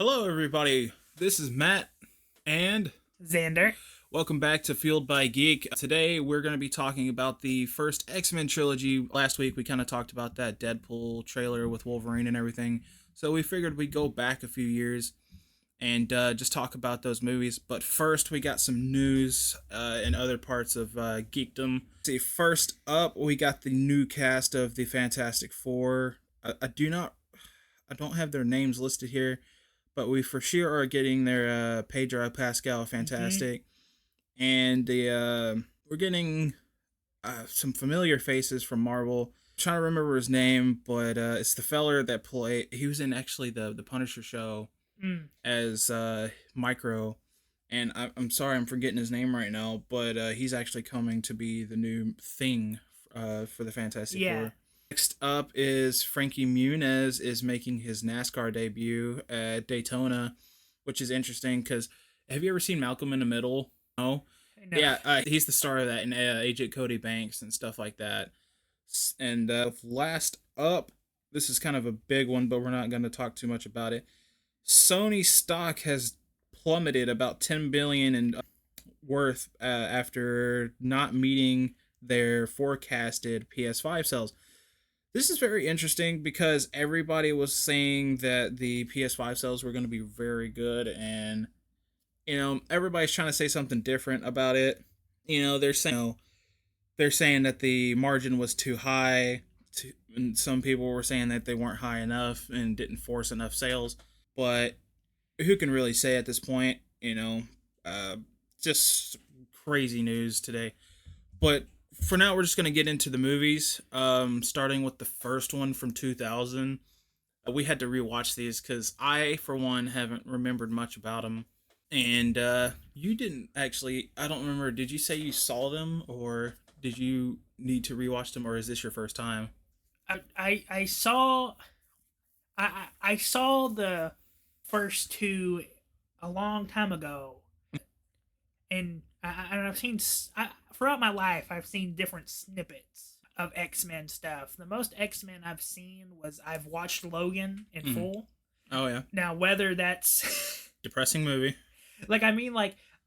Hello, everybody. This is Matt, and Xander. welcome back to Fueled by Geek. Today, we're going to be talking about the first X-Men trilogy. Last week, we kind of talked about that Deadpool trailer with Wolverine and everything. So we figured we'd go back a few years and just talk about those movies. But first, we got some news in other parts of geekdom. See, first up, we got the new cast of the Fantastic Four. I don't have their names listed here, but we for sure are getting their Pedro Pascal Fantastic, and we're getting some familiar faces from Marvel. I'm trying to remember his name, but it's the feller that he was in actually the Punisher show as Micro, and I'm sorry I'm forgetting his name right now, but he's actually coming to be the new Thing for the Fantastic Four. Next up is Frankie Muniz is making his NASCAR debut at Daytona, which is interesting because have you ever seen Malcolm in the Middle? No? Yeah, he's the star of that, and Agent Cody Banks and stuff like that. And last up, this is kind of a big one, but we're not going to talk too much about it. Sony stock has plummeted about $10 billion in worth after not meeting their forecasted PS5 sales. This is very interesting because everybody was saying that the PS5 sales were going to be very good, and everybody's trying to say something different about it. They're saying that the margin was too high, and some people were saying that they weren't high enough and didn't force enough sales. But who can really say at this point? Just crazy news today. But for now, we're just going to get into the movies, starting with the first one from 2000. We had to rewatch these because I, for one, haven't remembered much about them. And you didn't actually, I don't remember, did you say you saw them, or did you need to rewatch them, or is this your first time? I saw the first two a long time ago, and I've seen throughout my life I've seen different snippets of X-Men stuff. The most X-Men I've seen was I've watched Logan in full. Oh yeah. Now whether that's depressing movie. I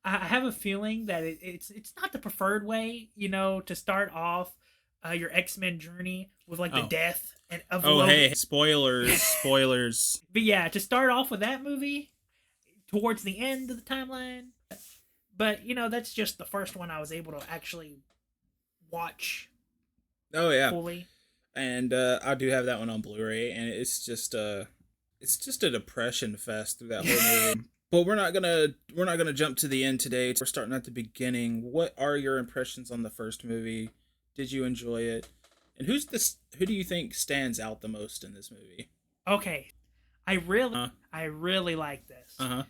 have a feeling that it's not the preferred way, to start off your X-Men journey with the death of Logan. Hey, spoilers. But yeah, to start off with that movie towards the end of the timeline. But, that's just the first one I was able to actually watch. Oh, yeah. Fully. And I do have that one on Blu-ray, and it's just a depression fest through that whole movie. But we're not gonna jump to the end today. We're starting at the beginning. What are your impressions on the first movie? Did you enjoy it? And who do you think stands out the most in this movie? Okay. I really like this. Uh-huh.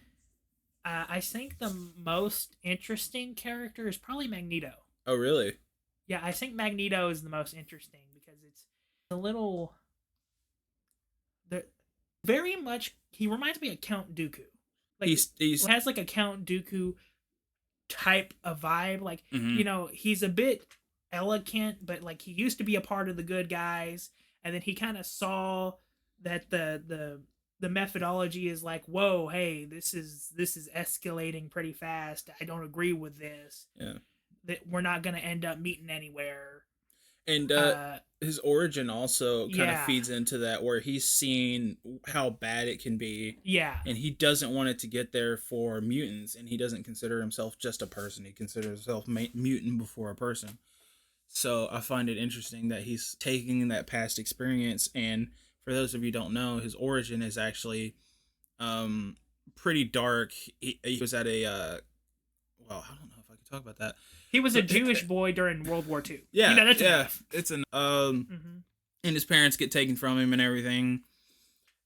I think the most interesting character is probably Magneto. Oh, really? Yeah, I think Magneto is the most interesting because it's a little... very much... He reminds me of Count Dooku. He has a Count Dooku type of vibe. He's a bit elegant, but he used to be a part of the good guys, and then he kind of saw that the methodology is whoa, hey, this is escalating pretty fast. I don't agree with this. Yeah. That we're not going to end up meeting anywhere. And his origin also kind of feeds into that, where he's seen how bad it can be. Yeah. And he doesn't want it to get there for mutants, and he doesn't consider himself just a person. He considers himself mutant before a person. So I find it interesting that he's taking that past experience, and for those of you who don't know, his origin is actually pretty dark. He was at a I don't know if I can talk about that. He was a Jewish boy during World War II. Yeah, that's enough. It's an and his parents get taken from him and everything.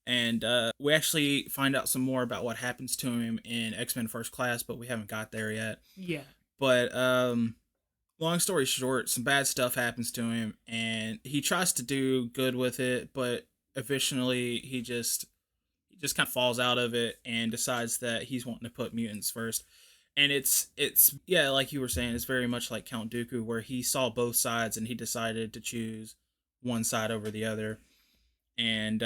And we actually find out some more about what happens to him in X-Men First Class, but we haven't got there yet. Yeah. But long story short, some bad stuff happens to him, and he tries to do good with it, but eventually he just kind of falls out of it and decides that he's wanting to put mutants first. And it's like you were saying, it's very much like Count Dooku, where he saw both sides and he decided to choose one side over the other. And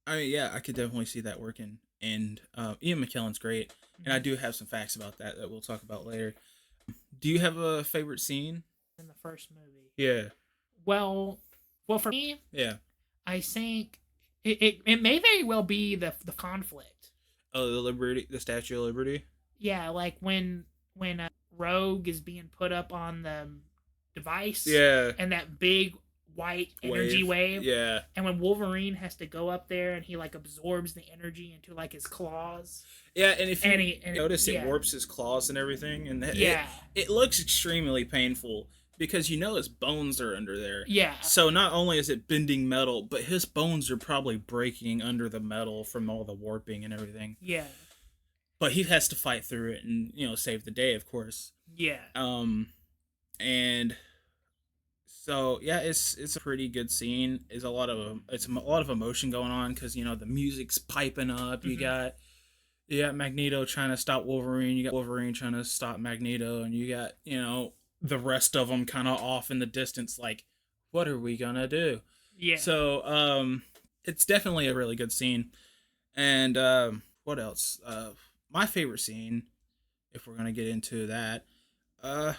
I could definitely see that working and Ian McKellen's great. And I do have some facts about that we'll talk about later. Do you have a favorite scene in the first movie? Yeah. Well, for me, Yeah. I think it may very well be the conflict. Oh, the Statue of Liberty. Yeah, like when Rogue is being put up on the device. Yeah. And that big white energy wave. Yeah. And when Wolverine has to go up there and he like absorbs the energy into like his claws. Yeah, and if you notice, it warps his claws and everything, and it looks extremely painful because his bones are under there. Yeah. So not only is it bending metal, but his bones are probably breaking under the metal from all the warping and everything. Yeah. But he has to fight through it and save the day, of course. Yeah. And so yeah, it's a pretty good scene. It's a lot of emotion going on because the music's piping up. Mm-hmm. You got Magneto trying to stop Wolverine. You got Wolverine trying to stop Magneto, and you got the rest of them kind of off in the distance. Like, what are we gonna do? Yeah. So it's definitely a really good scene. And what else? My favorite scene, if we're gonna get into that, I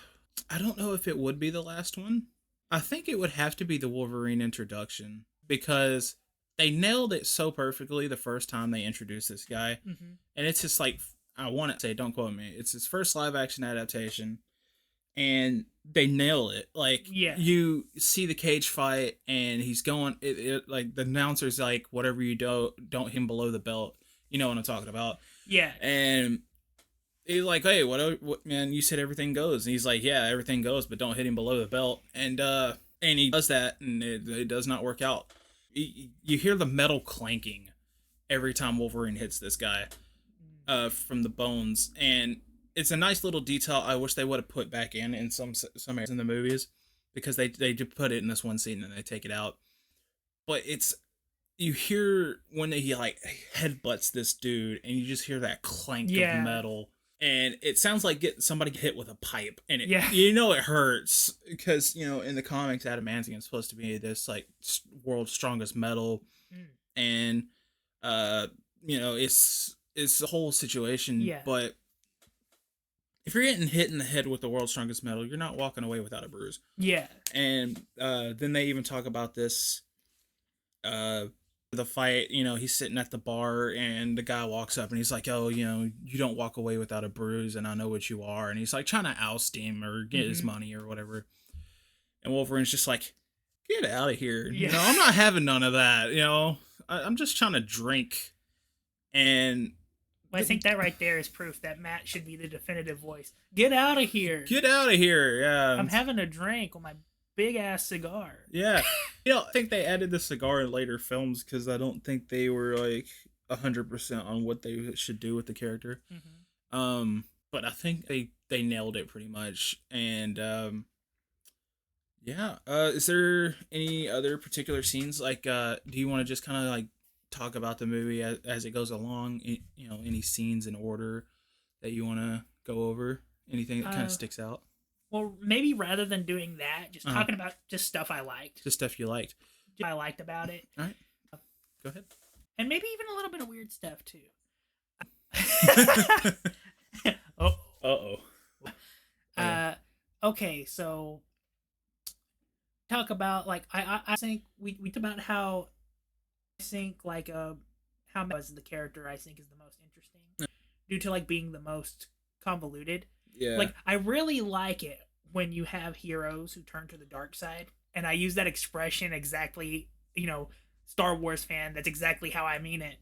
don't know if it would be the last one. I think it would have to be the Wolverine introduction because they nailed it so perfectly the first time they introduced this guy. Mm-hmm. And it's just like, I want to say, don't quote me, it's his first live action adaptation. And they nail it. Like, you see the cage fight and he's going, like, the announcer's like, whatever you do, don't hit him below the belt. You know what I'm talking about. Yeah. And he's like, hey, what man, you said everything goes. And he's like, yeah, everything goes, but don't hit him below the belt. And he does that, and it does not work out. You hear the metal clanking every time Wolverine hits this guy from the bones, and it's a nice little detail I wish they would have put back in some areas in the movies, because they did put it in this one scene and they take it out. But you hear when he like headbutts this dude, and you just hear that clank of metal. And it sounds like getting somebody hit with a pipe, and it it hurts because in the comics, adamantium is supposed to be this like world's strongest metal, and it's the whole situation. Yeah. But if you're getting hit in the head with the world's strongest metal, you're not walking away without a bruise. Yeah. And then they even talk about this. The fight, he's sitting at the bar and the guy walks up and he's like, oh, you don't walk away without a bruise, and I know what you are. And he's like trying to oust him or get his money or whatever. And Wolverine's just like, get out of here. Yeah. I'm not having none of that. I'm just trying to drink. And I think that right there is proof that Matt should be the definitive voice. Get out of here. Get out of here. Yeah. I'm having a drink with my big ass cigar. Yeah. I think they added the cigar in later films because I don't think they were like 100% on what they should do with the character. Mm-hmm. But I think they nailed it pretty much. And is there any other particular scenes? Like, do you want to just kind of like talk about the movie as it goes along? Any scenes in order that you want to go over? Anything that kind of sticks out? Well, maybe rather than doing that, just talking about just stuff I liked. Just stuff you liked. I liked about it. All right. Go ahead. And maybe even a little bit of weird stuff, too. Okay, so talk about, like, I think we talked about how I think, like, how was the character I think is the most interesting due to, like, being the most convoluted. Yeah. Like, I really like it when you have heroes who turn to the dark side. And I use that expression exactly, Star Wars fan, that's exactly how I mean it.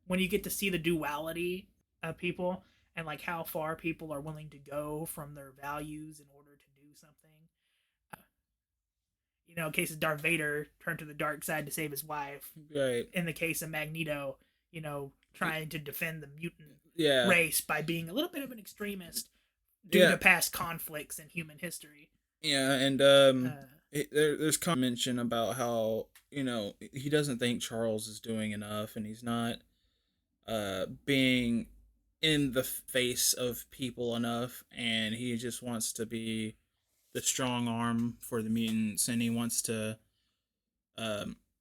When you get to see the duality of people and, like, how far people are willing to go from their values in order to do something. In case of Darth Vader, turned to the dark side to save his wife. Right. In the case of Magneto, trying to defend the mutant race by being a little bit of an extremist due to past conflicts in human history. Yeah, and there's mention about how he doesn't think Charles is doing enough, and he's not being in the face of people enough, and he just wants to be the strong arm for the mutants, and he wants to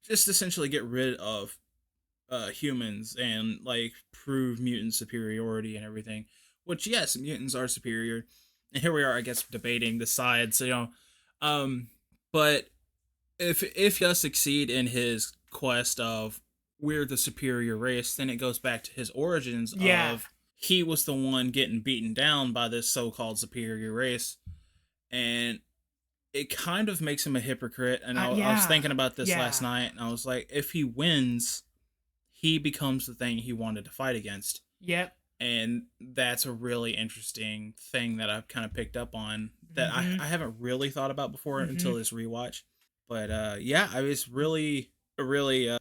just essentially get rid of humans and like prove mutant superiority and everything. Which yes, mutants are superior, and here we are, I guess, debating the sides. But if he does succeed in his quest of we're the superior race, then it goes back to his origins of he was the one getting beaten down by this so-called superior race, and it kind of makes him a hypocrite. And I was thinking about this last night, and I was like, if he wins, he becomes the thing he wanted to fight against. Yep. And that's a really interesting thing that I've kind of picked up on that I haven't really thought about before until this rewatch. But yeah, I was really I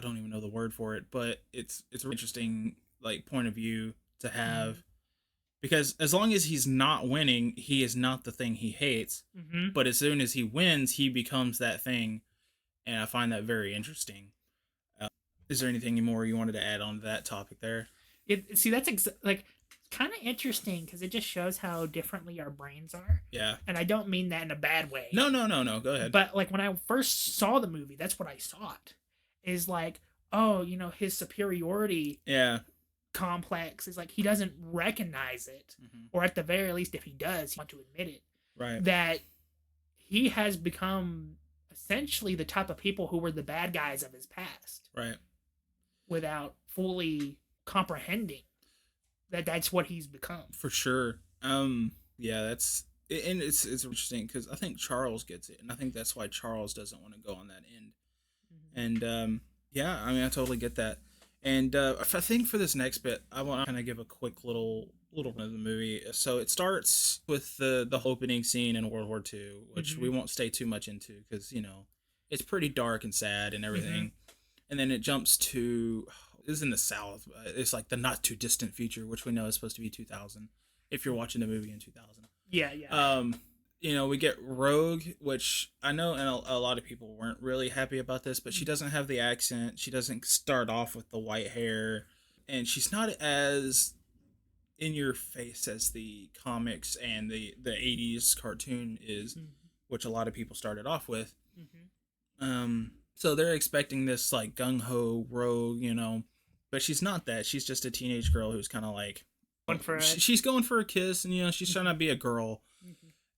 don't even know the word for it, but it's an interesting like point of view to have, because as long as he's not winning, he is not the thing he hates. But as soon as he wins, he becomes that thing, and I find that very interesting. Is there anything more you wanted to add on to that topic there? See, that's like kind of interesting because it just shows how differently our brains are. Yeah. And I don't mean that in a bad way. No. Go ahead. But like when I first saw the movie, that's what I thought. Is like, oh, his superiority complex is like he doesn't recognize it. Or at the very least, if he does, he wants to admit it. Right. That he has become essentially the type of people who were the bad guys of his past. Right. Without fully comprehending that that's what he's become. For sure. Yeah, that's, and it's interesting because I think Charles gets it, and I think that's why Charles doesn't want to go on that end. And yeah, I mean, I totally get that. And I think for this next bit, I want to kind of give a quick little run of the movie. So it starts with the opening scene in World War II, which we won't stay too much into because it's pretty dark and sad and everything. And then it jumps to, this is in the South. It's like the not too distant future, which we know is supposed to be 2000. If you're watching the movie in 2000. Yeah. We get Rogue, which I know, and a lot of people weren't really happy about this, but she doesn't have the accent. She doesn't start off with the white hair, and she's not as in your face as the comics and the 80s cartoon is, which a lot of people started off with. So they're expecting this like gung-ho Rogue, but she's not that. She's just a teenage girl who's kind of like she's going for a kiss, and she's trying to be a girl.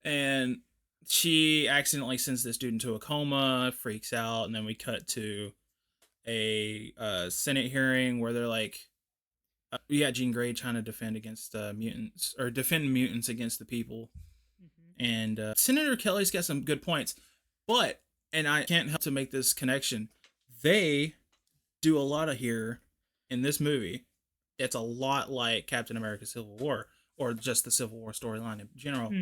And she accidentally sends this dude into a coma, freaks out, and then we cut to a Senate hearing where they're like, we got Jean Grey trying to defend against mutants, or defend mutants against the people. And Senator Kelly's got some good points, but, and I can't help to make this connection, they do a lot of here in this movie. It's a lot like Captain America Civil War, or just the Civil War storyline in general.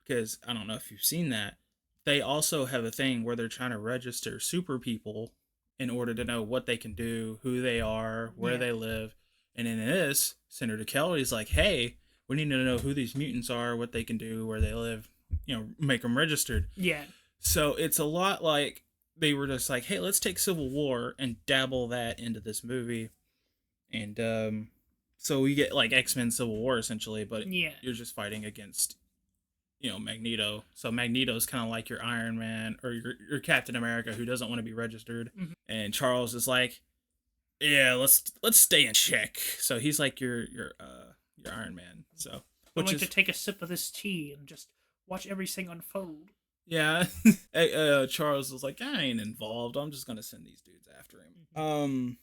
Because I don't know if you've seen that. They also have a thing where they're trying to register super people in order to know what they can do, who they are, where they live. And in this, Senator Kelly's like, hey, we need to know who these mutants are, what they can do, where they live, make them registered. Yeah. So it's a lot like they were just like, hey, let's take Civil War and dabble that into this movie. And so we get like X-Men Civil War essentially, but you're just fighting against Magneto. So Magneto's kind of like your Iron Man or your Captain America who doesn't want to be registered. And Charles is like, yeah, let's stay in check. So he's like your Iron Man. So I'm going to take a sip of this tea and just watch everything unfold. Yeah. Charles was like, I ain't involved. I'm just gonna send these dudes after him.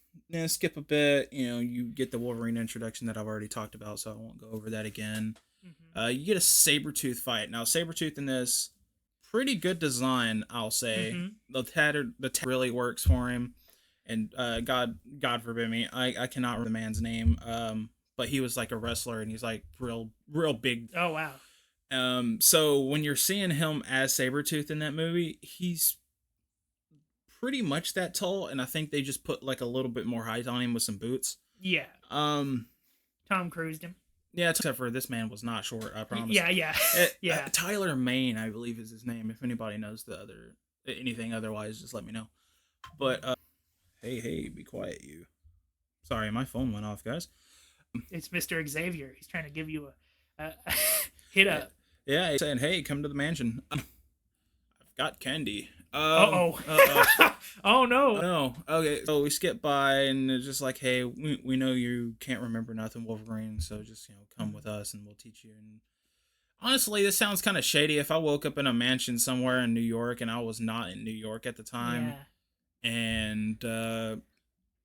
Skip a bit. You get the Wolverine introduction that I've already talked about, so I won't go over that again. You get a Sabretooth fight. Now, Sabretooth in this, pretty good design, I'll say. The tattered really works for him. And God forbid me, I cannot remember the man's name. But he was like a wrestler, and he's like real big. Oh, wow. So when you're seeing him as Sabretooth in that movie, he's pretty much that tall, and I think they just put like a little bit more height on him with some boots. Yeah. Tom cruised him. Yeah, except for this man was not short, I promise. Yeah. Tyler Maine, I believe, is his name. If anybody knows anything otherwise, just let me know. But hey, be quiet, you. Sorry, my phone went off, guys. It's Mr. Xavier. He's trying to give you a hit up. Yeah, he's saying, hey, come to the mansion. I've got candy. Uh-oh. Oh, no. No. Okay, so we skip by, and it's just like, hey, we know you can't remember nothing, Wolverine, so just, come with us, and we'll teach you. And honestly, this sounds kind of shady. If I woke up in a mansion somewhere in New York, and I was not in New York at the time, Yeah. and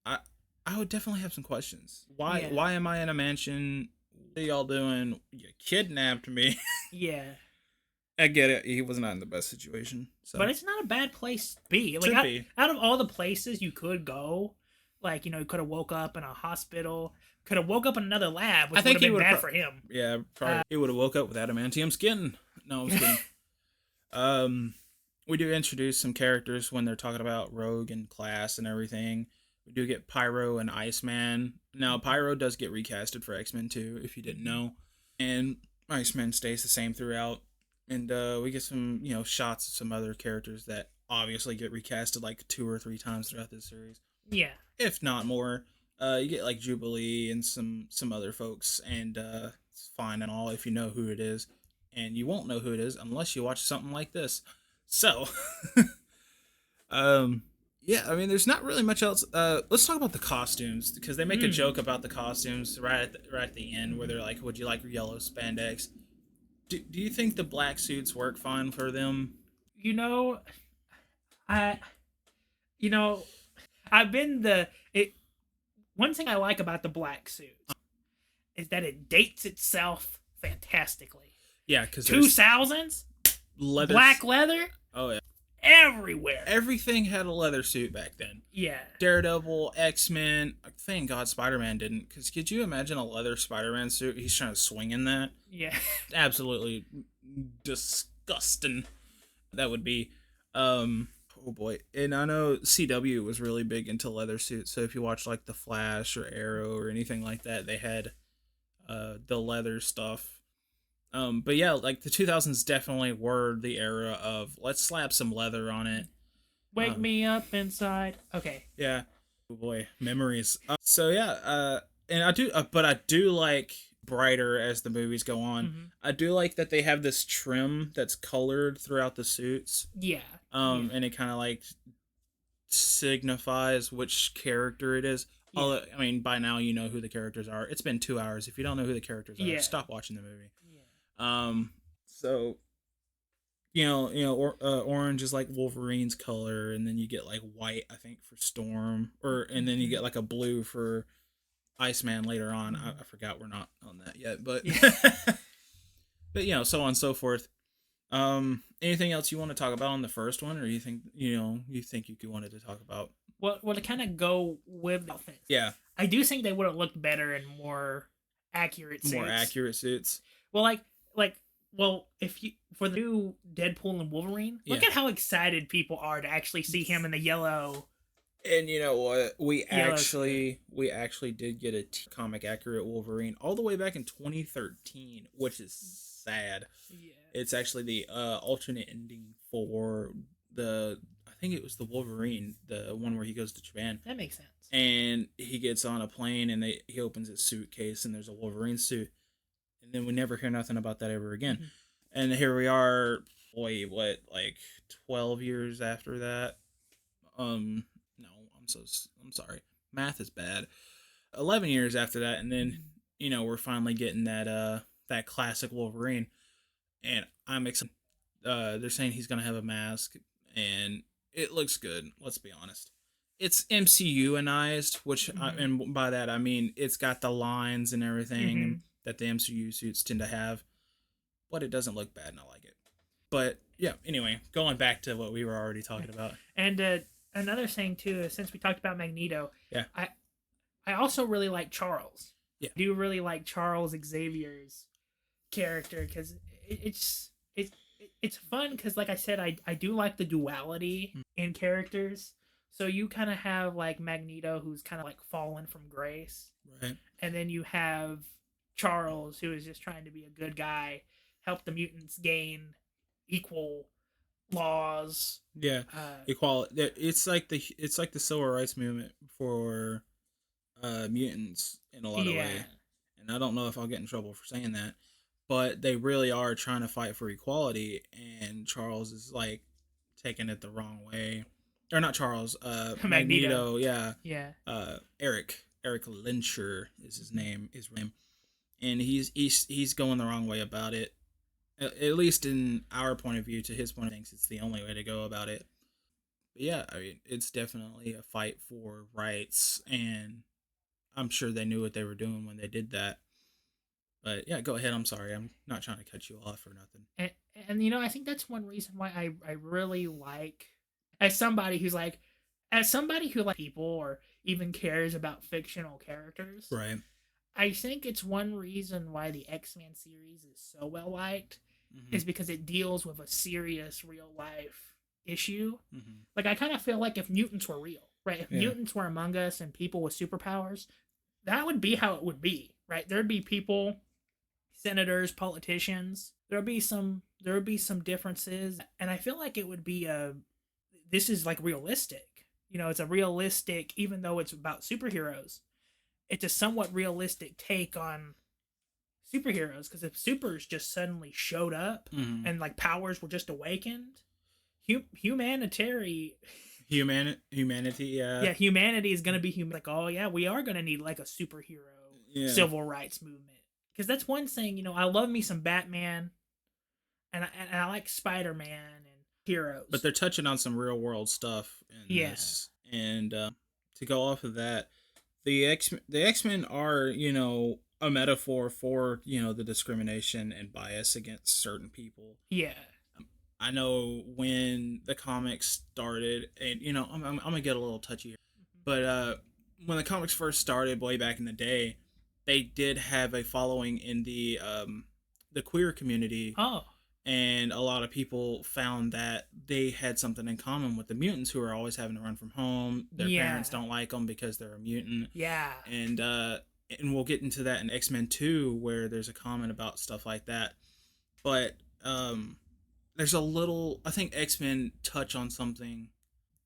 I I would definitely have some questions. Why Yeah. why am I in a mansion? What are y'all doing? You kidnapped me. Yeah. I get it. He was not in the best situation. So. But it's not a bad place to be. Like, Should be. out of all the places you could go, like, you could have woke up in a hospital, could have woke up in another lab, which would have been bad for him. Yeah, probably. He would have woke up with adamantium skin. No, I'm just kidding. We do introduce some characters when they're talking about Rogue and Class and everything. We do get Pyro and Iceman. Now, Pyro does get recasted for X-Men too, if you didn't know. And Iceman stays the same throughout. And we get some, shots of some other characters that obviously get recasted like 2 or 3 times throughout this series. Yeah. If not more. You get like Jubilee and some other folks, and it's fine and all if you know who it is. And you won't know who it is unless you watch something like this. So, yeah, I mean, there's not really much else. Let's talk about the costumes, because they make a joke about the costumes right at the end, where they're like, "Would you like yellow spandex?" Do you think the black suits work fine for them? I've been one thing I like about the black suit is that it dates itself fantastically. Yeah, because 2000s black leather. Oh yeah, everywhere. Everything had a leather suit back then. Yeah. Daredevil, X-Men. Thank God Spider-Man didn't. Because could you imagine a leather Spider-Man suit? He's trying to swing in that. Yeah. Absolutely disgusting. That would be. Oh boy. And I know CW was really big into leather suits. So if you watch like The Flash or Arrow or anything like that, they had the leather stuff. But yeah, like the 2000s definitely were the era of let's slap some leather on it. Wake me up inside. Okay. Yeah. Oh boy, memories. So yeah, and I do like brighter as the movies go on. Mm-hmm. I do like that they have this trim that's colored throughout the suits. Yeah. And it kind of like signifies which character it is. Yeah. I mean, by now you know who the characters are. It's been 2 hours. If you don't know who the characters are, stop watching the movie. So, orange is like Wolverine's color, and then you get like white, I think, for Storm, and then you get like a blue for Iceman later on. I forgot we're not on that yet, but but so on and so forth. Anything else you want to talk about on the first one, or you think you wanted to talk about? Well, to kind of go with the things. Yeah, I do think they would have looked better in more accurate suits. Well, if you for the new Deadpool and Wolverine, look at how excited people are to actually see him in the yellow. And you know what? We actually did get a comic accurate Wolverine all the way back in 2013, which is sad. Yeah. It's actually the alternate ending for I think it was the Wolverine, the one where he goes to Japan. That makes sense. And he gets on a plane, and he opens his suitcase, and there's a Wolverine suit. And then we never hear nothing about that ever again. Mm-hmm. And here we are, like 12 years after that? No, I'm sorry. Math is bad. 11 years after that, and then, we're finally getting that classic Wolverine. And I'm excited. They're saying he's going to have a mask, and it looks good, let's be honest. It's MCU-anized, which, and by that I mean it's got the lines and everything that the MCU suits tend to have, but it doesn't look bad, and I like it. But yeah, anyway, going back to what we were already talking about. And another thing too is, since we talked about Magneto, yeah, I also really like Charles. Yeah, I do really like Charles Xavier's character, because it's fun, because like I said, I do like the duality in characters. So you kind of have like Magneto, who's kind of like fallen from grace, right? And then you have Charles, who is just trying to be a good guy, help the mutants gain equal laws. Yeah, equality. It's like the civil rights movement for mutants in a lot of ways. And I don't know if I'll get in trouble for saying that, but they really are trying to fight for equality. And Charles is like taking it the wrong way. Or not Charles, Magneto. Yeah. Yeah. Eric Lyncher is his name, and he's going the wrong way about it. At least in our point of view, to his point, he thinks it's the only way to go about it. But yeah, I mean, it's definitely a fight for rights, and I'm sure they knew what they were doing when they did that. But yeah, go ahead. I'm sorry. I'm not trying to cut you off or nothing. And I think that's one reason why I really like, as somebody who like people or even cares about fictional characters. Right. I think it's one reason why the X-Men series is so well liked, is because it deals with a serious real life issue. Like, I kind of feel like if mutants were real, right? If mutants were among us and people with superpowers, that would be how it would be, right? There'd be people, senators, politicians. There would be some differences, and I feel like it would be this is like realistic. It's a realistic, even though it's about superheroes, it's a somewhat realistic take on superheroes, because if supers just suddenly showed up and like powers were just awakened, humanity, yeah, humanity is gonna be like, oh yeah, we are gonna need like a superhero civil rights movement. Because that's one thing, I love me some Batman, and I like Spider-Man and heroes, but they're touching on some real world stuff in this, and to go off of that, the X-Men are, a metaphor for, the discrimination and bias against certain people. Yeah. I know when the comics started, and I'm gonna get a little touchy here, but when the comics first started way back in the day, they did have a following in the queer community. Oh. And a lot of people found that they had something in common with the mutants, who are always having to run from home. Their parents don't like them because they're a mutant. Yeah. And we'll get into that in X-Men 2, where there's a comment about stuff like that. But there's a little, I think X-Men touch on something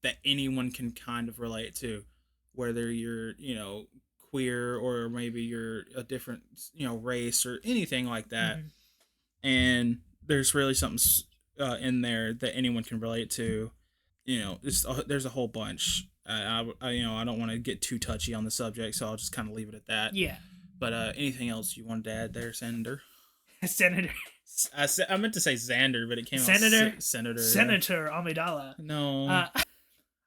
that anyone can kind of relate to, whether you're, queer, or maybe you're a different, race or anything like that. And there's really something in there that anyone can relate to. There's a whole bunch. I don't want to get too touchy on the subject, so I'll just kind of leave it at that. Yeah. But anything else you wanted to add there, Senator? Senator. I meant to say Xander, but it came out Senator Amidala. No.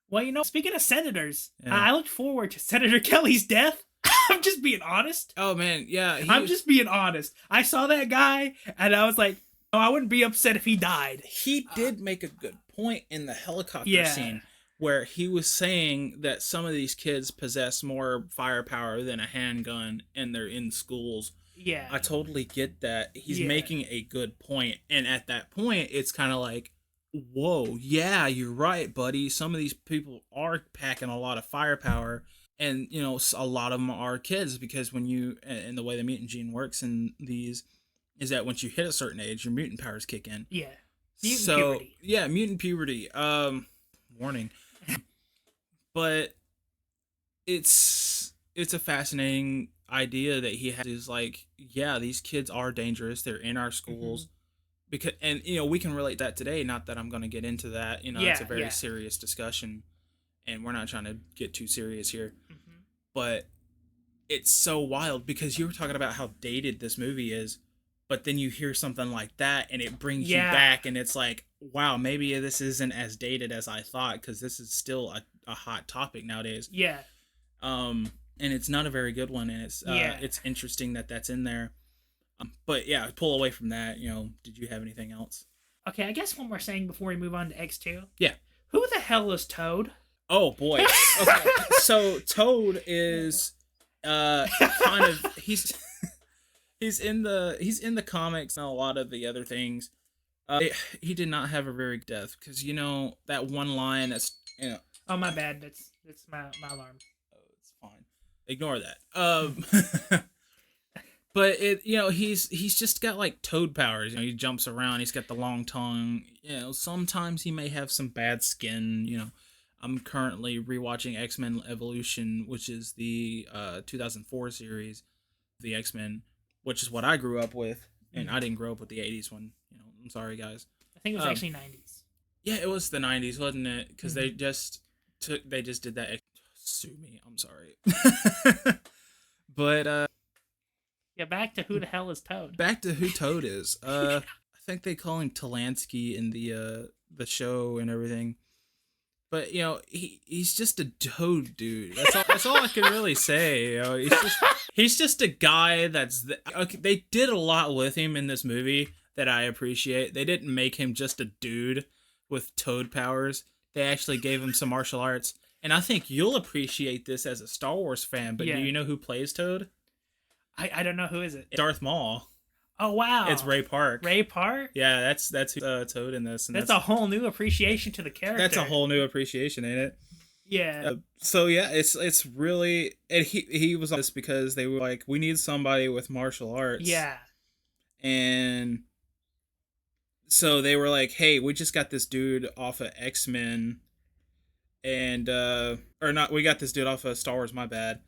Well, speaking of senators, I looked forward to Senator Kelly's death. I'm just being honest. Oh man, yeah. I'm just being honest. I saw that guy, and I was like, oh, I wouldn't be upset if he died. He did make a good point in the helicopter scene, where he was saying that some of these kids possess more firepower than a handgun, and they're in schools. Yeah. I totally get that. He's making a good point. And at that point, it's kind of like, whoa, yeah, you're right, buddy. Some of these people are packing a lot of firepower. And, a lot of them are kids, because when and the way the mutant gene works in these is that once you hit a certain age, your mutant powers kick in. Yeah. Mutant puberty. Yeah, mutant puberty. Warning. But it's a fascinating idea that he has, is like, yeah, these kids are dangerous. They're in our schools. Because, and we can relate that today. Not that I'm going to get into that. It's a very serious discussion, and we're not trying to get too serious here. But it's so wild, because you were talking about how dated this movie is, but then you hear something like that, and it brings you back, and it's like, wow, maybe this isn't as dated as I thought, because this is still a hot topic nowadays. Yeah. And it's not a very good one, and it's interesting that that's in there. But yeah, pull away from that. Did you have anything else? Okay, I guess one more thing before we move on to X2. Yeah. Who the hell is Toad? Oh boy. Okay. So Toad is kind of he's in the comics and a lot of the other things. He did not have a very good death, because that one line that's Oh, my bad. That's my alarm. Oh, it's fine. Ignore that. But he's just got like Toad powers. He jumps around. He's got the long tongue. Sometimes he may have some bad skin. I'm currently rewatching X-Men Evolution, which is the 2004 series, the X-Men, which is what I grew up with, and I didn't grow up with the 80s one. I'm sorry, guys. I think it was actually 90s. Yeah, it was the 90s, wasn't it? Because they just did that. Sue me, I'm sorry. But yeah, back to who the hell is Toad? Back to who Toad is. I think they call him Talansky in the show and everything. But you know, he's just a Toad dude. That's all I can really say. You know, he's just a guy okay, they did a lot with him in this movie that I appreciate. They didn't make him just a dude with Toad powers. They actually gave him some martial arts. And I think you'll appreciate this as a Star Wars fan, but do you know who plays Toad? I don't know, who is it? Darth Maul. Oh wow! It's Ray Park. Ray Park? Yeah, that's Toad in this. And that's a whole new appreciation to the character. That's a whole new appreciation, ain't it? Yeah. So yeah, it's really, and he was on this because they were like, we need somebody with martial arts. Yeah. And so they were like, hey, we just got this dude off of X-Men, and or not, we got this dude off of Star Wars. My bad.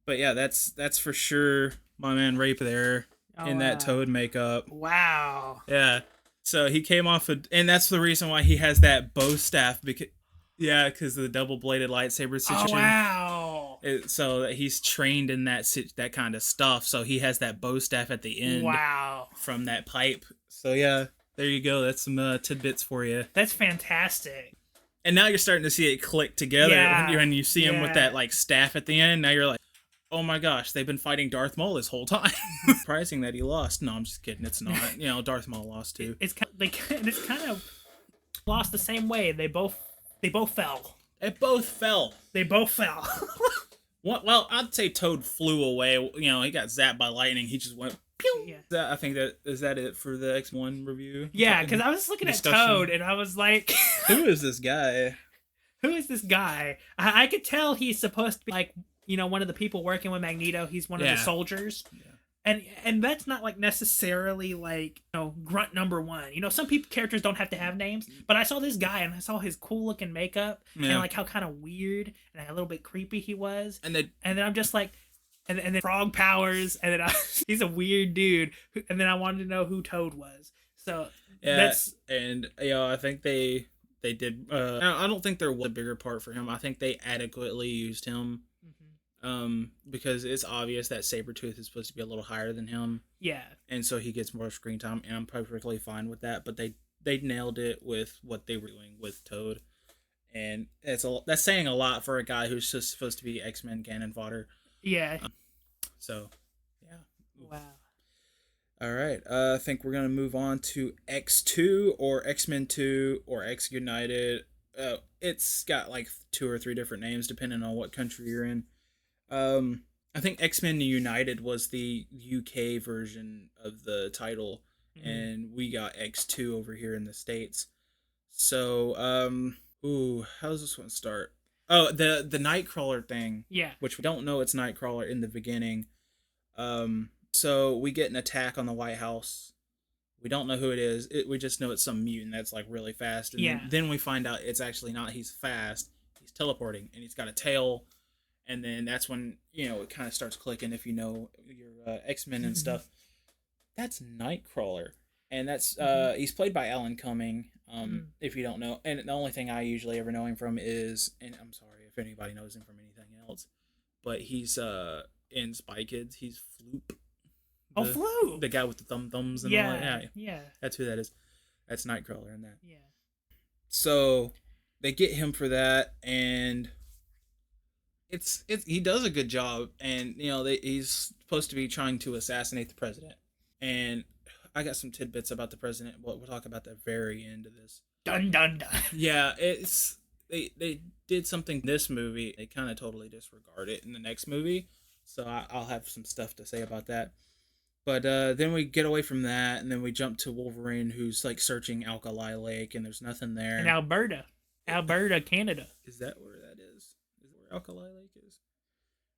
But yeah, that's for sure my man Rape there in that Toad makeup. Wow. Yeah. So he came off of, and that's the reason why he has that bow staff, because of the double-bladed lightsaber situation. Oh, wow. So he's trained in that kind of stuff. So he has that bow staff at the end. Wow. From that pipe. So yeah, there you go. That's some tidbits for you. That's fantastic. And now you're starting to see it click together when you see him with that like staff at the end. Now you're like, oh my gosh, they've been fighting Darth Maul this whole time. Surprising that he lost. No, I'm just kidding. It's not. You know, Darth Maul lost too. It's kind of lost the same way. They both fell. They both fell. Well, I'd say Toad flew away. You know, he got zapped by lightning. He just went pew. Yeah. I think is that it for the X1 review? Yeah, because I was looking at Toad and I was like, who is this guy? Who is this guy? I could tell he's supposed to be like, you know, one of the people working with Magneto. He's one of the soldiers. Yeah. And that's not like necessarily like, you know, grunt number one. You know, some characters don't have to have names, but I saw this guy and I saw his cool looking makeup and like how kind of weird and a little bit creepy he was. And then I'm just like, and then frog powers, and then he's a weird dude. And then I wanted to know who Toad was. So and you know, I think they did. I don't think there was a bigger part for him. I think they adequately used him. Because it's obvious that Sabretooth is supposed to be a little higher than him. Yeah. And so he gets more screen time, and I'm perfectly fine with that. But they nailed it with what they were doing with Toad. And that's saying a lot for a guy who's just supposed to be X-Men canon fodder. Yeah. So, yeah. Wow. All right. I think we're going to move on to X2 or X-Men 2 or X United. It's got like 2 or 3 different names depending on what country you're in. I think X-Men United was the UK version of the title, and we got X2 over here in the States. So, how does this one start? Oh, the Nightcrawler thing. Yeah. Which we don't know it's Nightcrawler in the beginning. So we get an attack on the White House. We don't know who it is. We just know it's some mutant that's like really fast. And then we find out it's actually not. He's fast. He's teleporting, and he's got a tail. And then that's when, you know, it kind of starts clicking if you know your X-Men and stuff. That's Nightcrawler. And that's he's played by Alan Cumming, if you don't know. And the only thing I usually ever know him from is, and I'm sorry if anybody knows him from anything else, but he's in Spy Kids. He's Floop. Floop! The guy with the thumbs and all that. Yeah. That's who that is. That's Nightcrawler in that. Yeah. So they get him for that, and he does a good job, and you know he's supposed to be trying to assassinate the president, and I got some tidbits about the president. We'll talk about the very end of this. Dun dun dun. Yeah, they did something in this movie. They kind of totally disregard it in the next movie, so I'll have some stuff to say about that. But then we get away from that, and then we jump to Wolverine, who's like searching Alkali Lake, and there's nothing there. In Alberta, Canada. Is that where that is? Is it where Alkali Lake is?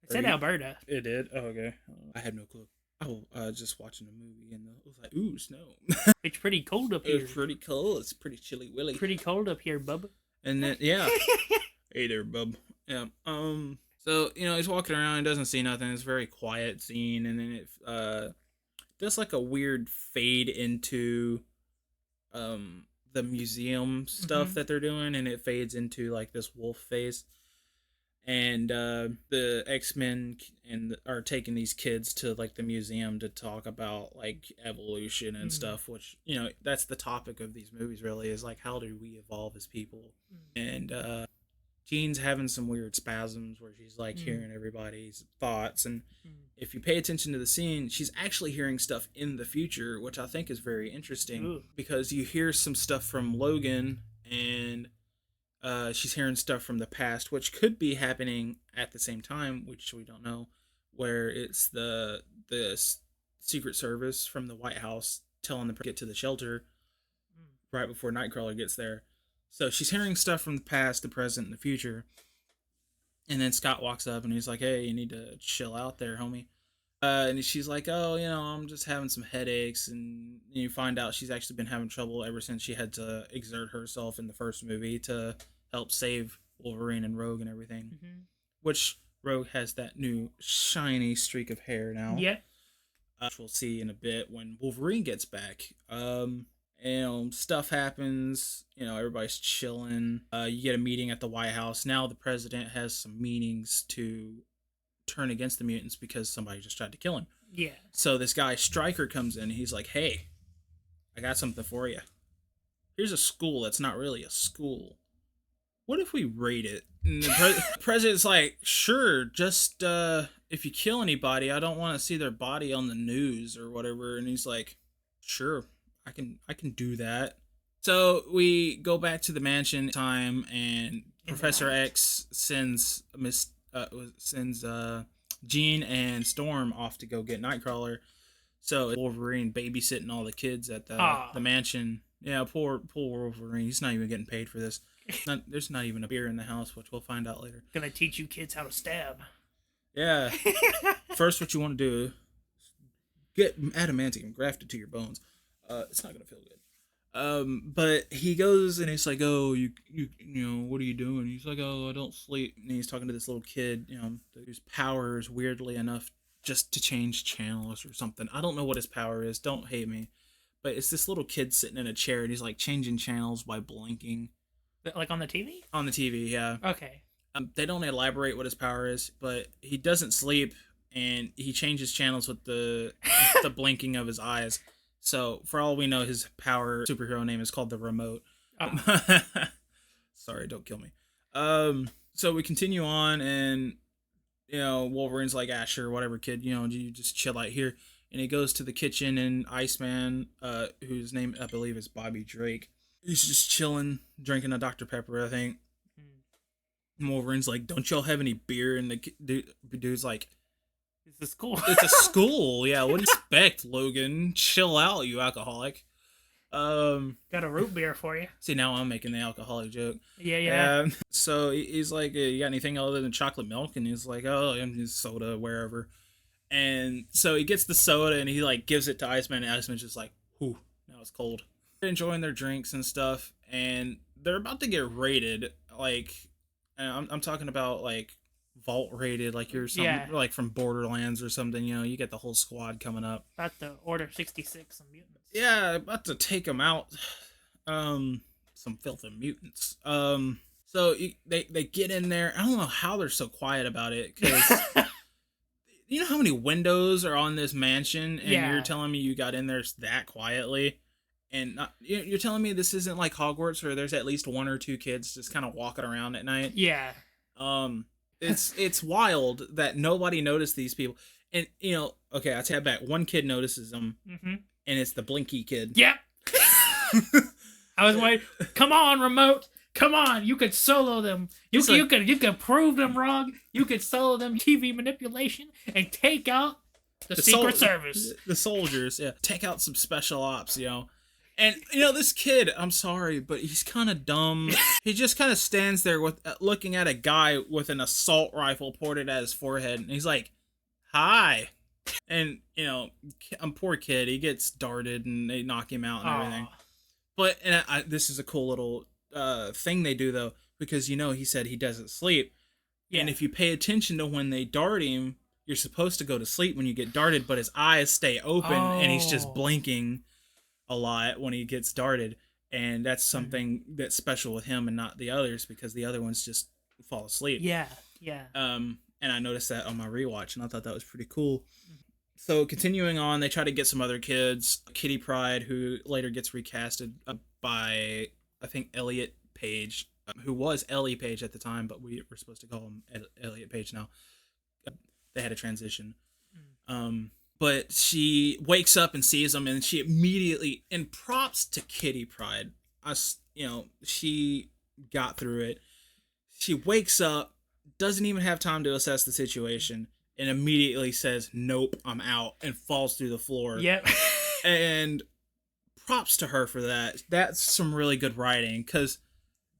It said Alberta. It did? Oh, okay. I had no clue. I was just watching a movie, and I was like, ooh, snow. It's pretty cold up here. It's pretty cold. It's pretty chilly willy. Pretty cold up here, bub. And then, yeah. Hey there, bub. Yeah. So, you know, he's walking around, he doesn't see nothing. It's a very quiet scene, and then it does like a weird fade into the museum stuff that they're doing, and it fades into like this wolf face. And the X-Men are taking these kids to like the museum to talk about like evolution and stuff, which, you know, that's the topic of these movies really, is like, how do we evolve as people? And Jean's having some weird spasms where she's like hearing everybody's thoughts, and if you pay attention to the scene, she's actually hearing stuff in the future, which I think is very interesting because you hear some stuff from Logan, and she's hearing stuff from the past, which could be happening at the same time, which we don't know, where it's the Secret Service from the White House telling them to get to the shelter right before Nightcrawler gets there. So she's hearing stuff from the past, the present, and the future. And then Scott walks up and he's like, "Hey, you need to chill out there, homie." And she's like, "Oh, you know, I'm just having some headaches." And you find out she's actually been having trouble ever since she had to exert herself in the first movie to help save Wolverine and Rogue and everything. Which Rogue has that new shiny streak of hair now. Yeah. Which we'll see in a bit when Wolverine gets back. You know, stuff happens. You know, everybody's chilling. You get a meeting at the White House. Now the president has some meetings to turn against the mutants because somebody just tried to kill him. Yeah. So this guy Stryker comes in. He's like, "Hey, I got something for you. Here's a school that's not really a school. What if we raid it?" And the president's like, "Sure, just if you kill anybody, I don't want to see their body on the news or whatever." And he's like, "Sure, I can do that." So we go back to the mansion time, and Professor X sends Jean and Storm off to go get Nightcrawler. So Wolverine babysitting all the kids at the mansion. Yeah, poor Wolverine. He's not even getting paid for this. There's not even a beer in the house, which we'll find out later. Gonna teach you kids how to stab. Yeah. First, what you want to do is get adamantium grafted to your bones. It's not gonna feel good. But he goes and he's like, "Oh, you know, what are you doing?" He's like, "Oh, I don't sleep." And he's talking to this little kid, you know, whose power is weirdly enough just to change channels or something. I don't know what his power is. Don't hate me. But it's this little kid sitting in a chair and he's like changing channels by blinking. Like on the TV? On the TV, yeah. Okay. They don't elaborate what his power is, but he doesn't sleep and he changes channels with the blinking of his eyes. So, for all we know, his power superhero name is called the Remote. Oh. Sorry, don't kill me. So we continue on, and, you know, Wolverine's like, "Ah, sure, whatever, kid. You know, you just chill out here." And he goes to the kitchen, and Iceman, whose name I believe is Bobby Drake, he's just chilling, drinking a Dr. Pepper, I think. And Wolverine's like, "Don't y'all have any beer?" And the dude's like, "It's a school." It's a school. Yeah, what do you expect, Logan? Chill out, you alcoholic. Got a root beer for you. See, now I'm making the alcoholic joke. Yeah. So he's like, "You got anything other than chocolate milk?" And he's like, "Oh, and his soda, wherever." And so he gets the soda and he like gives it to Iceman, and Iceman's just like, "Whew, now it's cold." They're enjoying their drinks and stuff, and they're about to get raided. Like, I'm talking about like vault raided, like you're something like from Borderlands or something. You know, you get the whole squad coming up. About to order 66 some mutants. Yeah, about to take them out. Some filthy mutants. So they get in there. I don't know how they're so quiet about it, because you know how many windows are on this mansion, and you're telling me you got in there that quietly, and you're telling me this isn't like Hogwarts where there's at least one or two kids just kind of walking around at night. Yeah. It's wild that nobody noticed these people, and you know, okay, I take back. One kid notices them, and it's the Blinky kid. Yep. I was waiting. Come on, Remote. Come on, you could solo them. You could prove them wrong. You could solo them TV manipulation and take out the Secret Service. The soldiers, yeah. Take out some special ops, you know. And, you know, this kid, I'm sorry, but he's kind of dumb. He just kind of stands there with looking at a guy with an assault rifle pointed at his forehead, and he's like, "Hi." And, you know, poor kid, he gets darted, and they knock him out and everything. But this is a cool little thing they do, though, because, you know, he said he doesn't sleep. Yeah. And if you pay attention to when they dart him, you're supposed to go to sleep when you get darted, but his eyes stay open, and he's just blinking a lot when he gets darted. and that's something that's special with him and not the others, because the other ones just fall asleep. Yeah, yeah. And I noticed that on my rewatch, and I thought that was pretty cool. So continuing on, they try to get some other kids. Kitty Pryde, who later gets recasted by, I think, Elliot Page, who was Ellie Page at the time, but we were supposed to call him Elliot Page now. They had a transition. But she wakes up and sees him, and she immediately, and props to Kitty Pryde. She got through it. She wakes up, doesn't even have time to assess the situation, and immediately says, "Nope, I'm out," and falls through the floor. Yep. And props to her for that. That's some really good writing, because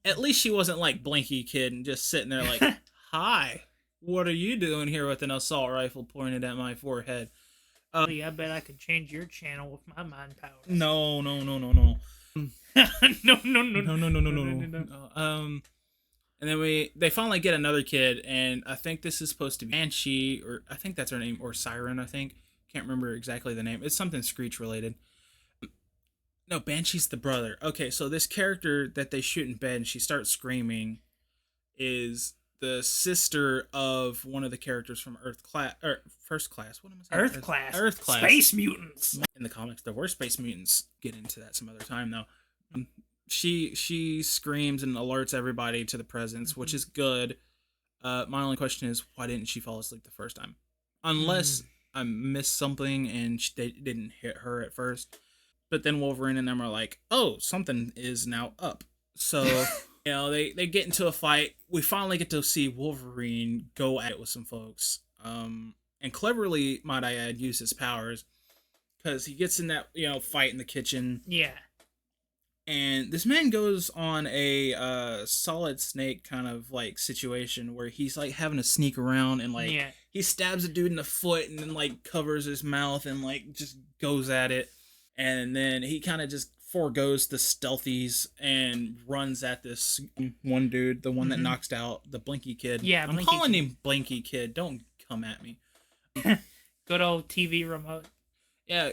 at least she wasn't like Blinky Kid and just sitting there like, "Hi, what are you doing here with an assault rifle pointed at my forehead?" I bet I could change your channel with my mind powers. No. No. No. And then they finally get another kid, and I think this is supposed to be Banshee, or I think that's her name, or Siren, I think. Can't remember exactly the name. It's something Screech related. No, Banshee's the brother. Okay, so this character that they shoot in bed and she starts screaming is the sister of one of the characters from First Class. What am I saying? Earth Class. Space mutants. In the comics, there were space mutants. Get into that some other time, though. She screams and alerts everybody to the presence, which is good. My only question is, why didn't she fall asleep the first time? Unless I missed something and they didn't hit her at first. But then Wolverine and them are like, "Oh, something is now up." So, they get into a fight. We finally get to see Wolverine go at it with some folks. And cleverly, might I add, use his powers. Because he gets in that, fight in the kitchen. Yeah. And this man goes on a Solid Snake kind of like situation where he's like having to sneak around and he stabs a dude in the foot and then like covers his mouth and like just goes at it. And then he kind of just forgoes the stealthies and runs at this one dude, the one that knocks out the Blinky Kid. Yeah, I'm calling him Blinky Kid. Don't come at me. Good old TV remote. Yeah.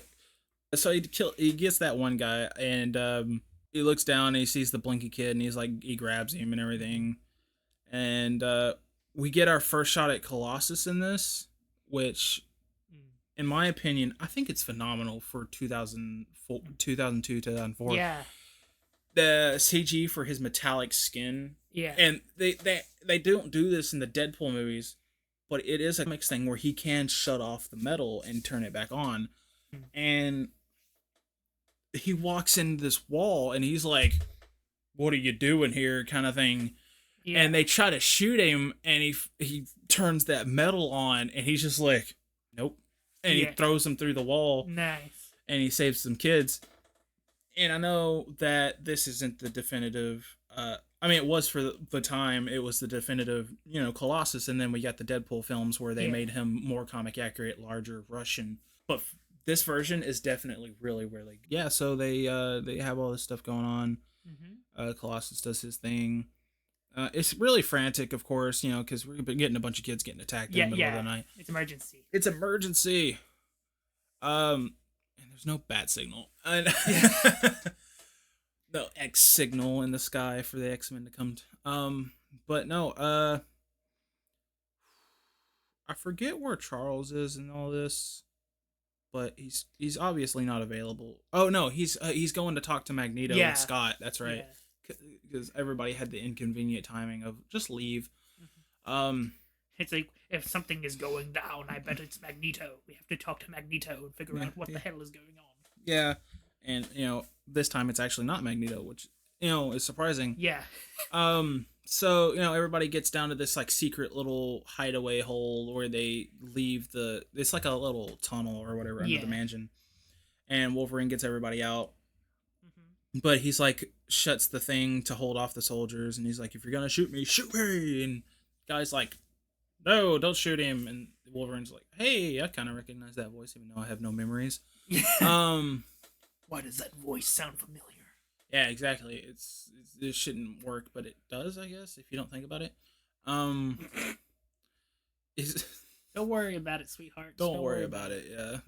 So he gets that one guy, and he looks down and he sees the Blinky Kid, and he grabs him and everything. And we get our first shot at Colossus in this, which, in my opinion, I think it's phenomenal for 2002, 2004. Yeah. The CG for his metallic skin. Yeah. And they don't do this in the Deadpool movies, but it is a mixed thing where he can shut off the metal and turn it back on. And he walks into this wall and he's like, "What are you doing here?" kind of thing. Yeah. And they try to shoot him, and he turns that metal on, and he's just like, "Nope." And he throws them through the wall. Nice. And he saves some kids. And I know that this isn't the definitive. It was for the time. It was the definitive, Colossus. And then we got the Deadpool films where they made him more comic accurate, larger, Russian. But this version is definitely really, really good. Yeah. So they have all this stuff going on. Colossus does his thing. It's really frantic, of course, because we've been getting a bunch of kids getting attacked in the middle of the night. It's emergency. It's emergency. And there's no bat signal. No X signal in the sky for the X-Men to come to. But no, I forget where Charles is in all this, but he's obviously not available. Oh no, he's going to talk to Magneto and Scott. That's right. Yeah. Because everybody had the inconvenient timing of just leave. It's like, if something is going down, I bet it's Magneto. We have to talk to Magneto and figure out what the hell is going on. Yeah, and this time it's actually not Magneto, which is surprising. Yeah. So everybody gets down to this like secret little hideaway hole where they leave it's like a little tunnel or whatever under the mansion, and Wolverine gets everybody out. But he's like, shuts the thing to hold off the soldiers, and he's like, "If you're gonna shoot me, shoot me!" And guy's like, "No, don't shoot him." And Wolverine's like, "Hey, I kind of recognize that voice, even though I have no memories." Why does that voice sound familiar? Yeah, exactly. It shouldn't work, but it does, I guess, if you don't think about it. Don't worry about it, sweetheart. Don't worry about it. Yeah.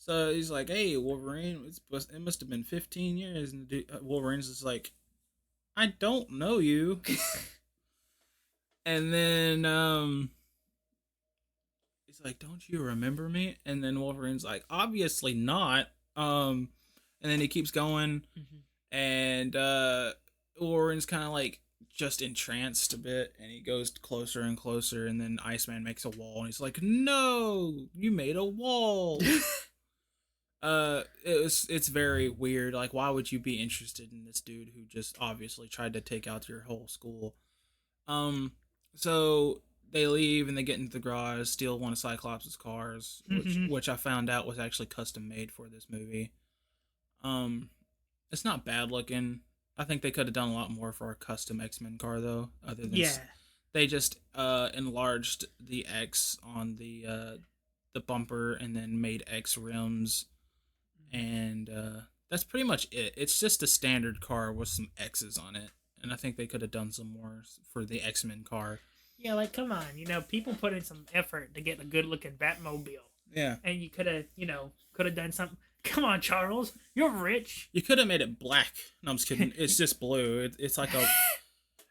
So he's like, "Hey, Wolverine, it must have been 15 years." And Wolverine's just like, "I don't know you." And then he's like, "Don't you remember me?" And then Wolverine's like, "Obviously not." And then he keeps going, and Wolverine's kind of like just entranced a bit, and he goes closer and closer, and then Iceman makes a wall, and he's like, "No, you made a wall." It's very weird. Like, why would you be interested in this dude who just obviously tried to take out your whole school? Um, so they leave and they get into the garage, steal one of Cyclops' cars, which I found out was actually custom made for this movie. Um, it's not bad looking. I think they could have done a lot more for a custom X-Men car though. Other than they just enlarged the X on the bumper and then made X rims, and that's pretty much it. It's just a standard car with some X's on it, and I think they could have done some more for the X-Men car. Yeah, like come on, people put in some effort to get a good looking Batmobile. Yeah, and you could have done something. Come on, Charles, you're rich. You could have made it black. No, I'm just kidding. It's just blue. It's like a,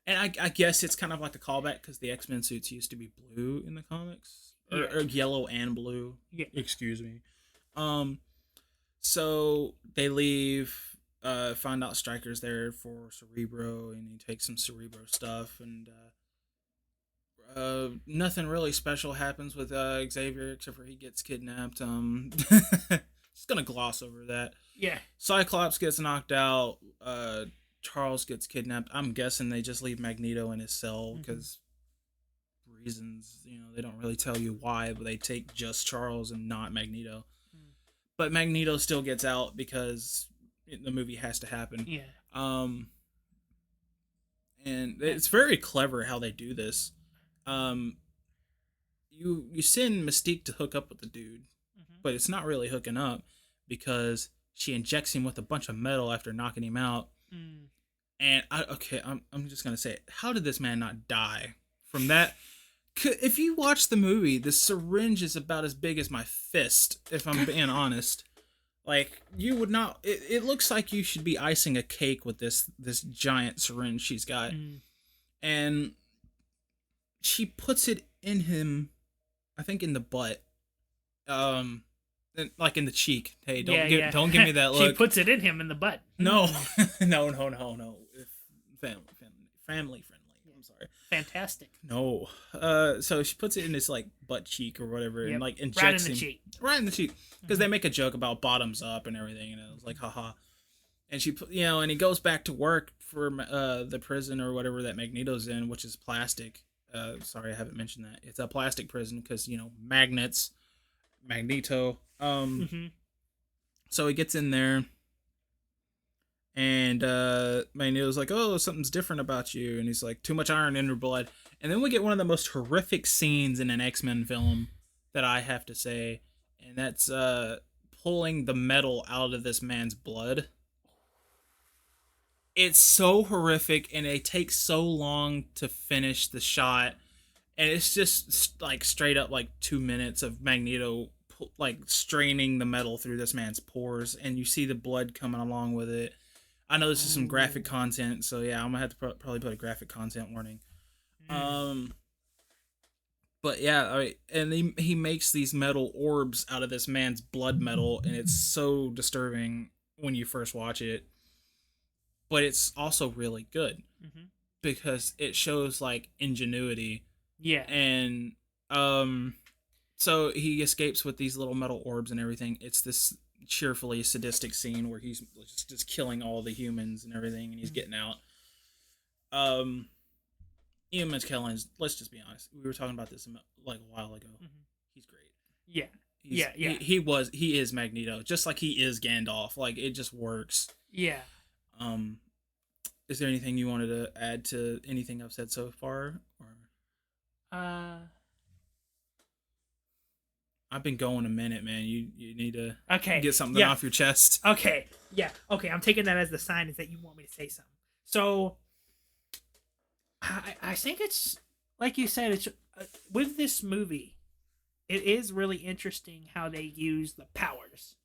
and I guess it's kind of like a callback because the X-Men suits used to be blue in the comics, or yellow and blue. Yeah. Excuse me. So they leave. Find out Stryker's there for Cerebro, and he takes some Cerebro stuff, and nothing really special happens with Xavier except for he gets kidnapped. Just gonna gloss over that. Yeah. Cyclops gets knocked out. Charles gets kidnapped. I'm guessing they just leave Magneto in his cell because reasons, they don't really tell you why, but they take just Charles and not Magneto. But Magneto still gets out because the movie has to happen. Yeah. And it's very clever how they do this. You send Mystique to hook up with the dude, but it's not really hooking up because she injects him with a bunch of metal after knocking him out. And I'm just gonna say it. How did this man not die from that? If you watch the movie, the syringe is about as big as my fist, if I'm being honest. Like, you would not... It looks like you should be icing a cake with this giant syringe she's got. And she puts it in him, I think in the butt. Like in the cheek. Hey, don't give me that look. She puts it in him in the butt. No. No. Family friendly. I'm sorry. Fantastic. No. So she puts it in his like butt cheek or whatever, and like injects right in the him. cheek. Right in the cheek. Because they make a joke about bottoms up and everything, and it was like, haha. And she, and he goes back to work for the prison or whatever that Magneto's in, which is plastic. Sorry, I haven't mentioned that. It's a plastic prison because magnets, Magneto. So he gets in there, and Magneto's like, "Oh, something's different about you," and he's like, "Too much iron in your blood." And then we get one of the most horrific scenes in an X-Men film that I have to say, and that's pulling the metal out of this man's blood. It's so horrific, and it takes so long to finish the shot, and it's just like straight up like 2 minutes of Magneto like straining the metal through this man's pores, and you see the blood coming along with it. I know this is some graphic content, so yeah, I'm gonna have to probably put a graphic content warning. But yeah, and he makes these metal orbs out of this man's blood metal, and it's so disturbing when you first watch it. But it's also really good because it shows like ingenuity. Yeah. And so he escapes with these little metal orbs and everything. It's this cheerfully sadistic scene where he's just killing all the humans and everything, and he's getting out. Ian McKellen's, let's just be honest, we were talking about this like a while ago. He's great. Yeah. He is Magneto, just like he is Gandalf. Like, it just works. Yeah. Is there anything you wanted to add to anything I've said so far? Or I've been going a minute, man. You need to get something off your chest. Okay. Yeah. Okay. I'm taking that as the sign is that you want me to say something. So I think it's like you said. It's with this movie, it is really interesting how they use the powers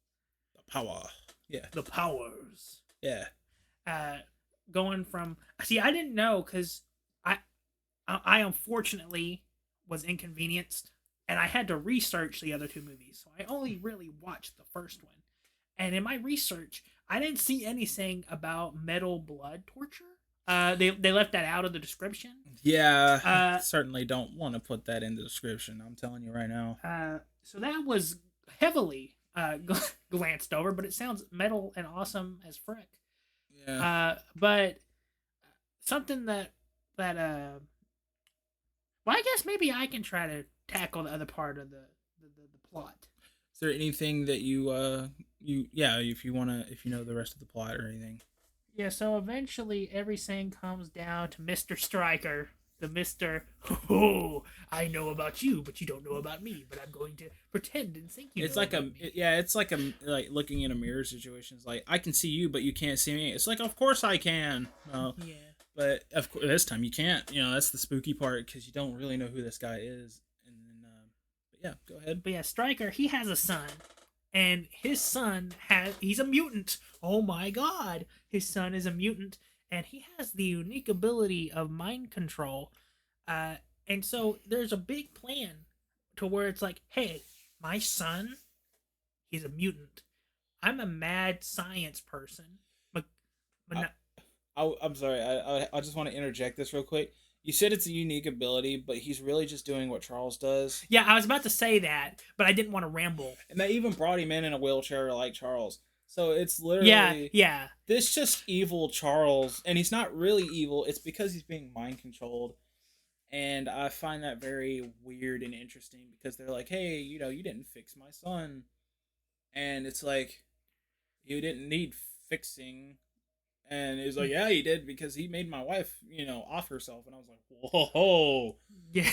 power. Yeah. The powers. Yeah. Going from I didn't know because I unfortunately was inconvenienced and I had to research the other two movies, so I only really watched the first one. And in my research, I didn't see anything about metal blood torture. They left that out of the description. Yeah, I certainly don't want to put that in the description. I'm telling you right now. So that was heavily glanced over, but it sounds metal and awesome as frick. Yeah. But something that well, I guess maybe I can try to tackle the other part of the plot. Is there anything that if you know the rest of the plot or anything? Yeah, so eventually everything comes down to Mr. Stryker, the Mr. Oh, I know about you, but you don't know about me, but I'm going to pretend and think you it's know like about me. it's like like looking in a mirror situation. It's like, I can see you, but you can't see me. It's like, of course I can. No. Yeah. But of course this time you can't. That's the spooky part, because you don't really know who this guy is. And then, but yeah, go ahead. But yeah, Stryker, he has a son. And his son he's a mutant. Oh my god. His son is a mutant. And he has the unique ability of mind control. And so there's a big plan to where it's like, hey, my son, he's a mutant. I'm a mad science person. But I'm sorry. I just want to interject this real quick. You said it's a unique ability, but he's really just doing what Charles does. Yeah, I was about to say that, but I didn't want to ramble. And they even brought him in a wheelchair like Charles. So it's literally... Yeah. This just evil Charles, and he's not really evil. It's because he's being mind controlled. And I find that very weird and interesting, because they're like, hey, you didn't fix my son. And it's like, you didn't need fixing. And he's like, yeah, he did, because he made my wife, off herself. And I was like, whoa. Yeah.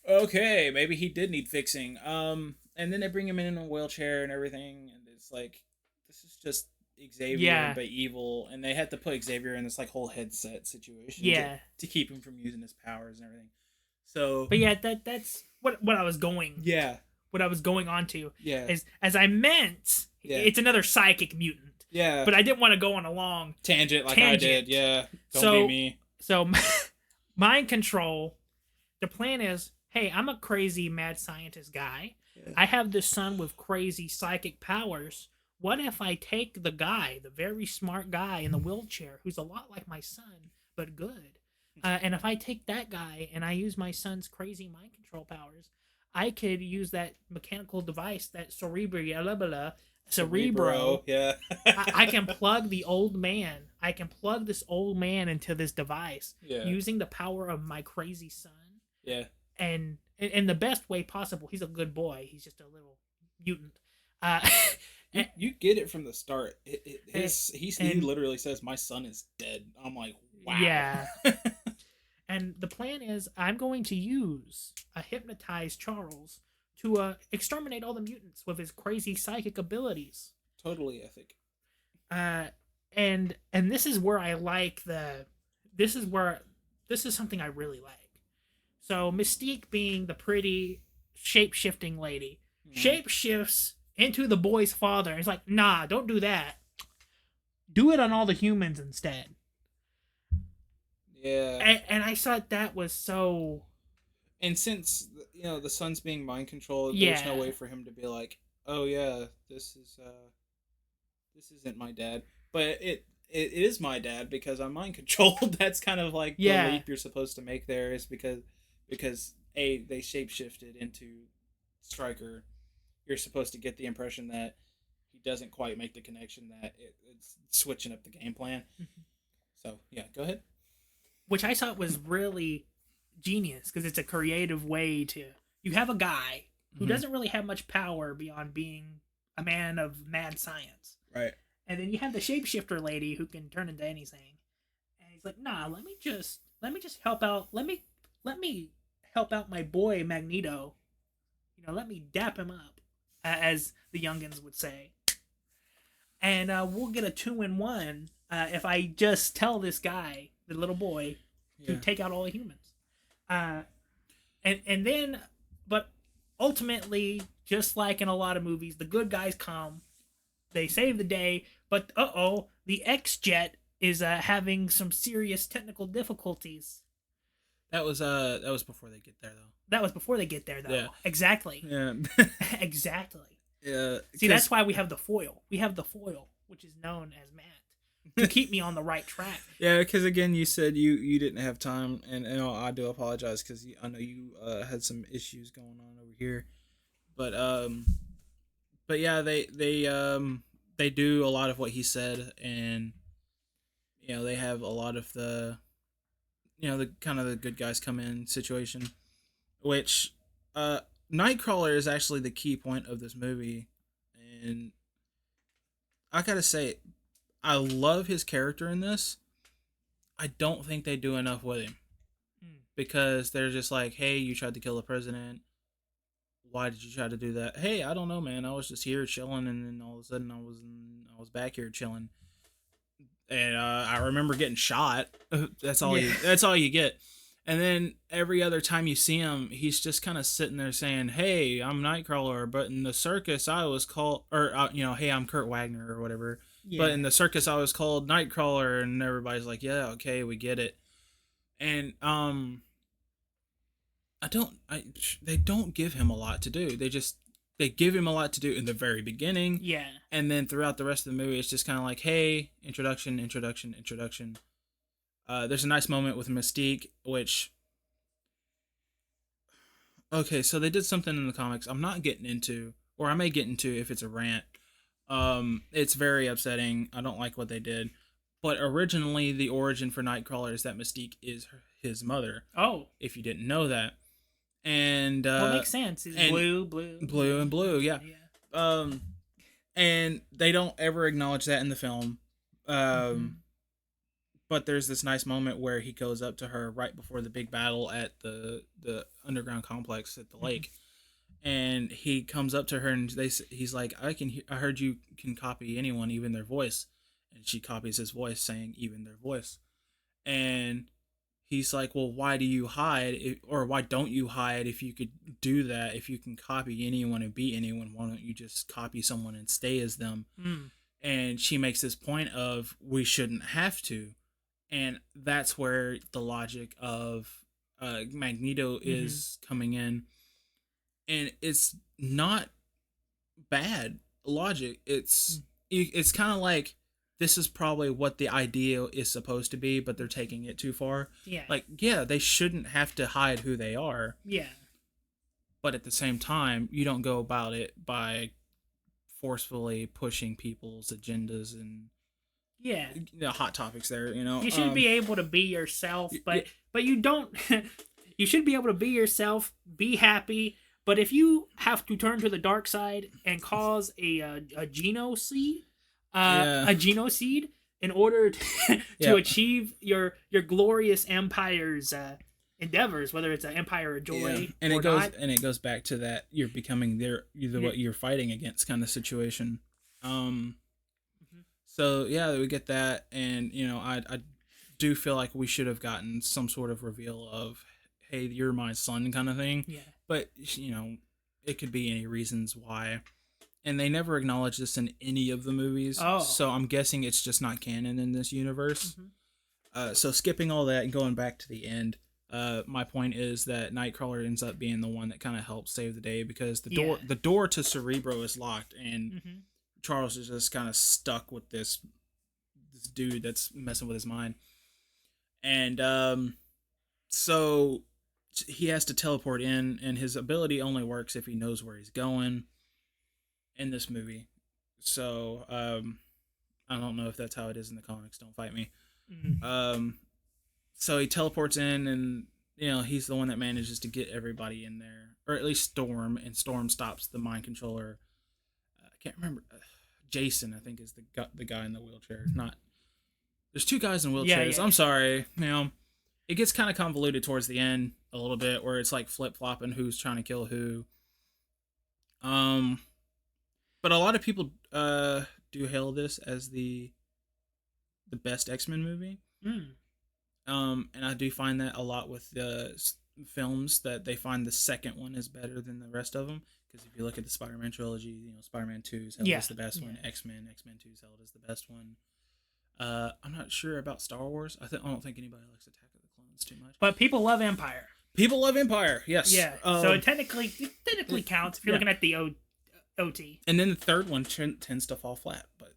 Okay, maybe he did need fixing. And then they bring him in a wheelchair and everything. And it's like, this is just Xavier, but evil. And they had to put Xavier in this like whole headset situation to keep him from using his powers and everything. So, but yeah, that's what I was going. Yeah. What I was going on to. Yeah. Is, as I meant, it's another psychic mutant. Yeah. But I didn't want to go on a long tangent I did. Yeah. Don't be me. So mind control. The plan is, hey, I'm a crazy mad scientist guy. Yeah. I have this son with crazy psychic powers. What if I take the guy, the very smart guy in the wheelchair, who's a lot like my son, but good? And if I take that guy and I use my son's crazy mind control powers, I could use that mechanical device, that Cerebro, yeah. I can plug the old man. I can plug this old man into this device using the power of my crazy son. Yeah. And in the best way possible. He's a good boy. He's just a little mutant. You get it from the start. He literally says, my son is dead. I'm like, wow. Yeah. And the plan is, I'm going to hypnotize Charles to exterminate all the mutants with his crazy psychic abilities. Totally ethic. And this is where I like this is something I really like. So Mystique, being the pretty shape-shifting lady, shape-shifts into the boy's father. He's like, nah, don't do that. Do it on all the humans instead. Yeah. And I thought that was so... And since, the son's being mind controlled, there's no way for him to be like, oh yeah, this isn't my dad. But it is my dad because I'm mind controlled. That's kind of like the leap you're supposed to make there, is because they shapeshifted into Stryker. You're supposed to get the impression that he doesn't quite make the connection, that it's switching up the game plan. Mm-hmm. So, yeah, go ahead. Which I thought was really genius, because it's a creative way to... You have a guy who doesn't really have much power beyond being a man of mad science. Right. And then you have the shapeshifter lady who can turn into anything. And he's like, nah, let me just help out. Let me help out my boy Magneto. Let me dap him up, as the youngins would say. And we'll get a 2-in-1 if I just tell this guy, the little boy, to take out all the humans. And then, but ultimately, just like in a lot of movies, the good guys come they save the day, but the X Jet is having some serious technical difficulties. That was before they get there though. That was before they get there though. Yeah. Exactly. Yeah. Exactly. Yeah. See, that's why we have the foil. We have the foil, which is known as Matt, to keep me on the right track. Yeah, because again, you said you didn't have time, and I do apologize because I know you had some issues going on over here, but yeah, they do a lot of what he said, and they have a lot of the the kind of the good guys come in situation, which Nightcrawler is actually the key point of this movie, and I gotta say, I love his character in this. I don't think they do enough with him because they're just like, hey, you tried to kill the president. Why did you try to do that? Hey, I don't know, man. I was just here chilling, and then all of a sudden I was back here chilling, and I remember getting shot. That's all. Yeah. That's all you get. And then every other time you see him, he's just kind of sitting there saying, "Hey, I'm Nightcrawler, but in the circus I was called, or hey, I'm Kurt Wagner or whatever. Yeah. But in the circus I was called Nightcrawler," and everybody's like, "Yeah, okay, we get it." And they don't give him a lot to do. They give him a lot to do in the very beginning. Yeah. And then throughout the rest of the movie, it's just kind of like, hey, introduction. There's a nice moment with Mystique, which... Okay, so they did something in the comics I'm not getting into, or I may get into if it's a rant. It's very upsetting. I don't like what they did. But originally, the origin for Nightcrawler is that Mystique is his mother. Oh. If you didn't know that. And well, it makes sense. It's blue, yeah. And they don't ever acknowledge that in the film. But there's this nice moment where he goes up to her right before the big battle at the underground complex at the lake, and he comes up to her and he's like, I heard you can copy anyone, even their voice, and she copies his voice, saying even their voice, and he's like, well, why do you hide, or why don't you hide if you could do that? If you can copy anyone and be anyone, why don't you just copy someone and stay as them? And she makes this point of, we shouldn't have to. And that's where the logic of Magneto is coming in. And it's not bad logic. It's kind of like, this is probably what the ideal is supposed to be, but they're taking it too far. Yeah. Like, yeah, they shouldn't have to hide who they are. Yeah. But at the same time, you don't go about it by forcefully pushing people's agendas and hot topics there, You should be able to be yourself, but you don't. You should be able to be yourself, be happy. But if you have to turn to the dark side and cause a genocide, in order to achieve your glorious empire's endeavors, whether it's an empire of joy and or not. And it goes back to that you're becoming what you're fighting against kind of situation. So yeah, we get that, and I do feel like we should have gotten some sort of reveal of, hey, you're my son kind of thing. Yeah. But it could be any reasons why. And they never acknowledge this in any of the movies. Oh. So I'm guessing it's just not canon in this universe. So skipping all that and going back to the end, my point is that Nightcrawler ends up being the one that kind of helps save the day, because the door to Cerebro is locked, and Charles is just kind of stuck with this dude that's messing with his mind. And so he has to teleport in, and his ability only works if he knows where he's going in this movie. So I don't know if that's how it is in the comics. Don't fight me. So he teleports in, and he's the one that manages to get everybody in there, or at least Storm, and Storm stops the mind controller. I can't remember. Jason, I think, is the guy in the wheelchair. There's two guys in wheelchairs. I'm sorry. It gets kind of convoluted towards the end a little bit, where it's like flip flopping who's trying to kill who. But a lot of people do hail this as the best X-Men movie. And I do find that a lot with films that they find the second one is better than the rest of them. Because if you look at the Spider-Man trilogy, Spider-Man 2 is held as the best one. X-Men 2 is held as the best one. I'm not sure about Star Wars. I don't think anybody likes Attack of the Clones too much. But people love Empire. People love Empire, yes. Yeah. So it technically counts if you're looking at the OT. And then the third one tends to fall flat, but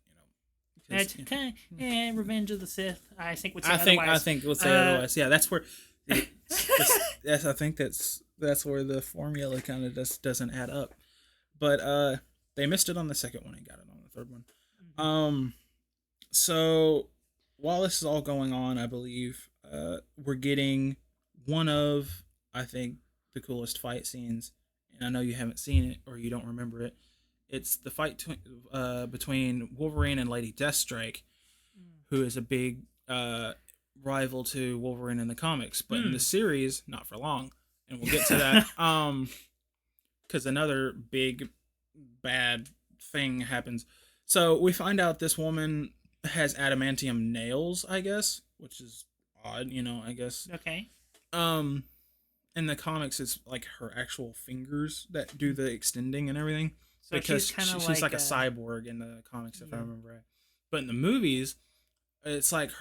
it's kind of Revenge of the Sith. I think would say otherwise. I think would say otherwise. Yeah, that's where. I think that's where the formula kind of just doesn't add up. But they missed it on the second one and got it on the third one. Mm-hmm. So while this is all going on, I believe we're getting one of, I think, the coolest fight scenes. And I know you haven't seen it or you don't remember it. It's the fight between Wolverine and Lady Deathstrike, who is a big rival to Wolverine in the comics. But in the series, not for long. And we'll get to that. Because another big bad thing happens. So we find out this woman has adamantium nails, I guess, which is odd, I guess. Okay. In the comics, it's like her actual fingers that do the extending and everything. So because she's like a cyborg in the comics, if I remember right. But in the movies, it's like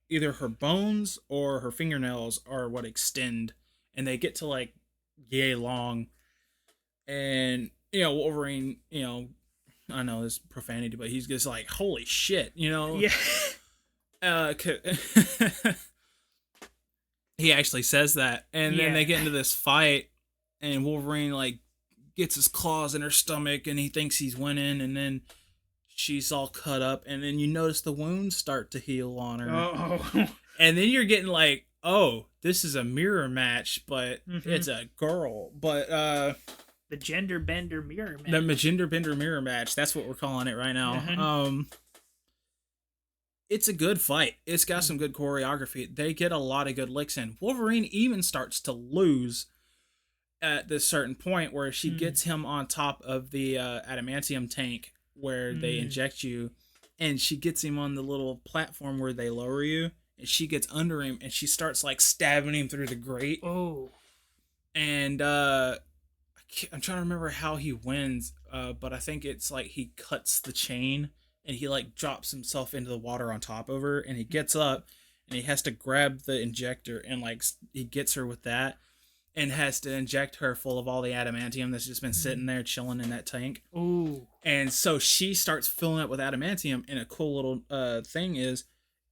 either her bones or her fingernails are what extend, and they get to like yay long. And Wolverine, I know this profanity, but he's just like, holy shit, Yeah. He actually says that, and then they get into this fight, and Wolverine like gets his claws in her stomach, and he thinks he's winning, and then she's all cut up, and then you notice the wounds start to heal on her. Oh. And then you're getting like, oh, this is a mirror match, but it's a girl. But the gender bender mirror match. The gender bender mirror match. That's what we're calling it right now. It's a good fight. It's got some good choreography. They get a lot of good licks in. Wolverine even starts to lose at this certain point where she gets him on top of the adamantium tank where they inject you, and she gets him on the little platform where they lower you, and she gets under him, and she starts like stabbing him through the grate. Oh. And I'm trying to remember how he wins, but I think it's like he cuts the chain, and he like drops himself into the water on top of her, and he gets up, and he has to grab the injector, and like he gets her with that, and has to inject her full of all the adamantium that's just been sitting there chilling in that tank. Ooh. And so she starts filling up with adamantium, and a cool little thing is,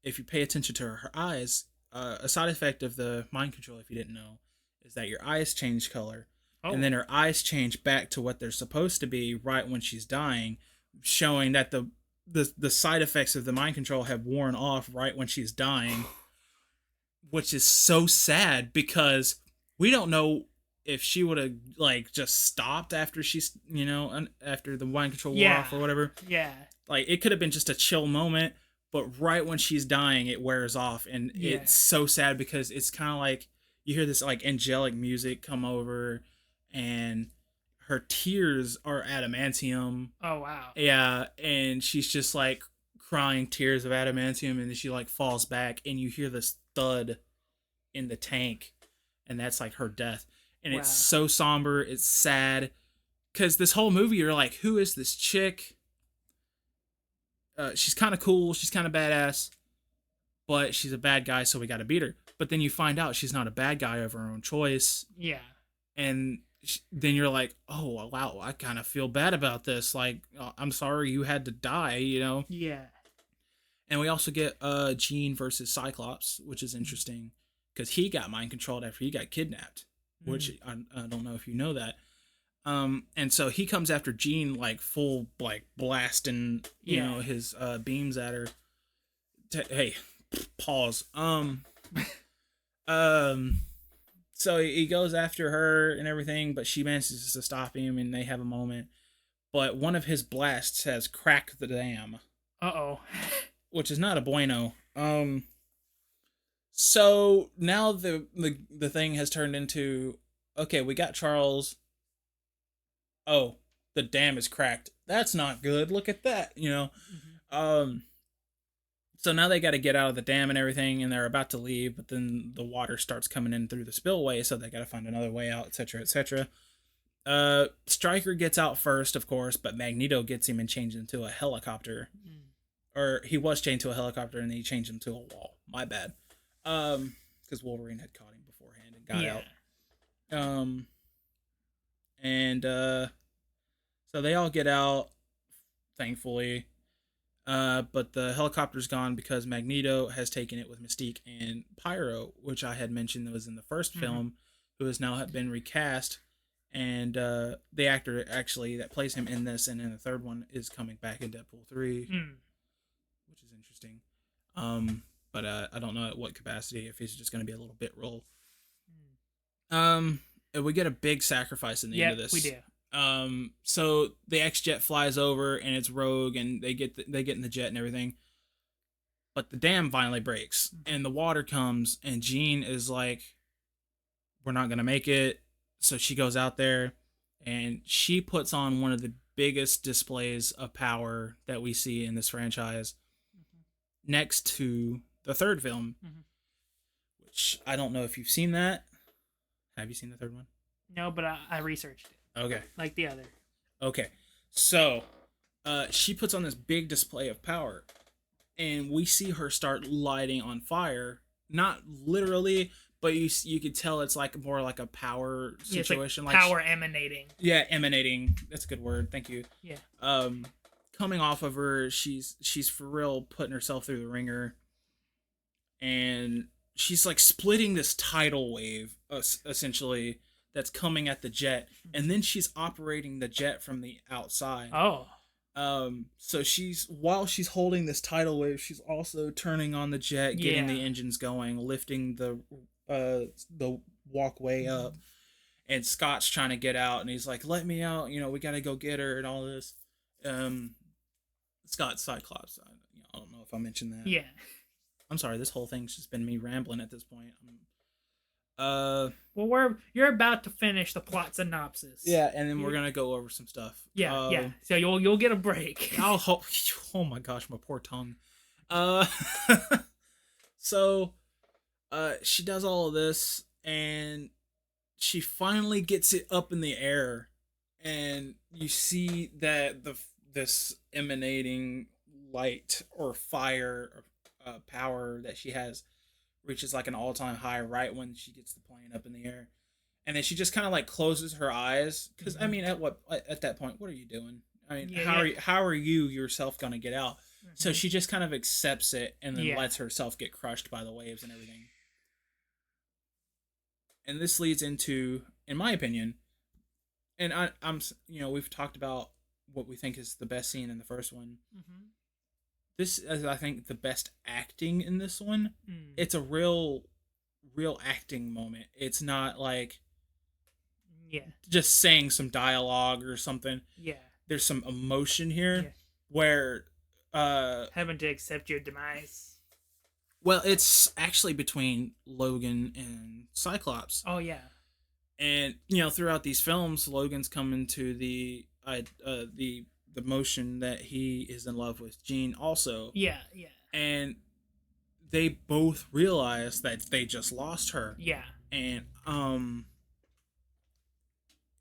if you pay attention to her eyes, a side effect of the mind control, if you didn't know, is that your eyes change color. Oh. And then her eyes change back to what they're supposed to be right when she's dying, showing that the side effects of the mind control have worn off right when she's dying, which is so sad because we don't know if she would have like just stopped after she's after the mind control wore off or whatever. Yeah. Like it could have been just a chill moment, but right when she's dying, it wears off, and it's so sad because it's kind of like you hear this like angelic music come over, and her tears are adamantium. Oh wow. Yeah, and she's just like crying tears of adamantium, and then she like falls back, and you hear this thud in the tank, and that's like her death. And it's so somber, it's sad, because this whole movie you're like, who is this chick? She's kind of cool, she's kind of badass, but she's a bad guy, so we gotta beat her. But then you find out she's not a bad guy of her own choice. Yeah. And then you're like, oh, wow, I kind of feel bad about this. Like, I'm sorry you had to die, Yeah. And we also get Jean versus Cyclops, which is interesting, because he got mind controlled after he got kidnapped, which I don't know if you know that. And so he comes after Jean like full like blasting his beams at her. Hey, pause. So he goes after her and everything, but she manages to stop him, and they have a moment. But one of his blasts has cracked the dam. Uh-oh. Which is not a bueno. So now the thing has turned into, okay, we got Charles. Oh, the dam is cracked. That's not good. Look at that, So now they got to get out of the dam and everything, and they're about to leave, but then the water starts coming in through the spillway, so they got to find another way out, etc., etc. Stryker gets out first, of course, but Magneto gets him and changes into a helicopter. Or he was chained to a helicopter, and then he changed him to a wall. My bad. Because Wolverine had caught him beforehand and got out. And so they all get out, thankfully. But the helicopter's gone because Magneto has taken it with Mystique and Pyro, which I had mentioned was in the first film, who has now been recast. And the actor actually that plays him in this and in the third one is coming back in Deadpool 3, which is interesting. But I don't know at what capacity, if he's just going to be a little bit role. We get a big sacrifice in the end of this. We do. So the X-Jet flies over and it's Rogue, and they get in the jet and everything. But the dam finally breaks and the water comes, and Jean is like, "We're not gonna make it." So she goes out there and she puts on one of the biggest displays of power that we see in this franchise, next to the third film, which I don't know if you've seen that. Have you seen the third one? No, but I researched it. Okay. Like the other. Okay. So, she puts on this big display of power, and we see her start lighting on fire. Not literally, but you could tell it's like more like a power situation. It's like power emanating. Yeah, emanating. That's a good word. Thank you. Yeah. Coming off of her, she's for real putting herself through the ringer, and she's like splitting this tidal wave, essentially, that's coming at the jet, and then she's operating the jet from the outside. Oh. So while she's holding this tidal wave, she's also turning on the jet, getting the engines going, lifting the walkway up, and Scott's trying to get out, and he's like, "Let me out, we gotta go get her," and all this. Scott Cyclops. I don't know if I mentioned that. Yeah. I'm sorry. This whole thing's just been me rambling at this point. Well, you're about to finish the plot synopsis. Yeah, and then we're gonna go over some stuff. Yeah. So you'll get a break. Oh my gosh, my poor tongue. So, she does all of this, and she finally gets it up in the air, and you see that this emanating light or fire or power that she has reaches like an all-time high right when she gets the plane up in the air, and then she just kind of like closes her eyes, because I mean at that point, what are you doing? I mean, how are you yourself gonna get out? So she just kind of accepts it and then lets herself get crushed by the waves and everything. And this leads into, in my opinion, and I'm we've talked about what we think is the best scene in the first one. This is, I think, the best acting in this one. It's a real acting moment. It's not like just saying some dialogue or something. Yeah. There's some emotion here where having to accept your demise. Well, it's actually between Logan and Cyclops. Oh yeah. And throughout these films, Logan's coming to the motion that he is in love with Jean also. Yeah. And they both realize that they just lost her. Yeah. And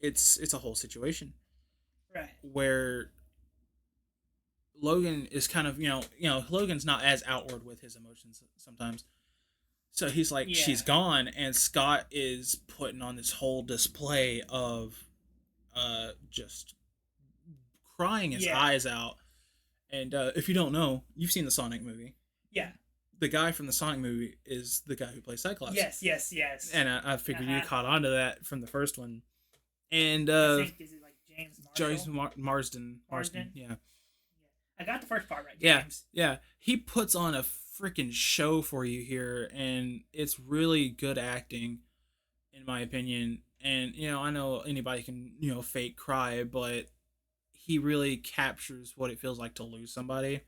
it's a whole situation. Right. Where Logan is kind of, Logan's not as outward with his emotions sometimes. So he's like, she's gone, and Scott is putting on this whole display of just crying his eyes out. And if you don't know, you've seen the Sonic movie. Yeah. The guy from the Sonic movie is the guy who plays Cyclops. Yes. And I figured you caught on to that from the first one. And I think, is it like James Marsden? Marsden? Yeah. I got the first part right, James. Yeah. He puts on a freaking show for you here, and it's really good acting, in my opinion. And, I know anybody can, fake cry, but he really captures what it feels like to lose somebody.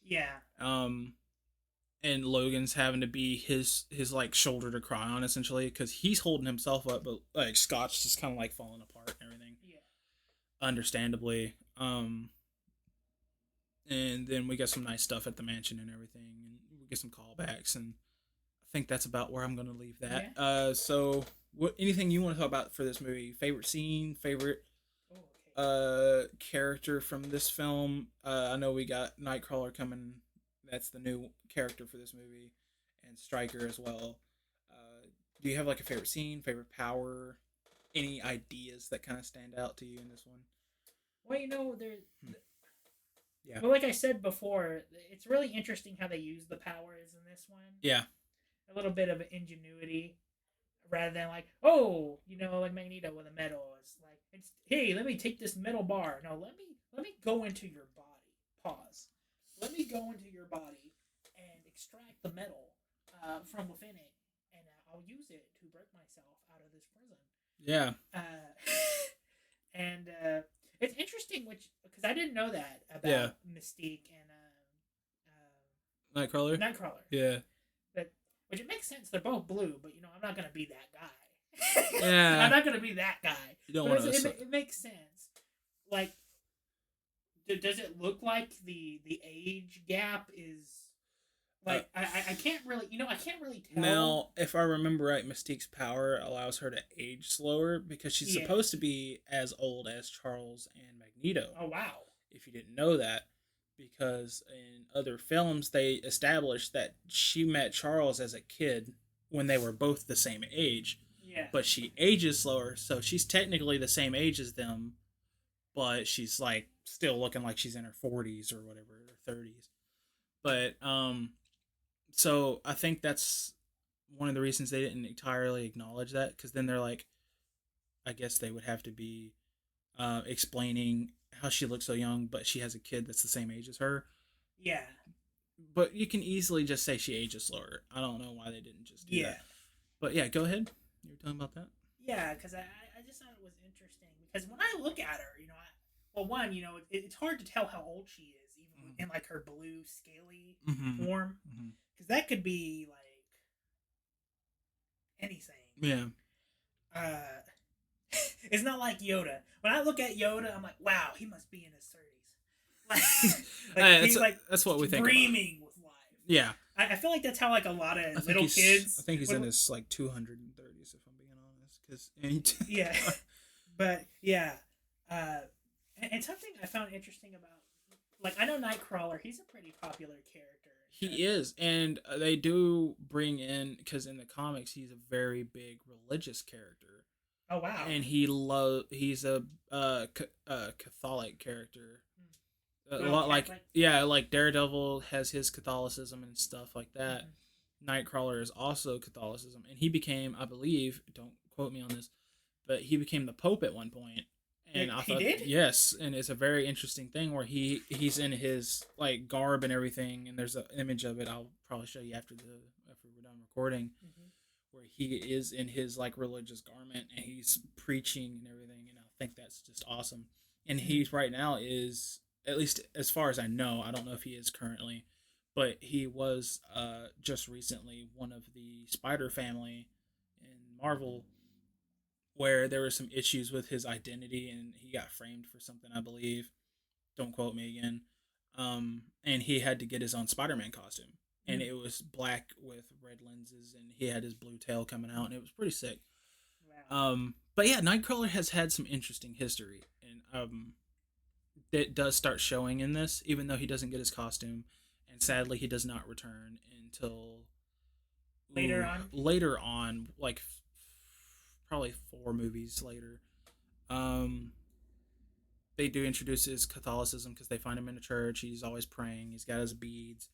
Yeah. And Logan's having to be his like shoulder to cry on, essentially, because he's holding himself up, but like Scott's just kind of like falling apart and everything. Yeah. Understandably. And then we got some nice stuff at the mansion and everything. we get some callbacks, and I think that's about where I'm going to leave that. Yeah. So anything you want to talk about for this movie? Favorite scene, favorite character from this film? I know we got Nightcrawler coming. That's the new character for this movie, and Stryker as well. Do you have like a favorite scene, favorite power, any ideas that kind of stand out to you in this one? Well, you know, there's. Yeah. Well, like I said before, it's really interesting how they use the powers in this one. Yeah. A little bit of ingenuity, rather than like, oh, you know, like Magneto with a metal. It's like, it's hey, let me take this metal bar. No, let me go into your body. Pause. Let me go into your body and extract the metal from within it, and I'll use it to break myself out of this prison. Yeah. And it's interesting, which because I didn't know that about Mystique and Nightcrawler. Nightcrawler. Yeah. But which it makes sense. They're both blue, but you know I'm not gonna be that guy. Yeah. I'm not gonna be that guy. You don't want to. It makes sense. Like, does it look like the age gap is? Like I can't really, you know, I can't really tell. Now, if I remember right, Mystique's power allows her to age slower because she's supposed to be as old as Charles and Magneto. Oh, wow. If you didn't know that, because in other films they established that she met Charles as a kid when they were both the same age. Yeah. But she ages slower, so she's technically the same age as them, but she's like still looking like she's in her 40s or whatever, or 30s. But so I think that's one of the reasons they didn't entirely acknowledge that, because then they're like, I guess they would have to be explaining how she looks so young, but she has a kid that's the same age as her. Yeah. But you can easily just say she ages slower. I don't know why they didn't just do that. But yeah, go ahead. You were talking about that? Yeah, because I just thought it was interesting. Because when I look at her, you know, one, you know, it's hard to tell how old she is, even in like her blue, scaly form. Because that could be like anything. Yeah. It's not like Yoda. When I look at Yoda, I'm like, wow, he must be in his 30s. He's like that's what we think. Dreaming with life. Yeah. I feel like that's how like a lot of little kids. I think he's in his like 230s, if I'm being honest. Cause yeah. But yeah, and something I found interesting about, like, I know Nightcrawler, he's a pretty popular character. He is, and they do bring in, because in the comics he's a very big religious character. Oh wow! And he's a Catholic character. A lot Catholic? Like Daredevil has his Catholicism and stuff like that. Nightcrawler is also Catholicism, and he became, I believe, don't quote me on this, but he became the Pope at one point. And I thought, did? Yes, and it's a very interesting thing where he's in his like garb and everything, and there's an image of it. I'll probably show you after we're done recording, where he is in his like religious garment and he's preaching and everything, and I think that's just awesome. And he right now is, at least as far as I know, I don't know if he is currently, but he was just recently one of the Spider family in Marvel, where there were some issues with his identity and he got framed for something, I believe. Don't quote me again. And he had to get his own Spider-Man costume. And it was black with red lenses, and he had his blue tail coming out, and it was pretty sick. Wow. But yeah, Nightcrawler has had some interesting history, and it does start showing in this, even though he doesn't get his costume, and sadly he does not return until later on, like probably 4 movies later. They do introduce his Catholicism because they find him in a church. He's always praying. He's got his beads.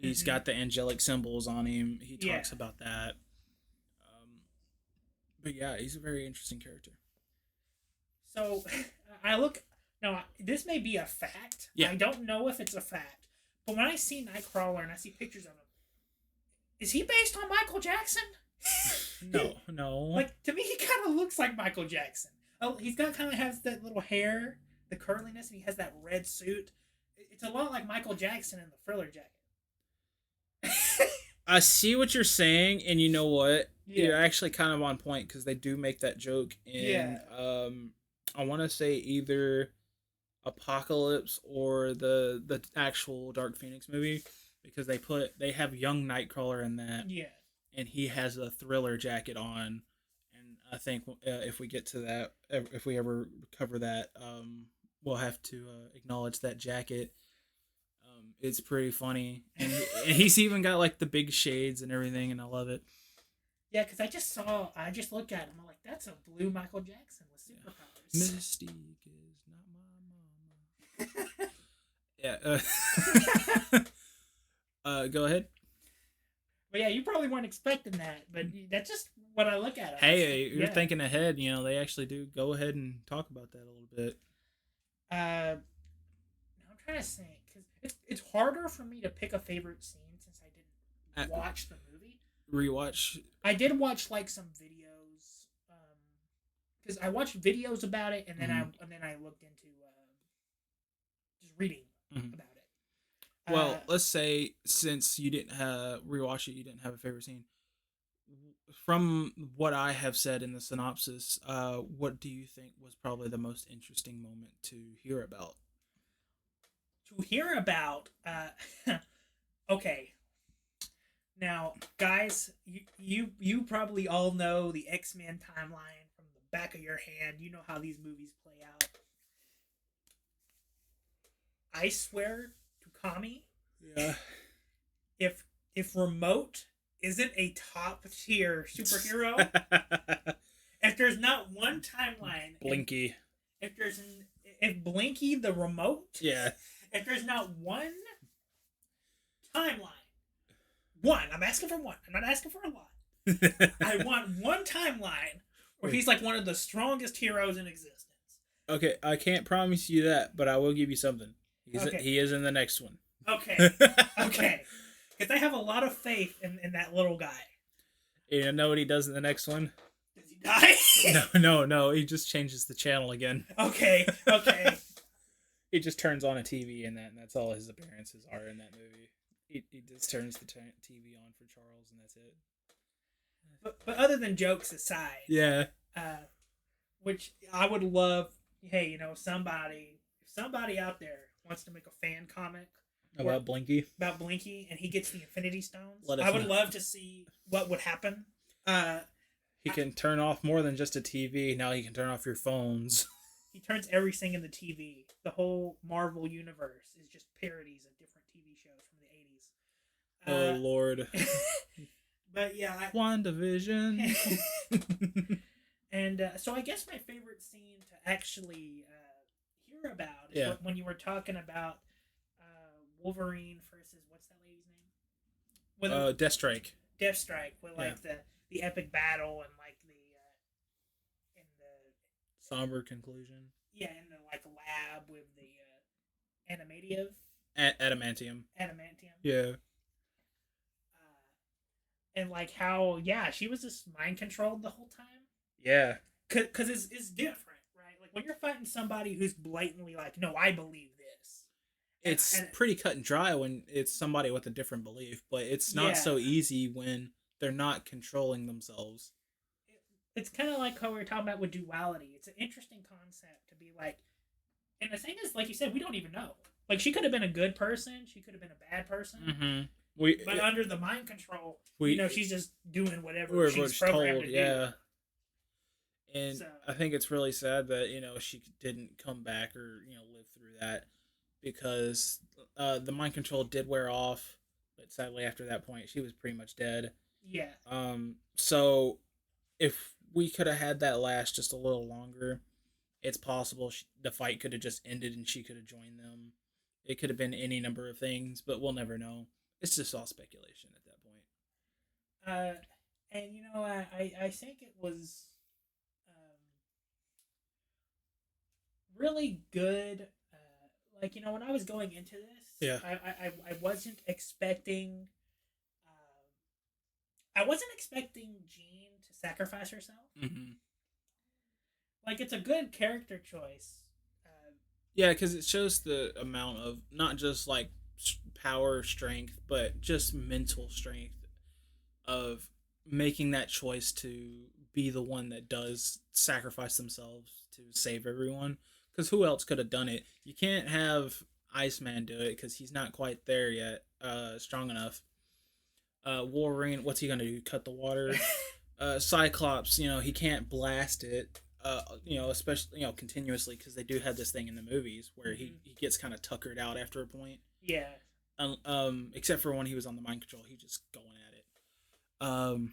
He's got the angelic symbols on him. He talks about that. But yeah, he's a very interesting character. So I look. Now, this may be a fact. Yeah. I don't know if it's a fact. But when I see Nightcrawler and I see pictures of him, is he based on Michael Jackson? No. Like, to me, he kind of looks like Michael Jackson. Oh, he's got kind of has that little hair, the curliness, and he has that red suit. It's a lot like Michael Jackson in the Thriller jacket. I see what you're saying, and you know what? Yeah. You're actually kind of on point, because they do make that joke in, I want to say either Apocalypse or the actual Dark Phoenix movie, because they have young Nightcrawler in that, Yeah. and he has a Thriller jacket on, and I think if we get to that, if we ever cover that, we'll have to acknowledge that jacket. It's pretty funny, and he's even got like the big shades and everything, and I love it. Yeah, because I just looked at him. I'm like, that's a blue Michael Jackson with superpowers. Mystique is not my mama. Yeah. Go ahead. But yeah, you probably weren't expecting that, but that's just what I look at. Hey, you're thinking ahead. You know, they actually do go ahead and talk about that a little bit. I'm trying to think because it's harder for me to pick a favorite scene since I didn't watch the movie. Rewatch. I did watch like some videos, because I watched videos about it, and then I looked into just reading about it. Well, let's say since you didn't rewatch it, you didn't have a favorite scene. From what I have said in the synopsis, what do you think was probably the most interesting moment to hear about? Okay. Now, guys, you probably all know the X-Men timeline from the back of your hand. You know how these movies play out. I swear to Kami, yeah, if Remote isn't a top tier superhero, if there's not one timeline, Blinky, if Blinky the Remote, yeah, if there's not one timeline, I'm asking for one. I'm not asking for a lot. I want one timeline where he's like one of the strongest heroes in existence. Okay, I can't promise you that, but I will give you something. He is in the next one. Okay. Because I have a lot of faith in that little guy. You know what he does in the next one? Does he die? No. He just changes the channel again. Okay. He just turns on a TV and that's all his appearances are in that movie. He just turns the TV on for Charles and that's it. But other than jokes aside, yeah. Which I would love. Hey, somebody out there wants to make a fan comic about Blinky, and he gets the Infinity Stones, I would love to see what would happen. He can turn off more than just a TV. Now he can turn off your phones. He turns everything in the TV. The whole Marvel universe is just parodies of different TV shows from the 80s. Oh, Lord. But yeah. WandaVision. And so I guess my favorite scene to actually hear about is when you were talking about Wolverine versus, what's that lady's name? Deathstrike. With like the epic battle and like in the somber conclusion. Yeah, in the like lab with the adamantium. Yeah. And like how she was just mind controlled the whole time. Yeah. Because it's different, right? Like when you're fighting somebody who's blatantly like, no, I believe this. It's pretty cut and dry when it's somebody with a different belief, but it's not so easy when they're not controlling themselves. It's kind of like how we were talking about with duality. It's an interesting concept to be like, and the thing is, like you said, we don't even know. Like she could have been a good person, she could have been a bad person. But under the mind control, she's just doing whatever she's programmed to do. Yeah. And I think it's really sad that, she didn't come back or, live through that because the mind control did wear off, but sadly after that point, she was pretty much dead. Yeah. So if we could have had that last just a little longer, it's possible the fight could have just ended and she could have joined them. It could have been any number of things, but we'll never know. It's just all speculation at that point. And I think it was really good. When I was going into this, I wasn't expecting. I wasn't expecting Jean to sacrifice herself. Mm-hmm. Like it's a good character choice. Yeah, because it shows the amount of not just like power, strength, but just mental strength of making that choice to be the one that does sacrifice themselves to save everyone. Because who else could have done it? You can't have Iceman do it because he's not quite there yet, strong enough. Wolverine, what's he gonna do? Cut the water? Cyclops, he can't blast it. Especially continuously because they do have this thing in the movies where he gets kind of tuckered out after a point. Yeah. Except for when he was on the mind control, he just going at it.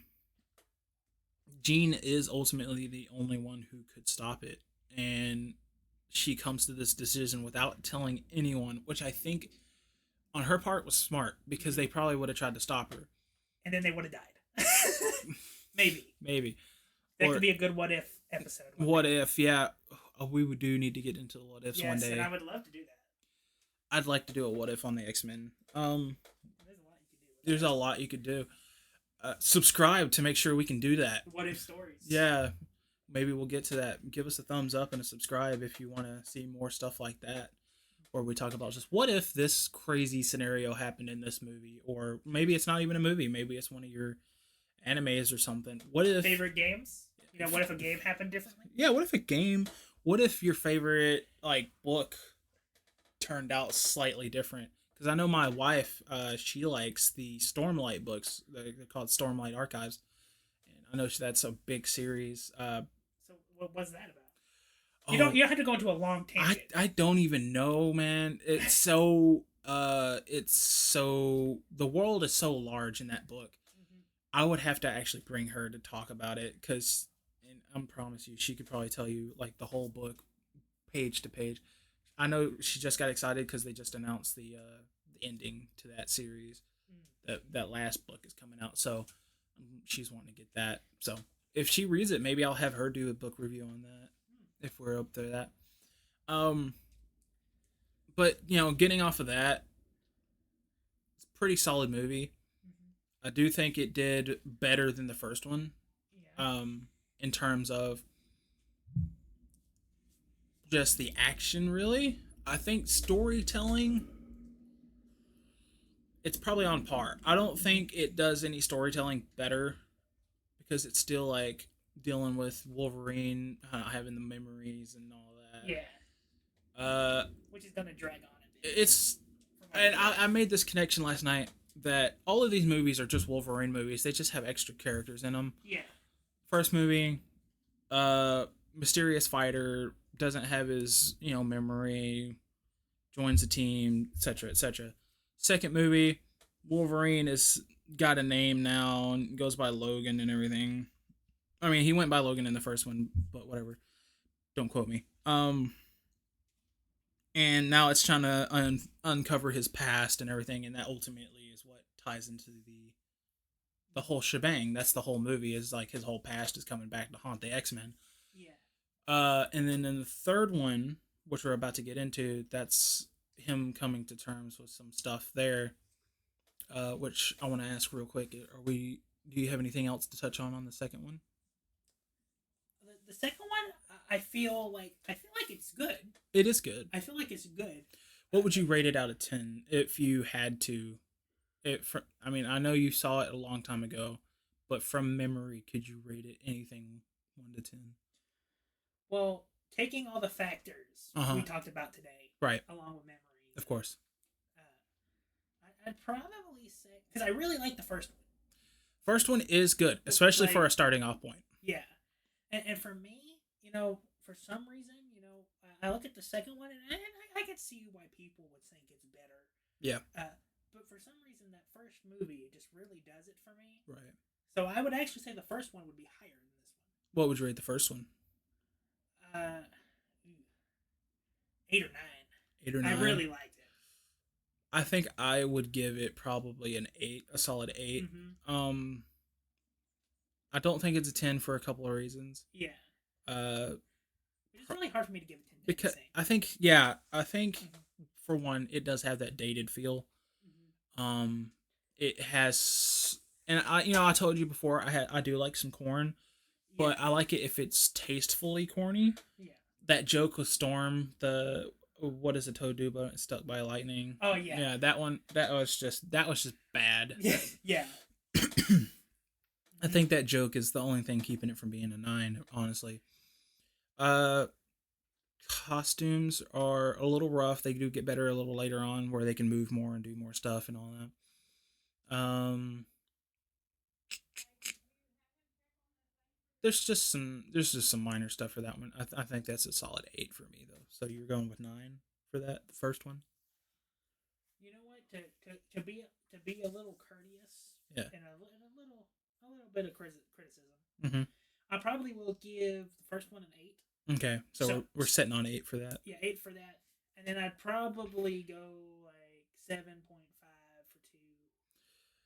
Jean is ultimately the only one who could stop it, and she comes to this decision without telling anyone, which I think on her part was smart because they probably would have tried to stop her, and then they would have died. Maybe that could be a good what if episode. What if? Yeah, we do need to get into the what ifs one day. And I would love to do that. I'd like to do a what if on the X-Men. There's a lot you could do. Subscribe to make sure we can do that. What if stories? Yeah, maybe we'll get to that. Give us a thumbs up and a subscribe if you want to see more stuff like that. Or we talk about just what if this crazy scenario happened in this movie, or maybe it's not even a movie. Maybe it's one of your animes or something. What if favorite games? What if a game happened differently? Yeah, what if a game? What if your favorite book turned out slightly different? Because I know my wife, she likes the Stormlight books. They're called Stormlight Archives, and I know that's a big series. So what was that about? You don't have to go into a long tangent. I don't even know, man. It's so the world is so large in that book. I would have to actually bring her to talk about it because, and I promise you, she could probably tell you the whole book, page to page. I know she just got excited because they just announced the ending to that series. That last book is coming out, so she's wanting to get that. So if she reads it, maybe I'll have her do a book review on that if we're up to that. But getting off of that, it's a pretty solid movie. I do think it did better than the first one. Yeah. In terms of just the action, really. I think storytelling, it's probably on par. I don't think it does any storytelling better because it's still dealing with Wolverine having the memories and all that. Yeah. Which is gonna drag on it. It's, and I made this connection last night that all of these movies are just Wolverine movies. They just have extra characters in them. Yeah. First movie, mysterious fighter, doesn't have his memory, joins the team, etc., etc. Second movie, Wolverine is got a name now and goes by Logan and everything. I mean, he went by Logan in the first one, but whatever. Don't quote me. And now it's trying to uncover his past and everything, and that ultimately is what ties into the whole shebang. That's the whole movie, is his whole past is coming back to haunt the X-Men. Yeah. And then in the third one, which we're about to get into, that's him coming to terms with some stuff there, which I want to ask real quick. Do you have anything else to touch on the second one? The second one, I feel like it's good. It is good. I feel like it's good. What would you rate it out of 10 if you had to? I know you saw it a long time ago, but from memory, could you rate it anything 1 to 10? Well, taking all the factors we talked about today, right, along with memories, of course, I'd probably say, because I really like the first one. First one is good, especially for a starting off point. Yeah, and for me, for some reason, I look at the second one and I can see why people would think it's better. Yeah. But for some reason, that first movie, it just really does it for me. Right. So I would actually say the first one would be higher than this one. What would you rate the first one? 8 or 9. 8 or 9. I really liked it. I think I would give it probably an 8, a solid 8. Mm-hmm. I don't think it's a 10 for a couple of reasons. Yeah. It's really hard for me to give it 10. Because I think for one, it does have that dated feel. Mm-hmm. It has, and I told you before, I do like some corn, but I like it if it's tastefully corny. Yeah. That joke with Storm, what does a toad do but it's stuck by lightning? Oh yeah. Yeah, that one, that was just bad. Yeah. I think that joke is the only thing keeping it from being a 9, honestly. costumes are a little rough. They do get better a little later on, where they can move more and do more stuff and all that. There's just some minor stuff for that one. I think that's a solid 8 for me though. So you're going with 9 for that, the first one. You know what? To be a little courteous, Yeah, and a little bit of criticism, mm-hmm. I probably will give the first one an 8. Okay, so we're sitting on 8 for that. Yeah, 8 for that, and then I'd probably go like 7.5 for 2.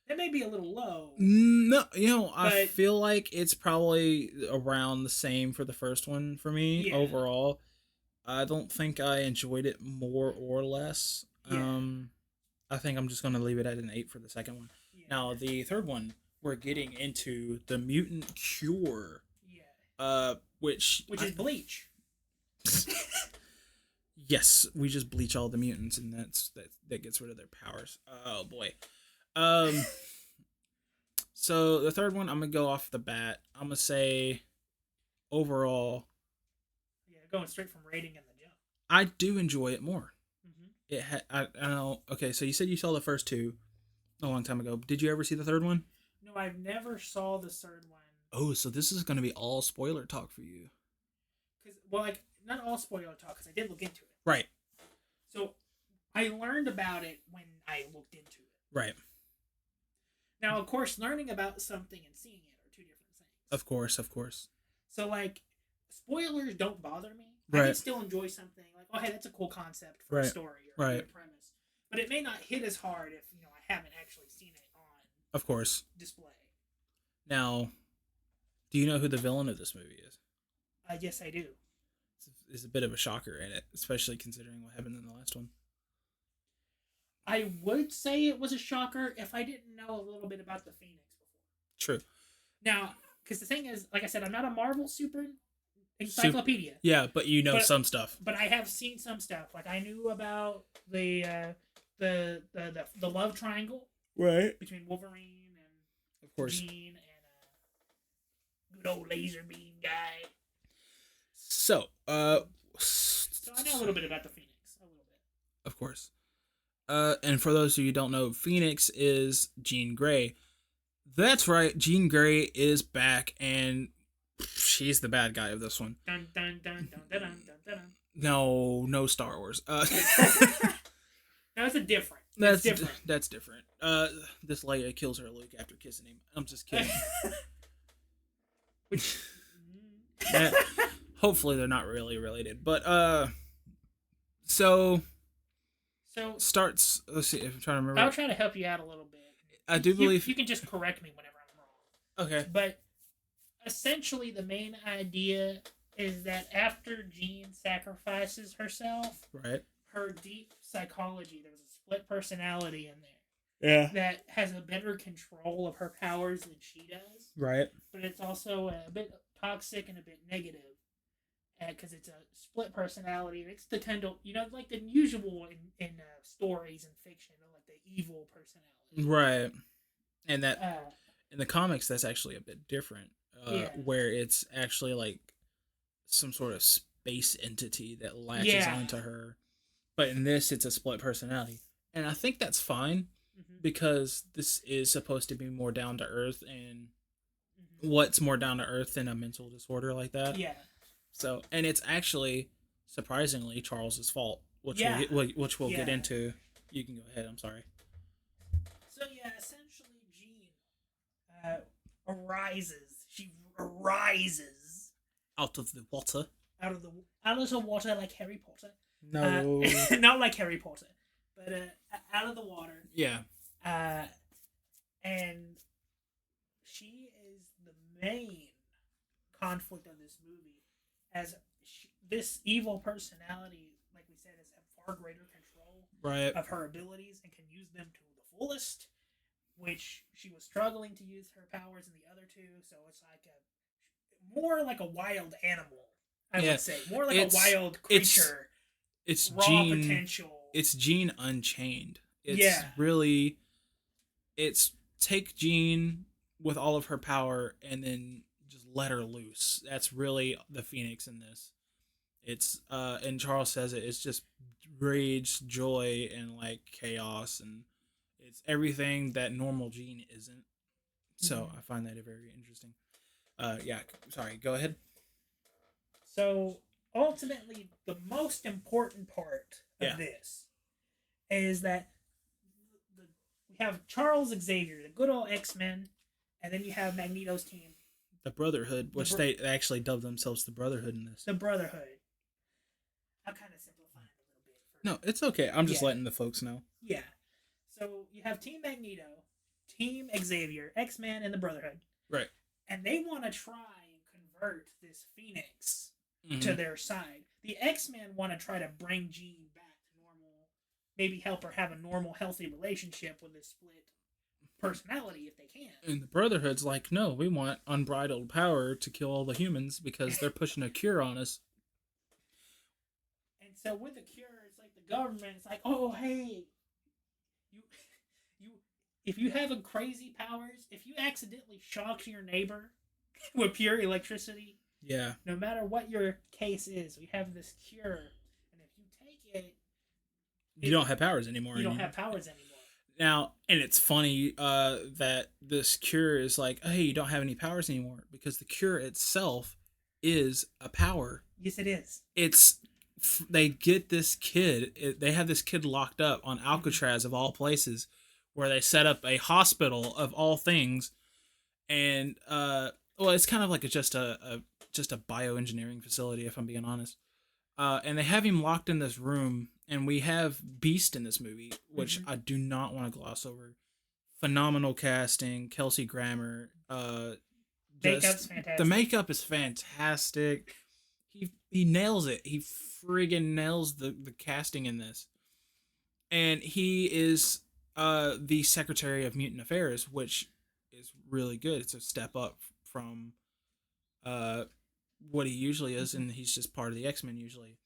That may be a little low. No, I feel like it's probably around the same for the first one for me overall. I don't think I enjoyed it more or less. Yeah. I think I'm just going to leave it at an 8 for the second one. Yeah. Now, the third one, we're getting into the mutant cure. Yeah. Which is bleach. Yes, we just bleach all the mutants, and that gets rid of their powers. Oh boy. So the third one, I'm gonna go off the bat. I'm gonna say, overall, going straight from rating in the jump, I do enjoy it more. Mm-hmm. I don't know. Okay, so you said you saw the first 2 a long time ago. Did you ever see the third one? No, I've never saw the third one. Oh, so this is gonna be all spoiler talk for you. Not all spoiler talk, because I did look into it. Right. So I learned about it when I looked into it. Right. Now, of course, learning about something and seeing it are 2 different things. Of course. So, spoilers don't bother me. Right. I can still enjoy something. Like, oh, hey, that's a cool concept for a story or a good premise. But it may not hit as hard if, I haven't actually seen it on of course display. Now, do you know who the villain of this movie is? Yes, I do. It's a bit of a shocker in it, especially considering what happened in the last one. I would say it was a shocker if I didn't know a little bit about the Phoenix before. True. Now, because the thing is, like I said, I'm not a Marvel super encyclopedia. Yeah, but some stuff. But I have seen some stuff. Like, I knew about the love triangle, right, between Wolverine and of course Jean and good old laser beam guy. So I know a little bit about the Phoenix. A little bit. Of course. And for those of you who don't know, Phoenix is Jean Grey. That's right, Jean Grey is back, and she's the bad guy of this one. Dun, dun, dun, dun, dun, dun, dun, dun. No Star Wars. That's different. That's different. This Leia kills her Luke after kissing him. I'm just kidding. Hopefully they're not really related, but so starts. Let's see if I'm trying to remember. I'll try to help you out a little bit. I do believe you can just correct me whenever I'm wrong. Okay. But essentially, the main idea is that after Jean sacrifices herself, right, her deep psychology, there's a split personality in there. Yeah. That has a better control of her powers than she does. Right. But it's also a bit toxic and a bit negative. Because it's a split personality. It's the kind of, like the usual in stories and fiction, like the evil personality. Right. And that, in the comics, that's actually a bit different. Where it's actually like some sort of space entity that latches onto her. But in this, it's a split personality. And I think that's fine. Because this is supposed to be more down to earth, and what's more down to earth than a mental disorder like that? Yeah. So, and it's actually surprisingly Charles's fault, which we'll get into. You can go ahead. I'm sorry. So essentially, Jean arises. She arises out of the water. Out of the water, like Harry Potter. No, not like Harry Potter. But out of the water. Yeah. And she is the main conflict of this movie, as this evil personality, like we said, has far greater control of her abilities and can use them to the fullest, which she was struggling to use her powers in the other two. So it's more like a wild animal, I would say, more like a wild creature. It's raw Jean, potential. It's Jean Unchained. It's really, it's take Jean with all of her power and then just let her loose. That's really the Phoenix in this. It's and Charles says it's just rage, joy, and like chaos, and it's everything that normal Jean isn't. So I find that very interesting. Yeah, sorry, go ahead. So ultimately, the most important part of this is that we have Charles Xavier, the good old X-Men, and then you have Magneto's team. The Brotherhood, which they actually dubbed themselves the Brotherhood in this. The Brotherhood. I'm kind of simplifying a little bit. No, it's okay. I'm just letting the folks know. Yeah. So you have Team Magneto, Team Xavier, X-Men, and the Brotherhood. Right. And they want to try and convert this Phoenix to their side. The X-Men want to try to bring Jean back to normal, maybe help her have a normal, healthy relationship with this split personality if they can. And the Brotherhood's like, no, we want unbridled power to kill all the humans because they're pushing a cure on us. And so with the cure, it's like the government, it's like, oh, hey, you, if you have a crazy powers, if you accidentally shock your neighbor with pure electricity, yeah, no matter what your case is, we have this cure, and if you take it, you don't have powers anymore. You don't have powers anymore. Now, and it's funny that this cure is like, hey, you don't have any powers anymore, because the cure itself is a power. Yes, it is. They get this kid, they have this kid locked up on Alcatraz of all places, where they set up a hospital of all things, and well, it's kind of like just a bioengineering facility, if I'm being honest. And they have him locked in this room, and we have Beast in this movie, which I do not want to gloss over. Phenomenal casting, Kelsey Grammer. Makeup's fantastic. The makeup is fantastic. He nails it. He friggin' nails the casting in this. And he is the Secretary of Mutant Affairs, which is really good. It's a step up from what he usually is, and he's just part of the X-Men usually.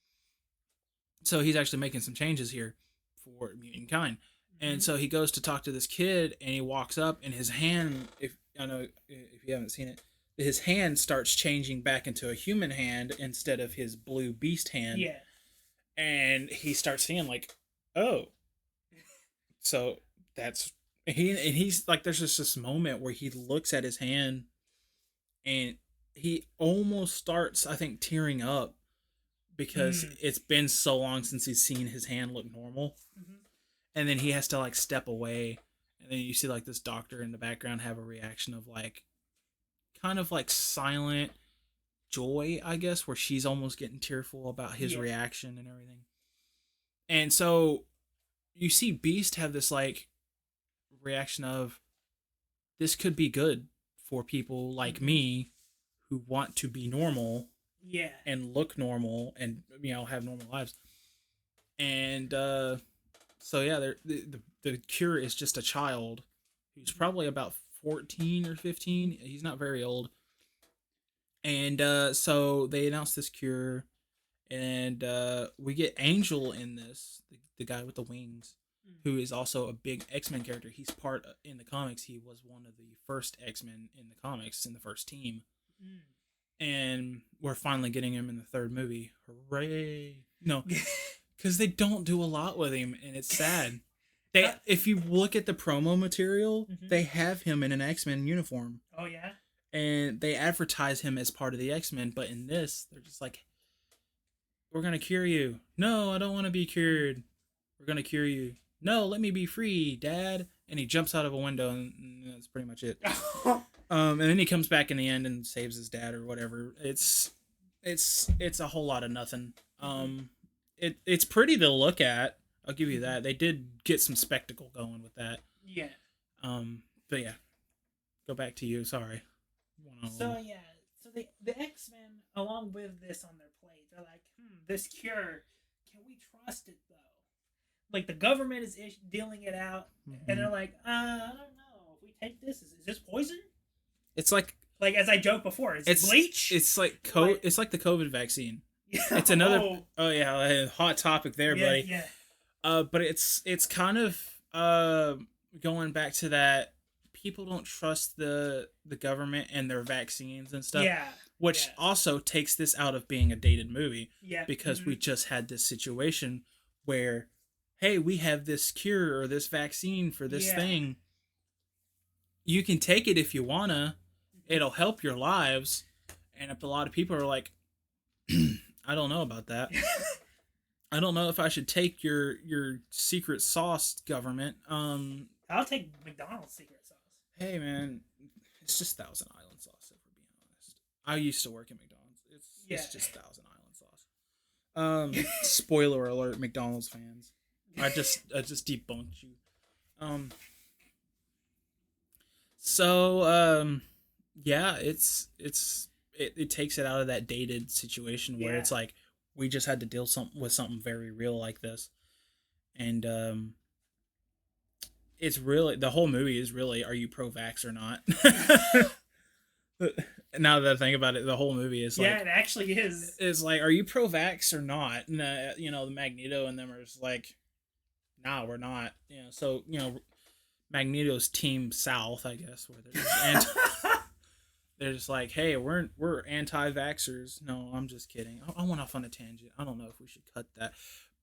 So he's actually making some changes here for mutant kind. And so he goes to talk to this kid, and he walks up, and his hand, if you haven't seen it, his hand starts changing back into a human hand instead of his blue beast hand. Yeah. And he starts seeing like, oh. So he's like, there's just this moment where he looks at his hand, and he almost starts, I think, tearing up because it's been so long since he's seen his hand look normal. And then he has to like step away, and then you see like this doctor in the background have a reaction of like kind of like silent joy, I guess, where she's almost getting tearful about his reaction and everything. And so you see Beast have this like reaction of, this could be good for people like me who want to be normal, and look normal, and have normal lives. And so yeah, the cure is just a child who's probably about 14 or 15. He's not very old. And so they announce this cure, and we get Angel in this, the guy with the wings, who is also a big X-Men character. He's part in the comics. He was one of the first X-Men in the comics, in the first team. And we're finally getting him in the third movie. Hooray! No, because they don't do a lot with him, and it's sad. If you look at the promo material, they have him in an X-Men uniform. Oh yeah. And they advertise him as part of the X-Men, but in this, they're just like, we're gonna cure you. No, I don't want to be cured. We're gonna cure you. No, let me be free, Dad. And he jumps out of a window, and that's pretty much it. And then he comes back in the end and saves his dad or whatever. It's a whole lot of nothing. It's pretty to look at. I'll give you that. They did get some spectacle going with that. Yeah. But yeah, go back to you. Sorry. So yeah, so the X-Men, along with this on their plate, they're like, this cure, can we trust it though? Like the government is dealing it out, and they're like, I don't know. If we take this, is this poison? It's like as I joked before, is it bleach? It's like it's like the COVID vaccine. It's another hot topic there, buddy. Yeah. But it's kind of going back to that. People don't trust the government and their vaccines and stuff. Yeah. which also takes this out of being a dated movie. Yeah. Because we just had this situation where, hey, we have this cure or this vaccine for this thing. You can take it if you wanna. It'll help your lives. And if a lot of people are like, I don't know about that. I don't know if I should take your secret sauce, government. I'll take McDonald's secret sauce. Hey man, it's just Thousand Island sauce, if we're being honest. I used to work at McDonald's. It's just Thousand Island sauce. Spoiler alert, McDonald's fans. I just debunked you. Yeah, it takes it out of that dated situation where it's like we just had to deal with something very real like this, and it's really, the whole movie is really, are you pro-vax or not? Now that I think about it, the whole movie is like, it actually is. It's like, are you pro-vax or not? And the Magneto and them are just like, nah, we're not. So Magneto's team South, I guess, where they're just like, hey, we're anti-vaxxers. No, I'm just kidding. I went off on a tangent. I don't know if we should cut that,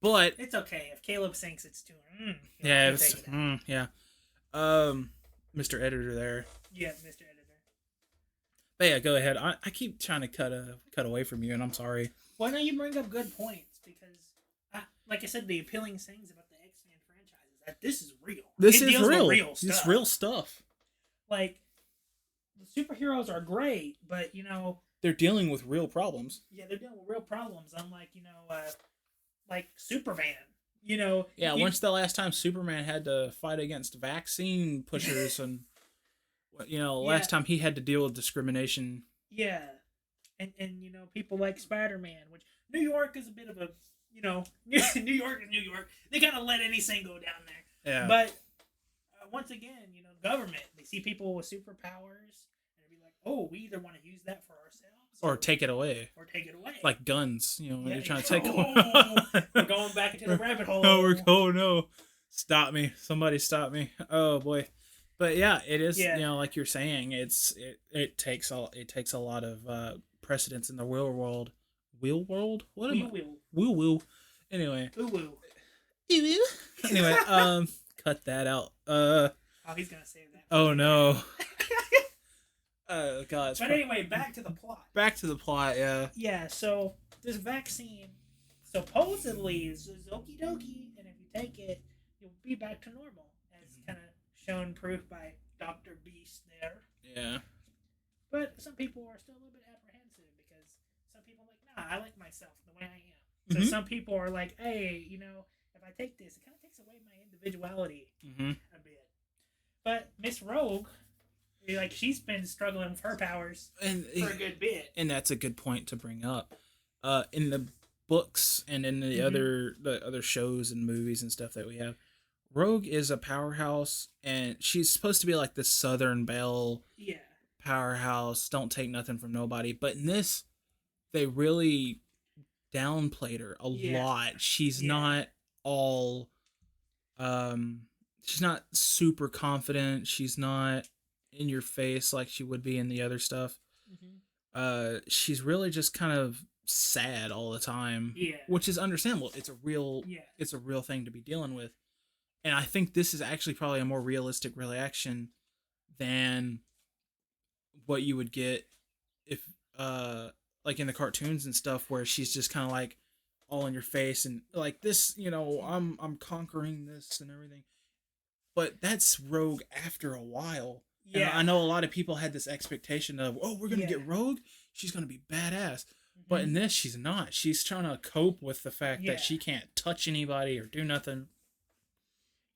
but it's okay if Caleb thinks it's too. Yeah. Mr. Editor there. Yeah, Mr. Editor. But yeah, go ahead. I keep trying to cut away from you, and I'm sorry. Well, no, you bring up good points because, like I said, the appealing things about the X-Men franchise is that this is real. This is real. It's real stuff. Like, the superheroes are great, but they're dealing with real problems. Yeah, they're dealing with real problems. Unlike like Superman. When's the last time Superman had to fight against vaccine pushers and last time he had to deal with discrimination? Yeah. And people like Spider-Man, which New York is a bit of a, New York is New York. They kind of let anything go down there. Yeah. But once again, government, they see people with superpowers and they be like, "Oh, we either want to use that for ourselves or take it away. Like guns, they're trying to take we're going back into the rabbit hole. No. Stop me. Somebody stop me. Oh boy. But yeah, it is, like you're saying, it takes a lot of precedence in the real world. Real world? What am I? Woo. Anyway. Woo. Anyway, cut that out. Oh, he's gonna save that. Oh no. Oh god. But anyway, back to the plot. Yeah. Yeah, so this vaccine supposedly is okie dokie, and if you take it, you'll be back to normal, as kind of shown proof by Dr. Beast there. Yeah. But some people are still a little bit apprehensive because some people are like, nah, I like myself the way I am. So some people are like, hey, if I take this, it kind of takes away my individuality a bit. But Miss Rogue, she's been struggling with her powers for a good bit. And that's a good point to bring up. In the books and in the other shows and movies and stuff that we have, Rogue is a powerhouse, and she's supposed to be like the Southern Belle powerhouse, don't take nothing from nobody. But in this, they really downplayed her a lot. She's not all... she's not super confident. She's not in your face like she would be in the other stuff. She's really just kind of sad all the time, which is understandable. It's a real thing to be dealing with, and I think this is actually probably a more realistic reaction than what you would get if like in the cartoons and stuff, where she's just kind of like all in your face and like this, I'm conquering this and everything. But that's Rogue after a while. Yeah. And I know a lot of people had this expectation of, oh, we're going to get Rogue. She's going to be badass. But in this, she's not. She's trying to cope with the fact that she can't touch anybody or do nothing.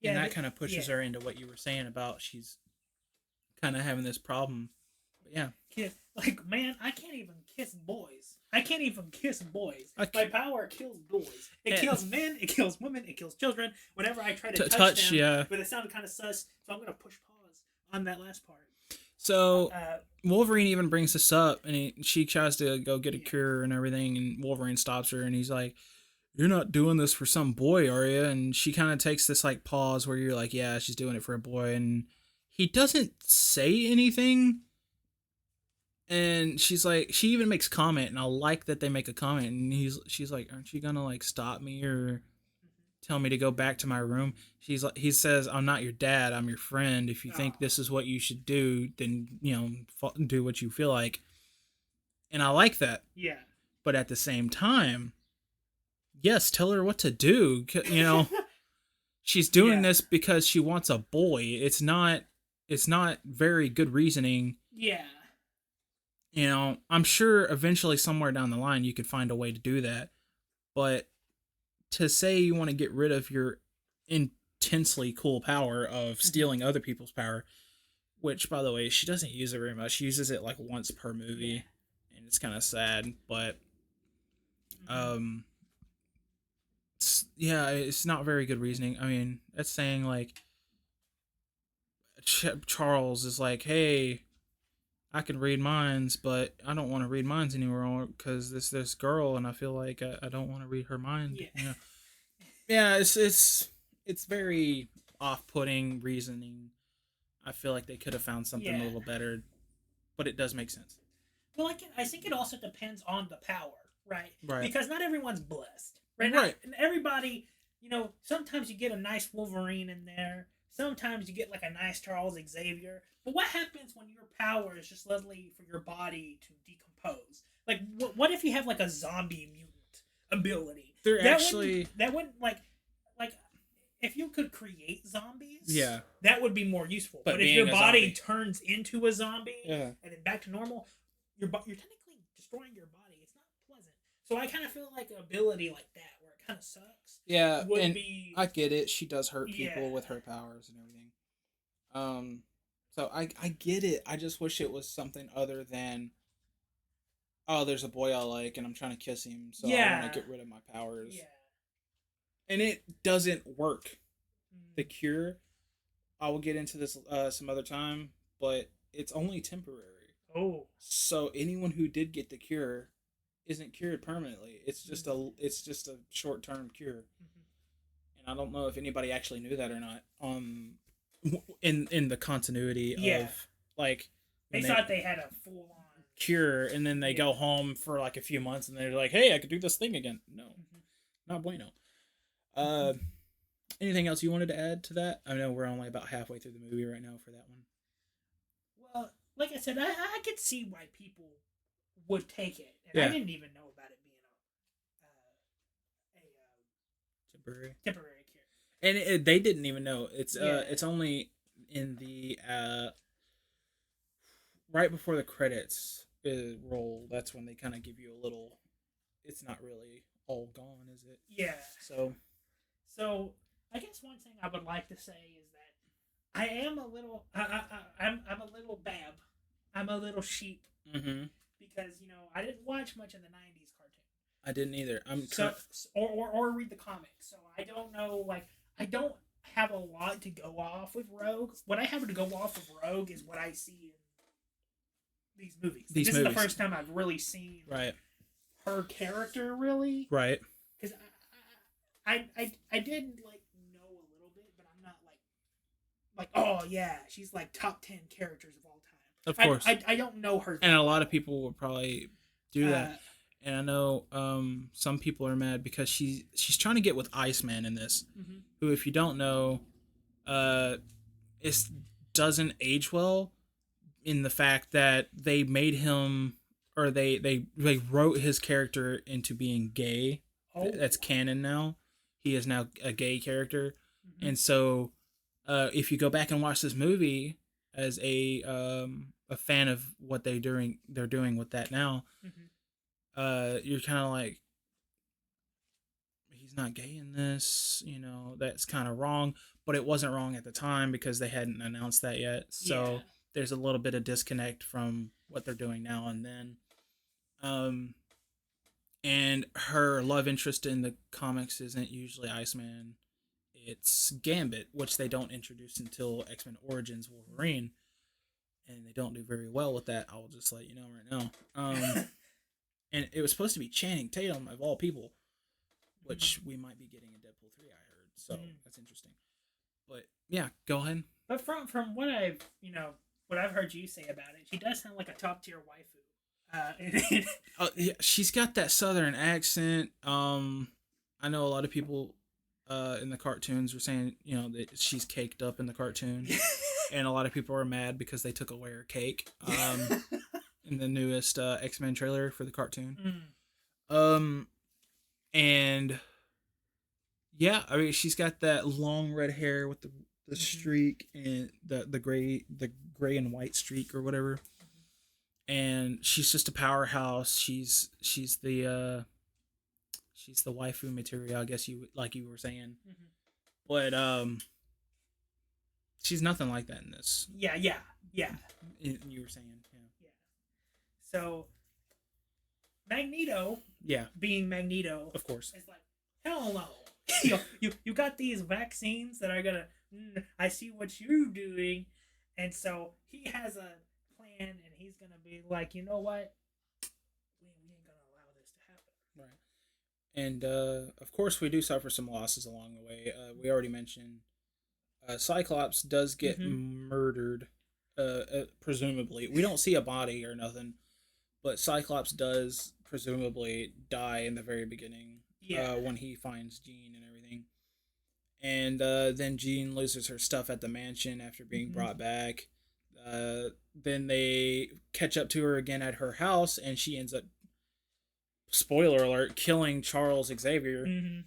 And that kind of pushes her into what you were saying about she's kind of having this problem. But yeah. Like, man, I can't even kiss boys. My power kills boys. It kills men, it kills women, it kills children. Whenever I try to touch them, but it sounded kind of sus, so I'm going to push pause on that last part. So, Wolverine even brings this up, and she tries to go get a cure and everything, and Wolverine stops her, and he's like, you're not doing this for some boy, are you? And she kind of takes this, like, pause where you're like, yeah, she's doing it for a boy, and he doesn't say anything, And she's like, she even makes comment, and I like that they make a comment, and she's like, aren't you gonna like stop me or tell me to go back to my room? She's like, he says, I'm not your dad, I'm your friend. If you think this is what you should do, then do what you feel like. And I like that. Yeah. But at the same time, yes, tell her what to do. She's doing this because she wants a boy. It's not very good reasoning. Yeah. I'm sure eventually somewhere down the line you could find a way to do that. But to say you want to get rid of your intensely cool power of stealing other people's power, which, by the way, she doesn't use it very much. She uses it like once per movie, and it's kind of sad. But, it's not very good reasoning. I mean, that's saying like Charles is like, hey, I can read minds, but I don't want to read minds anymore because this girl, and I feel like I don't want to read her mind. Yeah, it's very off-putting reasoning. I feel like they could have found something a little better, but it does make sense. Well, I think it also depends on the power, right? Right. Because not everyone's blessed, right? And everybody, sometimes you get a nice Wolverine in there. Sometimes you get like a nice Charles Xavier. But what happens when your power is just literally for your body to decompose? Like, what if you have like a zombie mutant ability? That wouldn't like if you could create zombies, that would be more useful. But if your body turns into a zombie and then back to normal, you're technically destroying your body. It's not pleasant. So I kind of feel like an ability like that, where it kind of sucks. Yeah, I get it. She does hurt people with her powers and everything. So I get it. I just wish it was something other than, oh, there's a boy I like and I'm trying to kiss him, so I want to get rid of my powers. Yeah. And it doesn't work. The cure, I will get into this some other time, but it's only temporary. Oh. So anyone who did get the cure isn't cured permanently. It's just a short-term cure. And I don't know if anybody actually knew that or not. In the continuity of like they thought they had a full-on cure, and then they go home for like a few months, and they're like, "Hey, I could do this thing again." No, not bueno. Anything else you wanted to add to that? I know we're only about halfway through the movie right now for that one. Well, like I said, I could see why people would take it, and I didn't even know about it being a temporary cure. And they didn't even know. It's only in the right before the credits roll. That's when they kind of give you a little. It's not really all gone, is it? Yeah. So I guess one thing I would like to say is that I am a little. I'm a little bab. I'm a little sheep. Mm-hmm. Because I didn't watch much of the '90s cartoon. I didn't either. Or read the comics, so I don't know. Like, I don't have a lot to go off with Rogue. What I have to go off of Rogue is what I see in these movies. This is the first time I've really seen her character, really. Right. Because I did like know a little bit, but I'm not like oh yeah, she's like top 10 characters of all time. Of course. I don't know her. And a lot of people will probably do that. And I know some people are mad because she's trying to get with Iceman in this, who, if you don't know, doesn't age well, in the fact that they made him, or they wrote his character into being gay. Oh. That's canon now. He is now a gay character. And so if you go back and watch this movie as a fan of what they're doing with that now, you're kind of like, he's not gay in this, that's kind of wrong. But it wasn't wrong at the time because they hadn't announced that yet. So there's a little bit of disconnect from what they're doing now and then. And her love interest in the comics isn't usually Iceman. It's Gambit, which they don't introduce until X-Men Origins Wolverine. And they don't do very well with that. I'll just let you know right now. And it was supposed to be Channing Tatum, of all people, which we might be getting in Deadpool 3, I heard. So that's interesting. But yeah, go ahead. But from what I've what I've heard you say about it, she does sound like a top tier waifu. Yeah, she's got that southern accent. I know a lot of people in the cartoons were saying, that she's caked up in the cartoon, and a lot of people are mad because they took away her cake. In the newest X-Men trailer for the cartoon. And yeah, I mean, she's got that long red hair with the streak and the gray and white streak or whatever. And she's just a powerhouse. She's the waifu material, I guess you were saying. But she's nothing like that in this. Yeah. You were saying, yeah. So Magneto, being Magneto, of course, is like, hell no. you got these vaccines that are gonna. I see what you're doing, and so he has a plan, and he's gonna be like, you know what? We ain't gonna allow this to happen. Right. And of course, we do suffer some losses along the way. We already mentioned Cyclops does get murdered, presumably. We don't see a body or nothing, but Cyclops does presumably die in the very beginning. When he finds Jean and everything. And then Jean loses her stuff at the mansion after being brought back. Then they catch up to her again at her house, and she ends up, spoiler alert, killing Charles Xavier.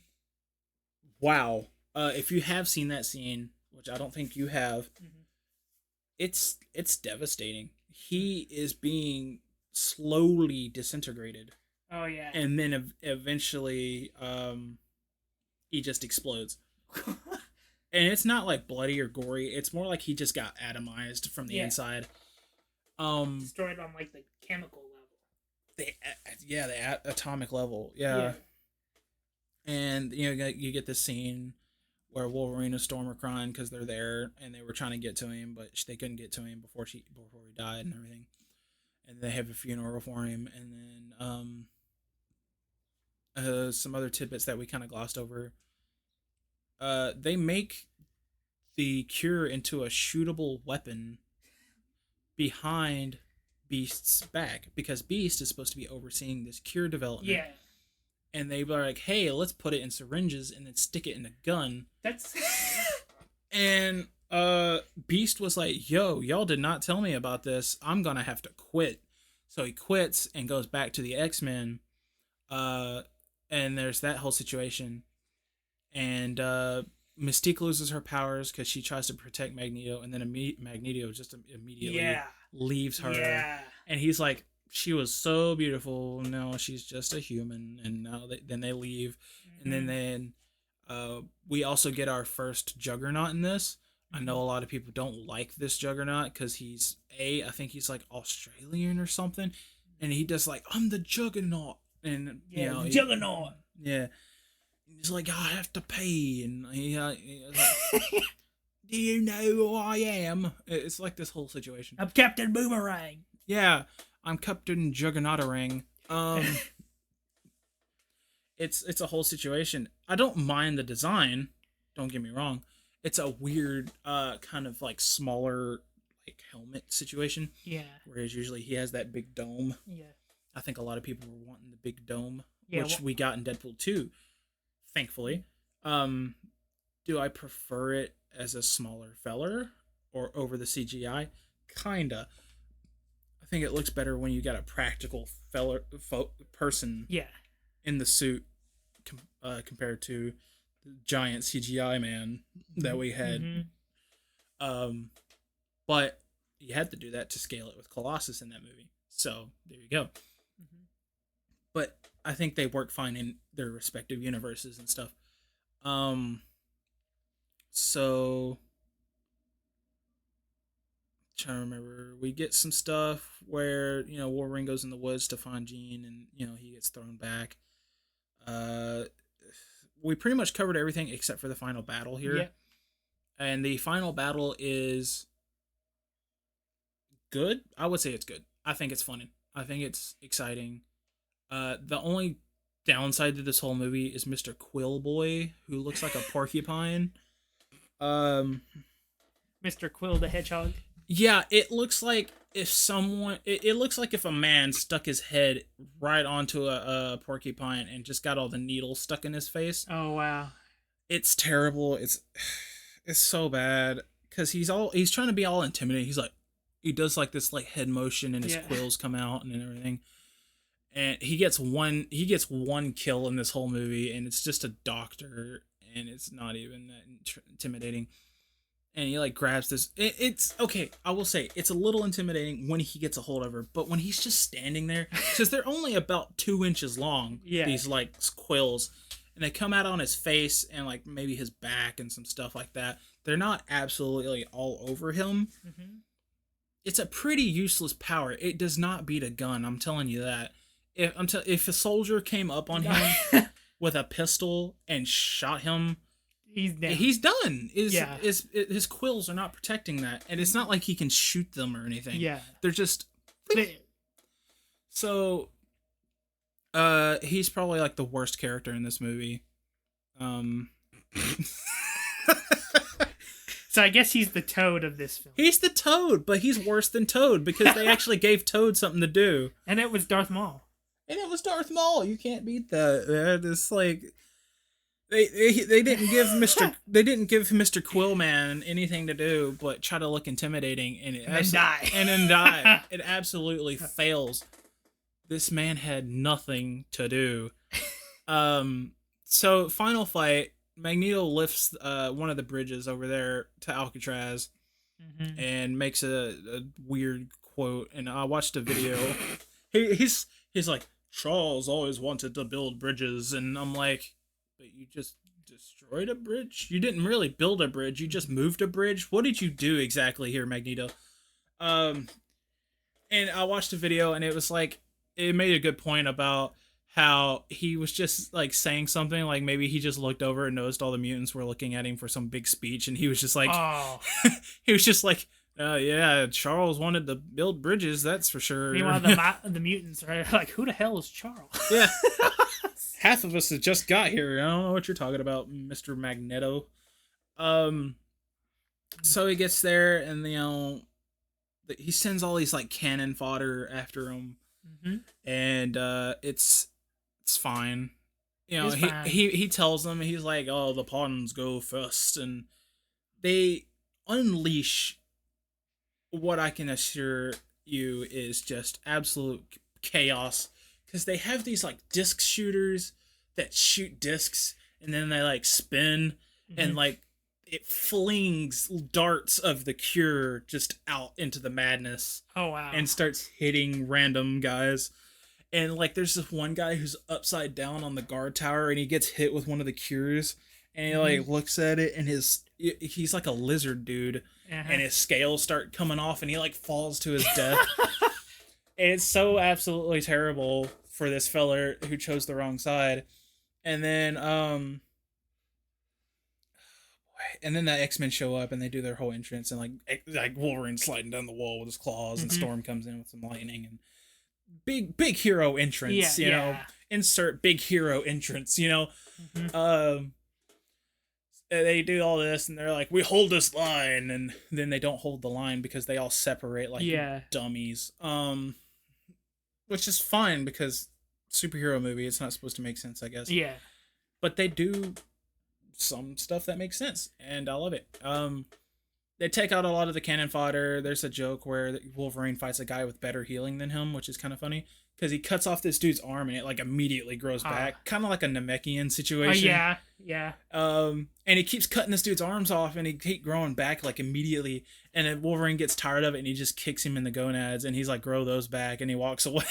Wow. If you have seen that scene, which I don't think you have, it's devastating. He is being slowly disintegrated. Oh yeah. And then eventually he just explodes. And it's not like bloody or gory. It's more like he just got atomized from the inside. Destroyed on like the chemical level. The atomic level. Yeah. And you get this scene where Wolverine and Storm are crying because they're there and they were trying to get to him, but they couldn't get to him before he died and everything. And they have a funeral for him, and then some other tidbits that we kind of glossed over. They make the cure into a shootable weapon behind Beast's back because Beast is supposed to be overseeing this cure development. Yeah. And they were like, hey, let's put it in syringes and then stick it in a gun. That's... And Beast was like, yo, y'all did not tell me about this. I'm going to have to quit. So he quits and goes back to the X-Men. And there's that whole situation. And Mystique loses her powers because she tries to protect Magneto. And then Magneto just immediately leaves her. Yeah. And he's like, she was so beautiful. No, she's just a human. And now then they leave. Mm-hmm. And then we also get our first Juggernaut in this. I know a lot of people don't like this Juggernaut because I think he's like Australian or something, and he does like, I'm the Juggernaut, and Juggernaut. He's like, I have to pay, and he's like, do you know who I am? It's like this whole situation. I'm Captain Boomerang. Yeah, I'm Captain Juggernautarang. It's a whole situation. I don't mind the design. Don't get me wrong. It's a weird, kind of like smaller, like helmet situation. Yeah. Whereas usually he has that big dome. Yeah. I think a lot of people were wanting the big dome, which we got in Deadpool 2, thankfully. Do I prefer it as a smaller feller or over the CGI? Kinda. I think it looks better when you got a practical person. In the suit compared to the giant CGI man that we had. But you had to do that to scale it with Colossus in that movie. So there you go. But I think they work fine in their respective universes and stuff. So I'm trying to remember, we get some stuff where Wolverine goes in the woods to find Jean, and he gets thrown back. We pretty much covered everything except for the final battle here. And the final battle is good. I would say it's good. I think it's funny. I think it's exciting. The only downside to this whole movie is Mr. Quillboy, who looks like a porcupine. Mr. Quill the Hedgehog. Yeah, it looks like if it looks like if a man stuck his head right onto a porcupine and just got all the needles stuck in his face. Oh wow. It's terrible. It's so bad because he's trying to be all intimidating. He's like, he does like this like head motion and his quills come out and everything. And he gets one kill in this whole movie, and it's just a doctor, and it's not even that intimidating. And he like grabs this. It's okay. I will say it's a little intimidating when he gets a hold of her, but when he's just standing there, because they're only about 2 inches long. Yeah. These like quills, and they come out on his face and like maybe his back and some stuff like that. They're not absolutely all over him. Mm-hmm. It's a pretty useless power. It does not beat a gun. I'm telling you that. If a soldier came up on him with a pistol and shot him, he's done. His quills are not protecting that, and it's not like he can shoot them or anything. Yeah, they're just. So, he's probably like the worst character in this movie. So I guess he's the Toad of this film. He's the Toad, but he's worse than Toad because they actually gave Toad something to do, and it was Darth Maul. You can't beat that. It's like they didn't give Mr. Quillman anything to do but try to look intimidating and then die. It absolutely fails. This man had nothing to do. So final fight, Magneto lifts one of the bridges over there to Alcatraz, mm-hmm. and makes a weird quote. And I watched a video. He's like, Charles always wanted to build bridges, and I'm like, but you just destroyed a bridge? You didn't really build a bridge, you just moved a bridge? What did you do exactly here, Magneto? And I watched a video, and it was like, it made a good point about how he was just like saying something, like maybe he just looked over and noticed all the mutants were looking at him for some big speech, and he was just like, he was just like, yeah, Charles wanted to build bridges, that's for sure. Meanwhile, the mutants are like, who the hell is Charles? Yeah. Half of us have just got here. I don't know what you're talking about, Mr. Magneto. So he gets there, and he sends all these like cannon fodder after him, mm-hmm. and it's fine. He tells them, he's like, oh, the pawns go first, and they unleash what I can assure you is just absolute chaos, because they have these like disc shooters that shoot discs, and then they like spin, mm-hmm. and like it flings darts of the cure just out into the madness. Oh wow. And starts hitting random guys. And like there's this one guy who's upside down on the guard tower, and he gets hit with one of the cures, and he like looks at it, and he's like a lizard dude, and his scales start coming off, and he like falls to his death. And it's so absolutely terrible for this feller who chose the wrong side. And then the X-Men show up, and they do their whole entrance, and like Wolverine sliding down the wall with his claws, mm-hmm. and Storm comes in with some lightning, and big hero entrance, you know, insert big hero entrance, you know. Mm-hmm. They do all this, and they're like, we hold this line, and then they don't hold the line because they all separate like dummies. Which is fine, because superhero movie, it's not supposed to make sense, I guess. Yeah. But they do some stuff that makes sense, and I love it. They take out a lot of the cannon fodder. There's a joke where Wolverine fights a guy with better healing than him, which is kind of funny, because he cuts off this dude's arm, and it like immediately grows back, kind of like a Namekian situation. Yeah. And he keeps cutting this dude's arms off, and he keeps growing back like immediately, and then Wolverine gets tired of it, and he just kicks him in the gonads, and he's like, grow those back, and he walks away.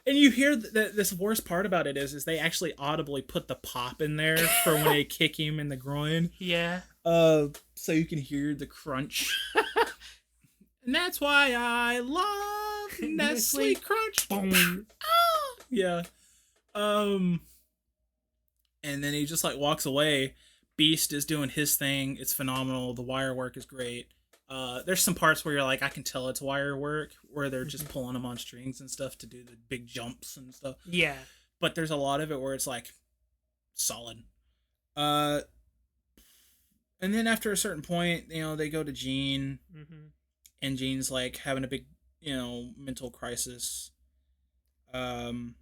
And you hear that this worst part about it is they actually audibly put the pop in there for when they kick him in the groin. Yeah. So you can hear the crunch. And that's why I love Nestle Crunch. Boom. Yeah. And then he just like walks away. Beast is doing his thing. It's phenomenal. The wire work is great. There's some parts where you're like, I can tell it's wire work, where they're just pulling them on strings and stuff to do the big jumps and stuff. Yeah. But there's a lot of it where it's like solid. And then after a certain point, they go to Jean, Mm-hmm. and Jean's like having a big, mental crisis. Um,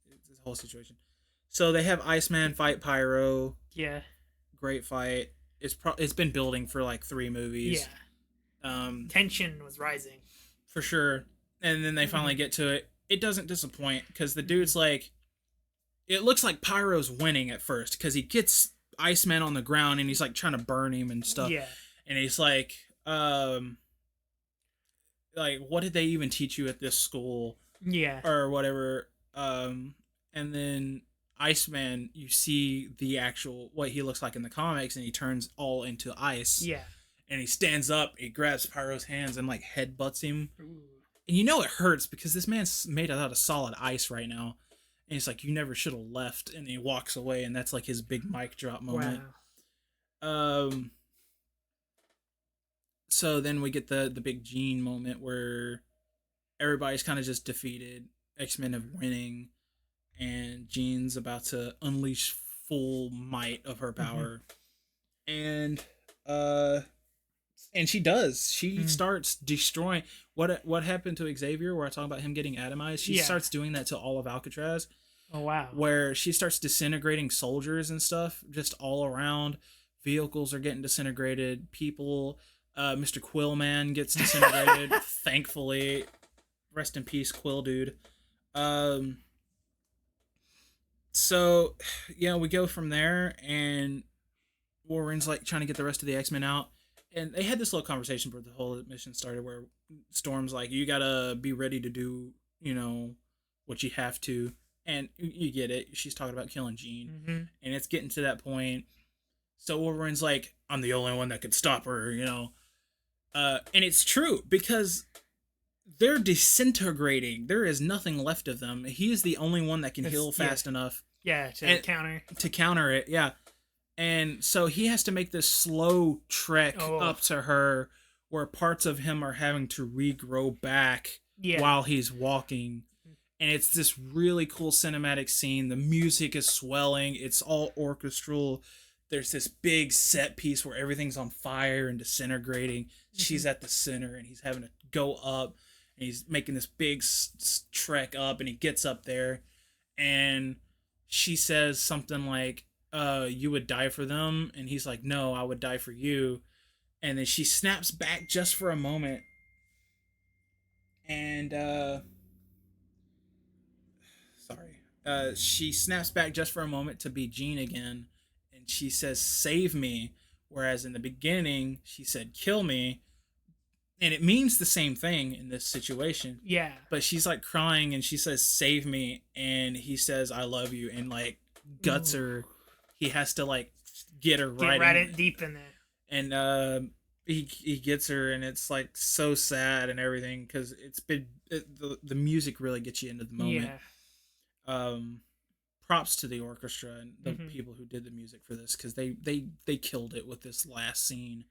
it's this whole situation. So they have Iceman fight Pyro. Yeah. Great fight. It's been building for like 3 movies. Yeah. Tension was rising. For sure. And then they finally get to it. It doesn't disappoint because the dude's like, it looks like Pyro's winning at first because he gets Iceman on the ground and he's like trying to burn him and stuff. Yeah. And he's like, what did they even teach you at this school? Yeah. Or whatever. And then Iceman, you see the actual, what he looks like in the comics, and he turns all into ice. Yeah. And he stands up, he grabs Pyro's hands and like headbutts him. Ooh. And it hurts because this man's made out of solid ice right now. And he's like, you never should have left. And he walks away, and that's like his big mic drop moment. Wow. So then we get the big Jean moment where everybody's kind of just defeated. X-Men are winning, and Jean's about to unleash full might of her power. And she does. She starts destroying what happened to Xavier, where I talk about him getting atomized. She starts doing that to all of Alcatraz. Oh wow. Where she starts disintegrating soldiers and stuff just all around. Vehicles are getting disintegrated. People, Mr. Quillman gets disintegrated. Thankfully, rest in peace, Quill dude. So we go from there, and Wolverine's like trying to get the rest of the X-Men out. And they had this little conversation before the whole mission started where Storm's like, you gotta be ready to do, what you have to. And you get it. She's talking about killing Jean. And it's getting to that point. So Wolverine's like, I'm the only one that could stop her, And it's true, because they're disintegrating. There is nothing left of them. He is the only one that can heal fast enough. Yeah, to counter. To counter it, yeah. And so he has to make this slow trek up to her where parts of him are having to regrow back while he's walking. And it's this really cool cinematic scene. The music is swelling. It's all orchestral. There's this big set piece where everything's on fire and disintegrating. She's at the center, and he's having to go up. And he's making this big trek up, and he gets up there. And she says something like, you would die for them? And he's like, no, I would die for you. And then she snaps back just for a moment. And, she snaps back just for a moment to be Jean again. And she says, save me. Whereas in the beginning, she said, kill me. And it means the same thing in this situation. Yeah. But she's like crying, and she says, save me. And he says, I love you. And like guts her. He has to like get her deep in there. And he gets her, and it's like so sad and everything, because the music really gets you into the moment. Yeah. Props to the orchestra and the people who did the music for this, because they killed it with this last scene.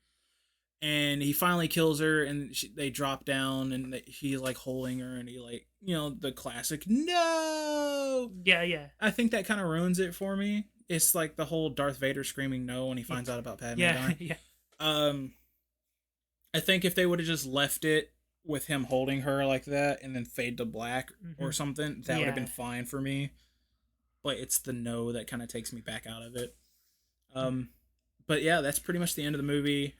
And he finally kills her, and they drop down, and he's like holding her, and he like, the classic no. Yeah. I think that kind of ruins it for me. It's like the whole Darth Vader screaming no when he finds out about Padme dying. Yeah. I think if they would have just left it with him holding her like that and then fade to black or something, that would have been fine for me. But it's the no that kind of takes me back out of it. But yeah, that's pretty much the end of the movie.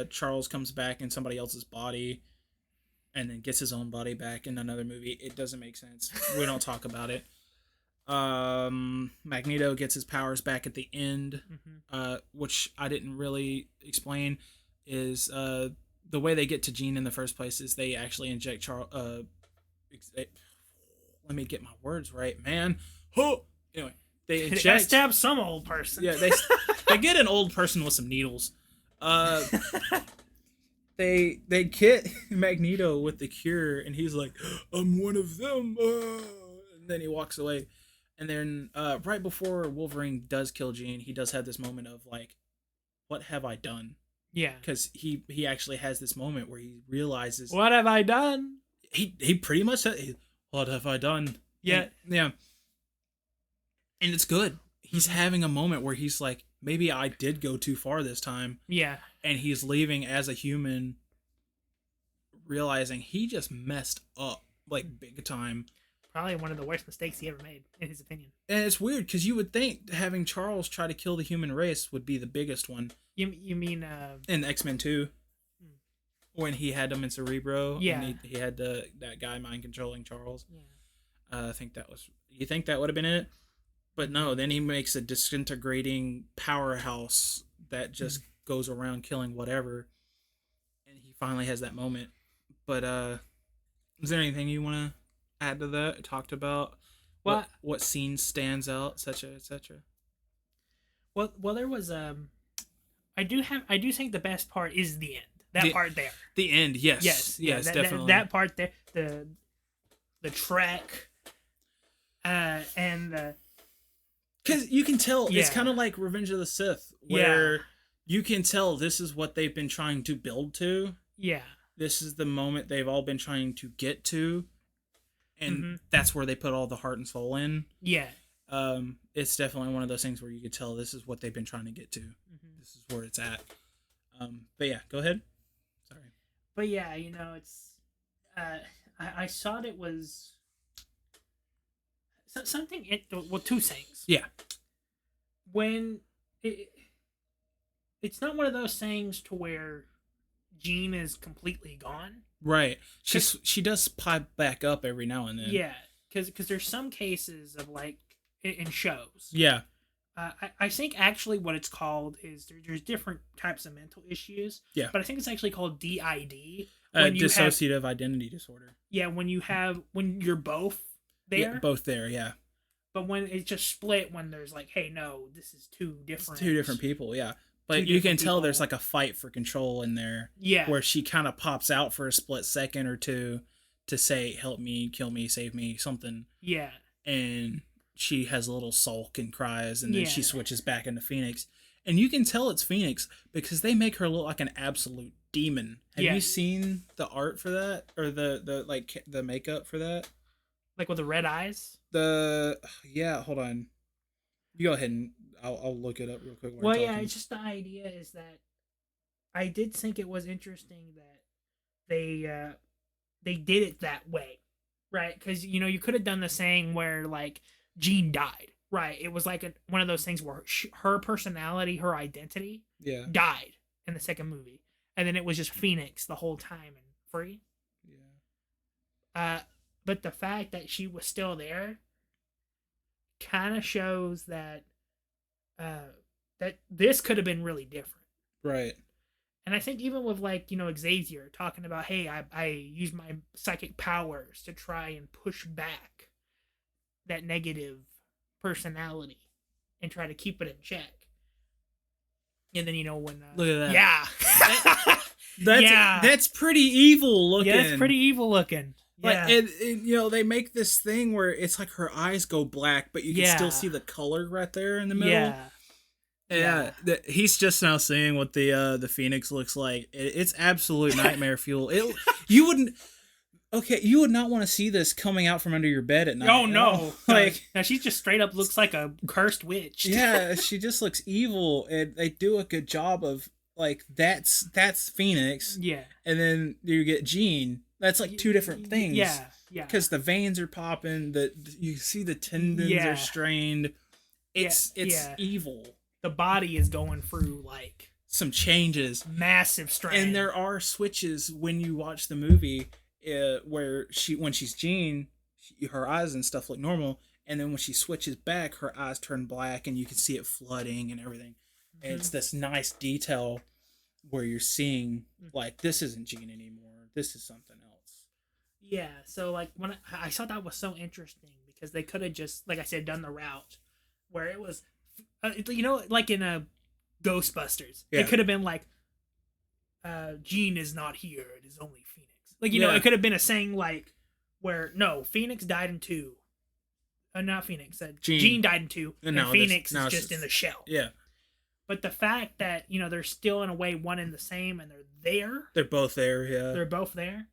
Charles comes back in somebody else's body and then gets his own body back in another movie. It doesn't make sense. We don't talk about it. Magneto gets his powers back at the end, which I didn't really explain. Is the way they get to Jean in the first place is they actually inject Charles. Let me get my words right, man. Anyway, they inject. Stab some old person. Yeah, they get an old person with some needles. They get Magneto with the cure, and he's like, "I'm one of them." And then he walks away. And then right before Wolverine does kill Jean, he does have this moment of like, what have I done? Yeah. Because he actually has this moment where he realizes, what have I done? He pretty much said, what have I done? Yeah. And it's good. He's having a moment where he's like, maybe I did go too far this time. Yeah. And he's leaving as a human, realizing he just messed up, like, big time. Probably one of the worst mistakes he ever made, in his opinion. And it's weird, because you would think having Charles try to kill the human race would be the biggest one. You mean... in X-Men 2. When he had him in Cerebro. Yeah. And he had that guy mind-controlling Charles. Yeah. I think that was... You think that would have been it? But no, then he makes a disintegrating powerhouse that just goes around killing whatever. And he finally has that moment. But, is there anything you want to add to that? Talked about what scene stands out, etc., etc. Well, there was I do think the best part is the end. That part there. The end, yes, definitely. That part there, the trek, and because you can tell it's kind of like Revenge of the Sith, where you can tell this is what they've been trying to build to. Yeah. This is the moment they've all been trying to get to, and that's where they put all the heart and soul in. Yeah. It's definitely one of those things where you could tell this is what they've been trying to get to. This is where it's at. But yeah, go ahead. Sorry. But yeah, it's I thought it was something. Two things. Yeah. When it's not one of those things to where Jean is completely gone. Right. She does pipe back up every now and then. Yeah, because there's some cases of like in shows. Yeah. I think actually what it's called is there's different types of mental issues. Yeah. But I think it's actually called DID. Dissociative identity disorder. Yeah, when you're both there. Yeah, both there, yeah. But when it's just split, when there's like, hey, no, this is two different people, yeah. But you can tell there's like a fight for control in there. Yeah. Where she kind of pops out for a split second or two to say, help me, kill me, save me, something. Yeah. And she has a little sulk and cries, and then she switches back into Phoenix. And you can tell it's Phoenix because they make her look like an absolute demon. Have you seen the art for that? Or the makeup for that? Like with the red eyes? Hold on. You go ahead and I'll look it up real quick. Well, yeah, it's just the idea is that I did think it was interesting that they did it that way, right? Because you could have done the saying where like Jean died, right? It was like one of those things where her personality, her identity, died in the second movie, and then it was just Phoenix the whole time and free. Yeah. But the fact that she was still there kind of shows that that this could have been really different. Right. And I think even with like, Xavier talking about, hey, I use my psychic powers to try and push back that negative personality and try to keep it in check. And then, when... Look at that. Yeah. That's pretty evil looking. Yeah, it's pretty evil looking. Yeah. And they make this thing where it's like her eyes go black, but you can still see the color right there in the middle. Yeah. He's just now seeing what the Phoenix looks like. It's absolute nightmare fuel. You would not want to see this coming out from under your bed at night. Oh no! Now she just straight up looks like a cursed witch. Yeah, she just looks evil, and they do a good job of like that's Phoenix. Yeah, and then you get Jean. That's like two different things. Yeah. Because the veins are popping, you see the tendons are strained. It's evil. The body is going through like some changes, massive strain, and there are switches when you watch the movie where when she's Jean, her eyes and stuff look normal, and then when she switches back, her eyes turn black, and you can see it flooding and everything. And it's this nice detail where you're seeing like this isn't Jean anymore. This is something else. Yeah, so like when I thought that was so interesting because they could have just, like I said, done the route where it was, like in a Ghostbusters, it could have been like, Jean is not here; it is only Phoenix. Like it could have been a saying like, where no, Phoenix died in 2. Not Phoenix. Jean died in 2, and Phoenix is just in the shell. Yeah. But the fact that they're still in a way one and the same, and they're there. They're both there. Yeah. They're both there.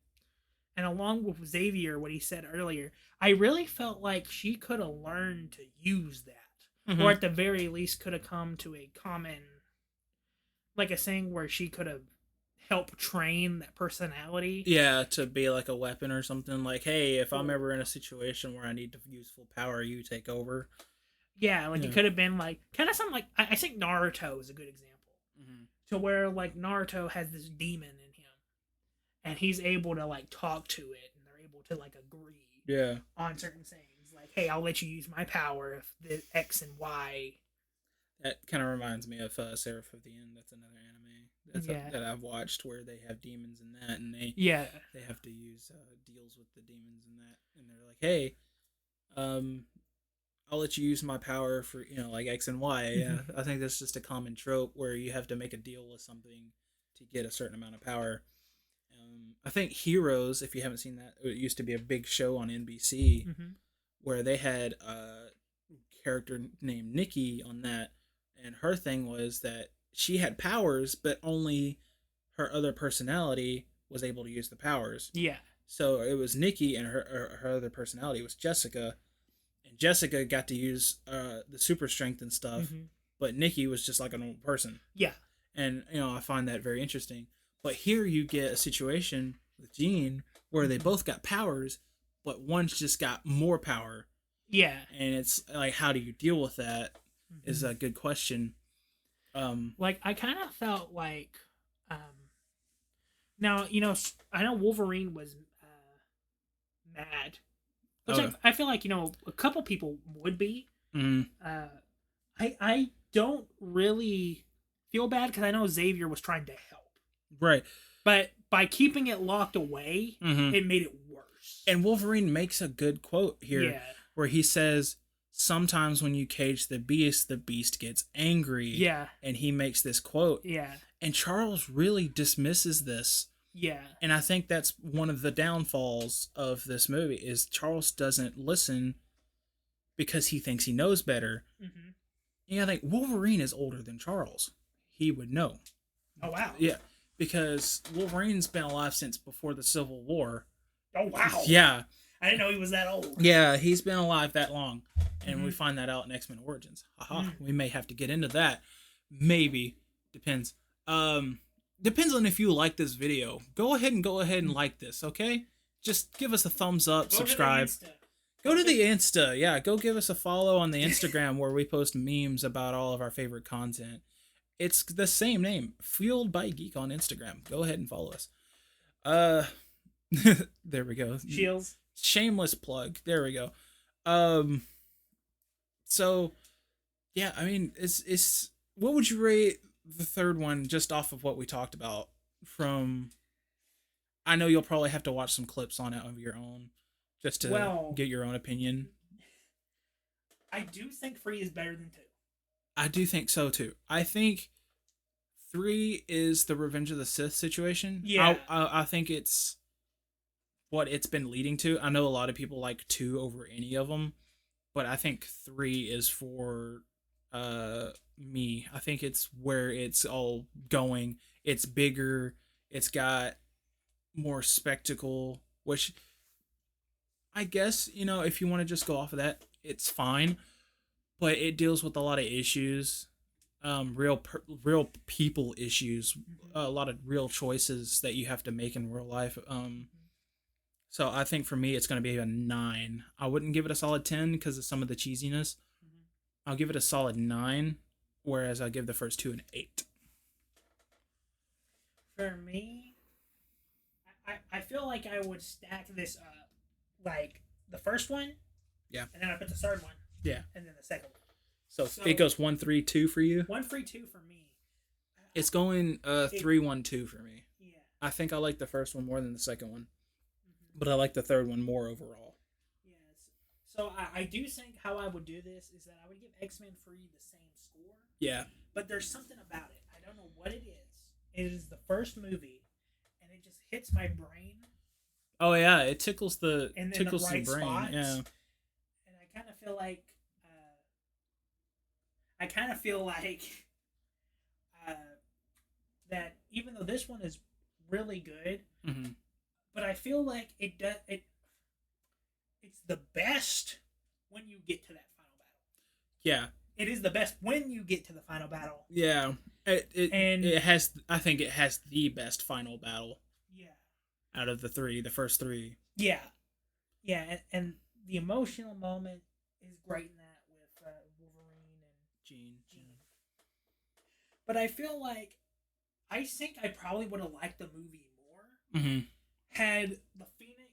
And along with Xavier, what he said earlier, I really felt like she could have learned to use that. or at the very least could have come to a common, like a thing where she could have helped train that personality. Yeah, to be like a weapon or something. Like, hey, if I'm ever in a situation where I need to use full power, you take over. Yeah, like it could have been like kind of something like I think Naruto is a good example. To where like Naruto has this demon in him, and he's able to like talk to it, and they're able to like agree on certain things. Like, hey, I'll let you use my power if the X and Y. That kind of reminds me of Seraph of the End. That's another anime that I've watched where they have demons in that, and they have to use deals with the demons in that, and they're like, hey, I'll let you use my power for, like X and Y. Yeah, I think that's just a common trope where you have to make a deal with something to get a certain amount of power. I think Heroes, if you haven't seen that, it used to be a big show on NBC where they had a character named Nikki on that, and her thing was that she had powers, but only her other personality was able to use the powers. Yeah. So it was Nikki, and her other personality was Jessica. And Jessica got to use the super strength and stuff, but Nikki was just like a normal person. Yeah. And, I find that very interesting. But here you get a situation with Jean where they both got powers, but one's just got more power. Yeah. And it's like, how do you deal with that is a good question. Like, I kind of felt like, now, I know Wolverine was mad. Which I feel like, a couple people would be. I don't really feel bad because I know Xavier was trying to help. Right. But by keeping it locked away, it made it worse. And Wolverine makes a good quote here where he says, sometimes when you cage the beast gets angry. Yeah. And he makes this quote. Yeah. And Charles really dismisses this. Yeah. And I think that's one of the downfalls of this movie is Charles doesn't listen because he thinks he knows better. I think Wolverine is older than Charles. He would know. Oh, wow. Yeah. Because Wolverine's been alive since before the Civil War. Oh, wow. Yeah. I didn't know he was that old. Yeah, he's been alive that long. And we find that out in X-Men Origins. Haha. We may have to get into that. Maybe. Depends. Depends on if you like this video. Go ahead and like this, okay? Just give us a thumbs up, subscribe. Go to the Insta. Yeah, go give us a follow on the Instagram where we post memes about all of our favorite content. It's the same name, Fueled by Geek on Instagram. Go ahead and follow us. There we go. Shields. Shameless plug. There we go. So yeah, I mean, it's what would you rate the third one just off of what we talked about? From, I know you'll probably have to watch some clips on it of your own just to get your own opinion. I do think 3 is better than 2. I do think so too. I think 3 is the Revenge of the Sith situation. Yeah. I think it's what it's been leading to. I know a lot of people like 2 over any of them, but I think 3 is for me. I think it's where it's all going. It's bigger. It's got more spectacle, which I guess, if you want to just go off of that, it's fine. But it deals with a lot of issues, real people issues, a lot of real choices that you have to make in real life. So I think for me, it's going to be a 9. I wouldn't give it a solid 10 because of some of the cheesiness. I'll give it a solid 9, whereas I'll give the first 2 an 8. For me, I feel like I would stack this up like the first one. Yeah. And then I put the third one. Yeah. And then the second one. So it goes 1, 3, 2 for you? 1, 3, 2 for me. It's going 3, 1, 2 for me. Yeah. I think I like the first one more than the second one. But I like the third one more overall. Yes. So I do think how I would do this is that I would give X-Men 3 the same score. Yeah. But there's something about it. I don't know what it is. It is the first movie, and it just hits my brain. Oh yeah, it tickles the right brain. Spots. Yeah. And I kind of feel like that even though this one is really good, but I feel like it's the best when you get to that final battle. Yeah, it is the best when you get to the final battle. Yeah, it has. I think it has the best final battle. Yeah. Out of the first three. Yeah, yeah, and the emotional moment is great in that with Wolverine and Jean. But I feel like I think I probably would have liked the movie more had the Phoenix.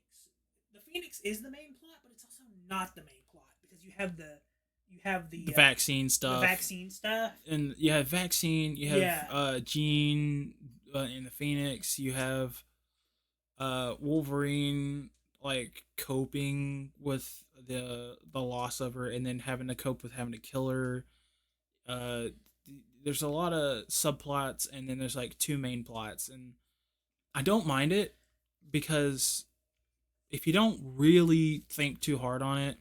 The Phoenix is the main plot, but it's also not the main plot because you have the vaccine stuff. The vaccine stuff. And you have vaccine. You have Jean in the Phoenix. You have Wolverine like coping with the loss of her, and then having to cope with having to kill her. There's a lot of subplots, and then there's like two main plots, and I don't mind it because if you don't really think too hard on it,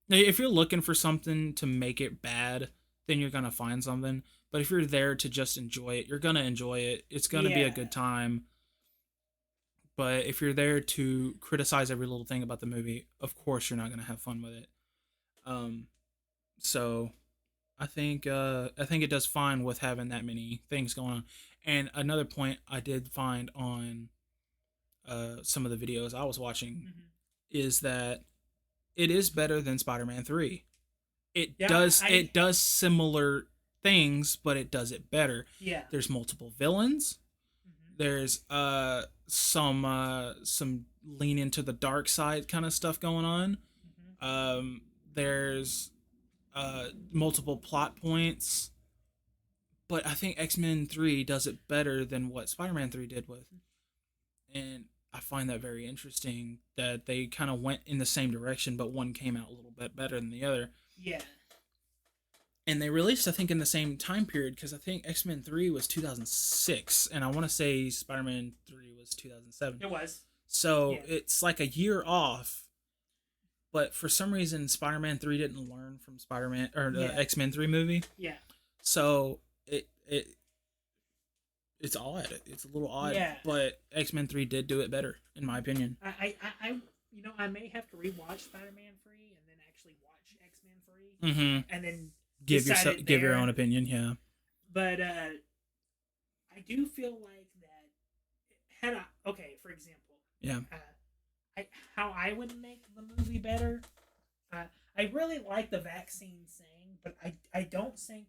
if you're looking for something to make it bad, then you're gonna find something. But if you're there to just enjoy it, you're gonna enjoy it. It's gonna be a good time. But if you're there to criticize every little thing about the movie, of course you're not gonna have fun with it. So I think it does fine with having that many things going on. And another point I did find on some of the videos I was watching is that it is better than Spider-Man 3. It does similar things, but it does it better. Yeah. There's multiple villains. There's some lean into the dark side kind of stuff going on. There's multiple plot points, but I think X-Men 3 does it better than what Spider-Man 3 did with. And I find that very interesting that they kind of went in the same direction, but one came out a little bit better than the other. Yeah. And they released, I think, in the same time period, because I think X-Men 3 was 2006, and I want to say Spider-Man 3 was 2007. It was. So it's like a year off, but for some reason, Spider-Man 3 didn't learn from Spider-Man, or the X-Men 3 movie. Yeah. So it's odd. It's a little odd. Yeah. But X-Men 3 did do it better, in my opinion. I may have to rewatch Spider-Man 3 and then actually watch X-Men 3. And then give your own opinion, yeah. But I do feel like that for example. Yeah. How I would make the movie better. I really like the vaccine thing, but I don't think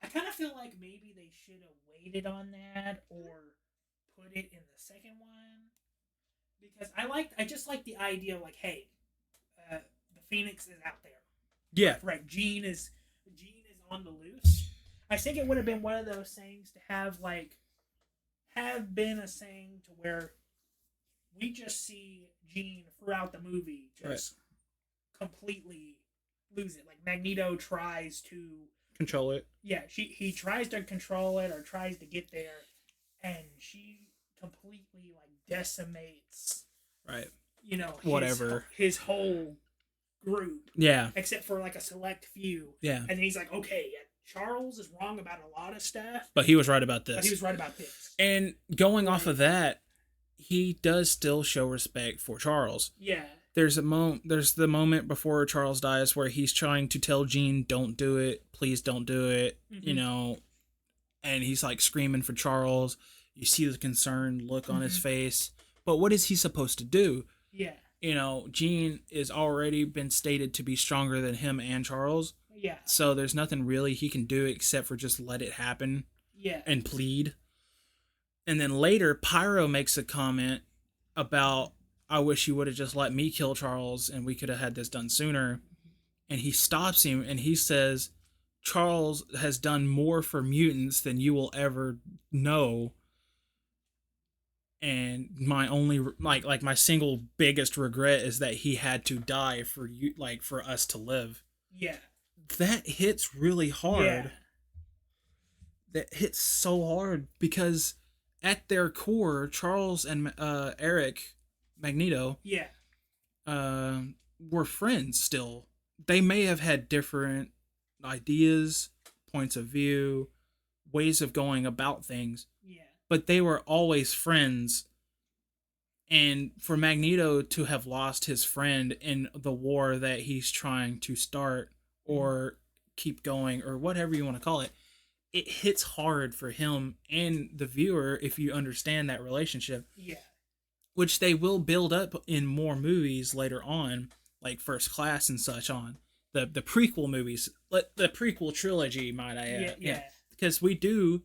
I kind of feel like maybe they should have waited on that or put it in the second one, because I just like the idea of like, hey, the Phoenix is out there. Yeah. Right. Jean is on the loose. I think it would have been one of those things to have been a thing to where we just see Jean throughout the movie just completely lose it. Like Magneto tries to control it. Yeah, he tries to control it or tries to get there, and she completely like decimates. Right. Whatever. His whole group. Yeah. Except for like a select few. Yeah. And then he's like, okay, Charles is wrong about a lot of stuff, but he was right about this. And going off of that, he does still show respect for Charles. Yeah. There's the moment before Charles dies where he's trying to tell Jean, don't do it, please don't do it, and he's like screaming for Charles. You see the concerned look on his face. But what is he supposed to do? Yeah. Jean is already been stated to be stronger than him and Charles. Yeah. So there's nothing really he can do except for just let it happen. Yeah. And plead. And then later, Pyro makes a comment about, I wish you would have just let me kill Charles and we could have had this done sooner. And he stops him and he says, Charles has done more for mutants than you will ever know. And my only, my single biggest regret is that he had to die for you, for us to live. Yeah. That hits really hard. Yeah. That hits so hard because at their core, Charles and Eric, Magneto, were friends still. They may have had different ideas, points of view, ways of going about things. Yeah. But they were always friends. And for Magneto to have lost his friend in the war that he's trying to start or keep going or whatever you want to call it, it hits hard for him and the viewer if you understand that relationship. Yeah. Which they will build up in more movies later on, like First Class and such on. The prequel movies, the prequel trilogy, might I add. Yeah. Because we do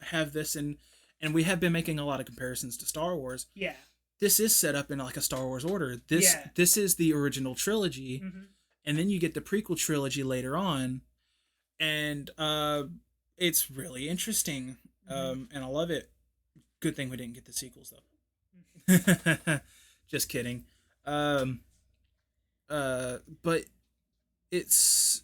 have this and we have been making a lot of comparisons to Star Wars. Yeah. This is set up in like a Star Wars order. This is the original trilogy, and then you get the prequel trilogy later on, and it's really interesting, and I love it. Good thing we didn't get the sequels though. Just kidding. But it's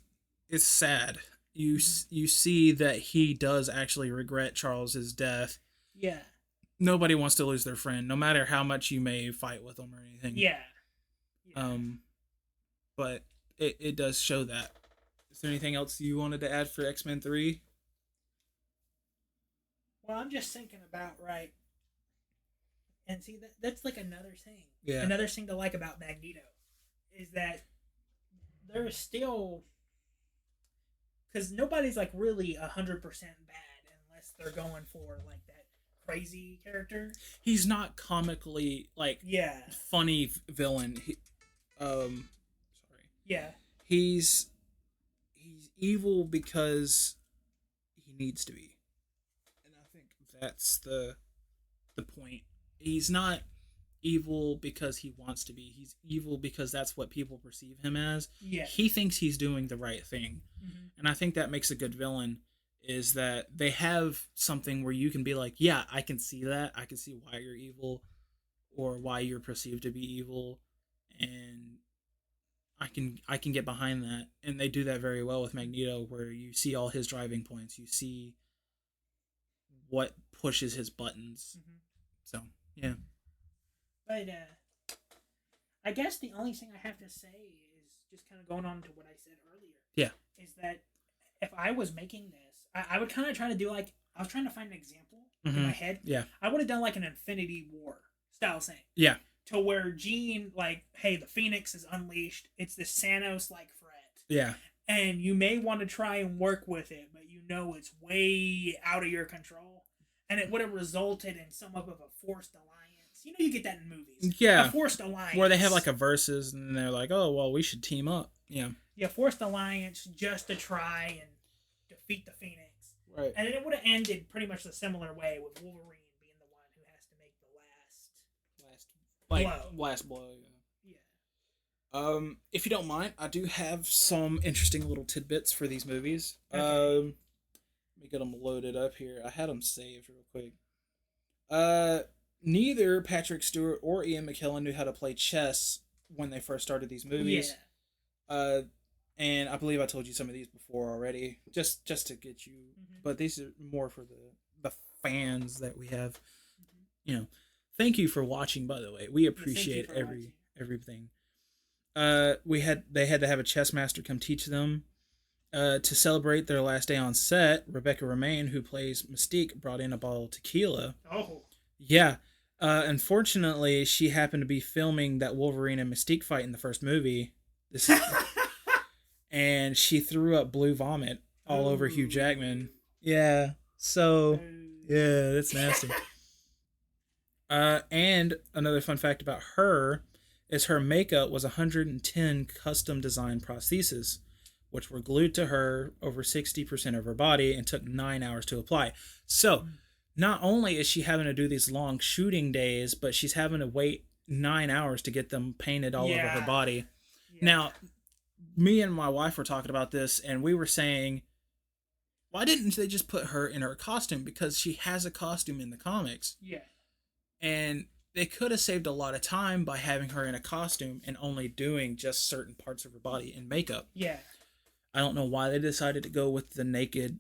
sad. You see that he does actually regret Charles's death. Yeah. Nobody wants to lose their friend, no matter how much you may fight with them or anything. Yeah. But it does show that. Is there anything else you wanted to add for X-Men 3? Well, I'm just thinking about, right, and see, that's like another thing. Yeah. Another thing to like about Magneto is that there is still, because nobody's like really 100% bad unless they're going for like that crazy character. He's not comically like funny villain. Sorry. Yeah. He's evil because he needs to be, and I think that's the point. He's not evil because he wants to be. He's evil because that's what people perceive him as. Yeah. He thinks he's doing the right thing. And I think that makes a good villain, is that they have something where you can be like, yeah, I can see that. I can see why you're evil or why you're perceived to be evil, and I can get behind that. And they do that very well with Magneto, where you see all his driving points. You see what pushes his buttons. So, yeah. But I guess the only thing I have to say is just kind of going on to what I said earlier. Yeah. Is that if I was making this, I would kind of try to do like, I was trying to find an example in my head. Yeah. I would have done like an Infinity War style thing. Yeah. To where Jean, like, hey, the Phoenix is unleashed. It's this Thanos-like threat. Yeah. And you may want to try and work with it, but you know it's way out of your control. And it would have resulted in somewhat of a forced alliance. You know, you get that in movies. Yeah. A forced alliance. Where they have like a versus and they're like, oh, well, we should team up. Yeah. Yeah, forced alliance just to try and defeat the Phoenix. Right. And it would have ended pretty much the similar way with Wolverine being the one who has to make the last blow. Yeah. If you don't mind, I do have some interesting little tidbits for these movies. Okay. Let me get them loaded up here. I had them saved real quick. Neither Patrick Stewart or Ian McKellen knew how to play chess when they first started these movies. Yeah. And I believe I told you some of these before already, just to get you. But these are more for the fans that we have. You know, thank you for watching. By the way, we appreciate everything. They had to have a chess master come teach them. To celebrate their last day on set, Rebecca Romijn, who plays Mystique, brought in a bottle of tequila. Oh. Yeah. Unfortunately, she happened to be filming that Wolverine and Mystique fight in the first movie. And she threw up blue vomit all over Hugh Jackman. Yeah. So, yeah, that's nasty. And another fun fact about her is her makeup was 110 custom designed prostheses, which were glued to her over 60% of her body and took 9 hours to apply. So, not only is she having to do these long shooting days, but she's having to wait 9 hours to get them painted all over her body. Yeah. Now, me and my wife were talking about this, and we were saying, why didn't they just put her in her costume? Because she has a costume in the comics. Yeah. And they could have saved a lot of time by having her in a costume and only doing just certain parts of her body in makeup. Yeah. I don't know why they decided to go with the naked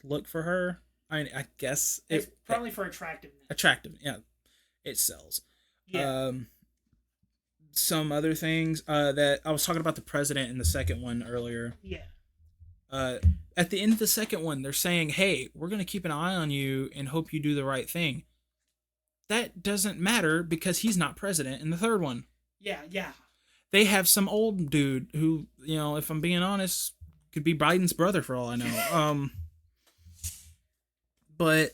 look for her. I mean, I guess it's probably for attractiveness. Attractive, yeah. It sells. Yeah. Some other things that I was talking about the president in the second one earlier. Yeah. At the end of the second one, they're saying, "Hey, we're going to keep an eye on you and hope you do the right thing." That doesn't matter because he's not president in the third one. Yeah, yeah. they have some old dude who, if I'm being honest, could be Biden's brother for all I know. But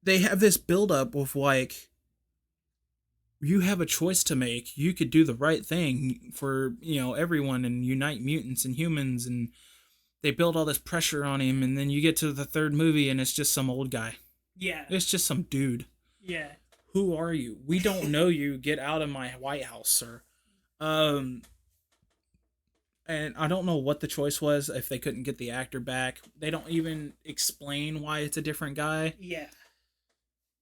they have this buildup of like, you have a choice to make. You could do the right thing for, everyone and unite mutants and humans, and they build all this pressure on him, and then you get to the third movie and it's just some old guy. Yeah. It's just some dude. Yeah. Who are you? We don't know you. Get out of my White House, sir. And I don't know what the choice was if they couldn't get the actor back. They don't even explain why it's a different guy. Yeah.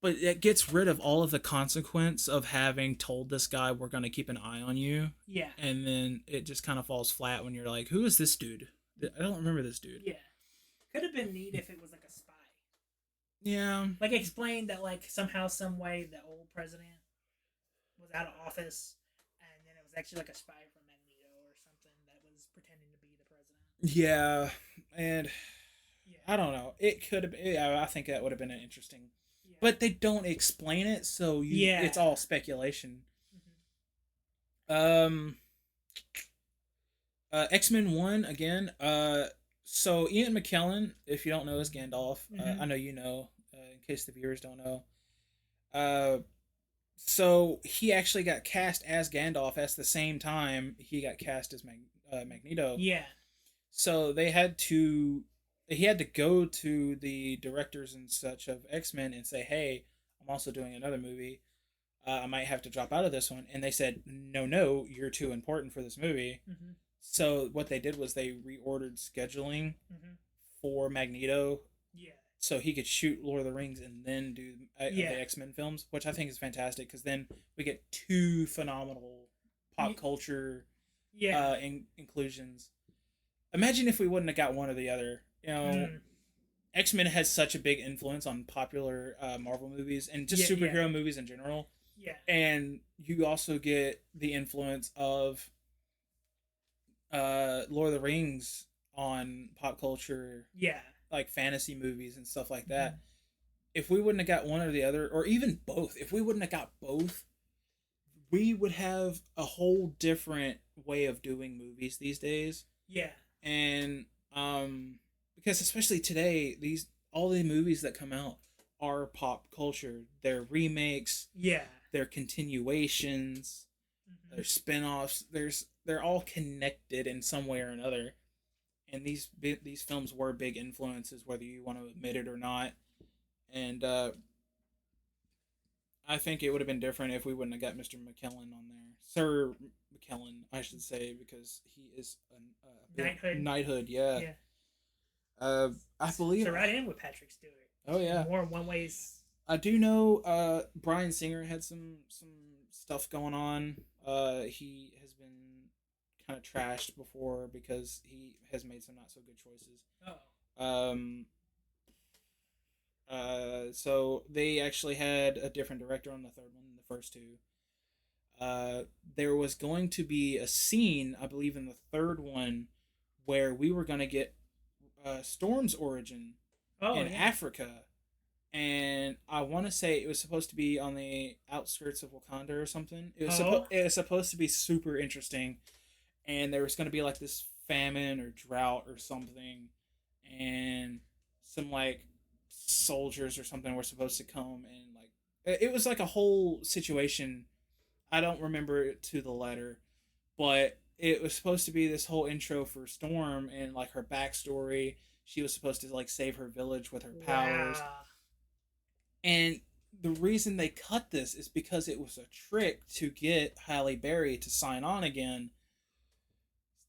But it gets rid of all of the consequence of having told this guy we're going to keep an eye on you. Yeah. And then it just kind of falls flat when you're like, who is this dude? I don't remember this dude. Yeah. Could have been neat if it was like a spy. Yeah. Like explain that like somehow, some way the old president was out of office and then it was actually like a spy from Magneto or something that was pretending to be the president. Yeah. And I don't know. It could have. Yeah, I think that would have been an interesting. Yeah. But they don't explain it, so it's all speculation. Mm-hmm. X-Men 1 again. So Ian McKellen, if you don't know, is Gandalf. Mm-hmm. I know you know. In case the viewers don't know. So he actually got cast as Gandalf at the same time he got cast as Magneto. Yeah. So he had to go to the directors and such of X-Men and say, hey, I'm also doing another movie. I might have to drop out of this one. And they said, no, you're too important for this movie. Mm-hmm. So what they did was they reordered scheduling for Magneto. Yeah. So he could shoot Lord of the Rings and then do the X-Men films, which I think is fantastic because then we get two phenomenal pop culture inclusions. Imagine if we wouldn't have got one or the other. X-Men has such a big influence on popular Marvel movies and just superhero movies in general. Yeah. And you also get the influence of Lord of the Rings on pop culture. Yeah. Like fantasy movies and stuff like that. If we wouldn't have got one or the other, or even both, if we wouldn't have got both, we would have a whole different way of doing movies these days. Yeah. And because especially today, all the movies that come out are pop culture. They're remakes. Yeah. They're continuations. Mm-hmm. They're spin-offs. They're all connected in some way or another. And these films were big influences, whether you want to admit it or not. And I think it would have been different if we wouldn't have got Mr. McKellen on there. Sir McKellen, I should say, because he is a knighthood, yeah. I believe. So right in with Patrick Stewart. Oh yeah. More one ways. I do know Bryan Singer had some stuff going on. He has been kind of trashed before because he has made some not so good choices. So they actually had a different director on the third one than the first two. There was going to be a scene, I believe, in the third one where we were going to get Storm's origin in Africa. And I want to say it was supposed to be on the outskirts of Wakanda or something. It was supposed to be super interesting. And there was going to be like this famine or drought or something. And some like soldiers or something were supposed to come. And like it was like a whole situation. I don't remember it to the letter. But it was supposed to be this whole intro for Storm and like her backstory. She was supposed to like save her village with her powers. Wow. And the reason they cut this is because it was a trick to get Halle Berry to sign on again.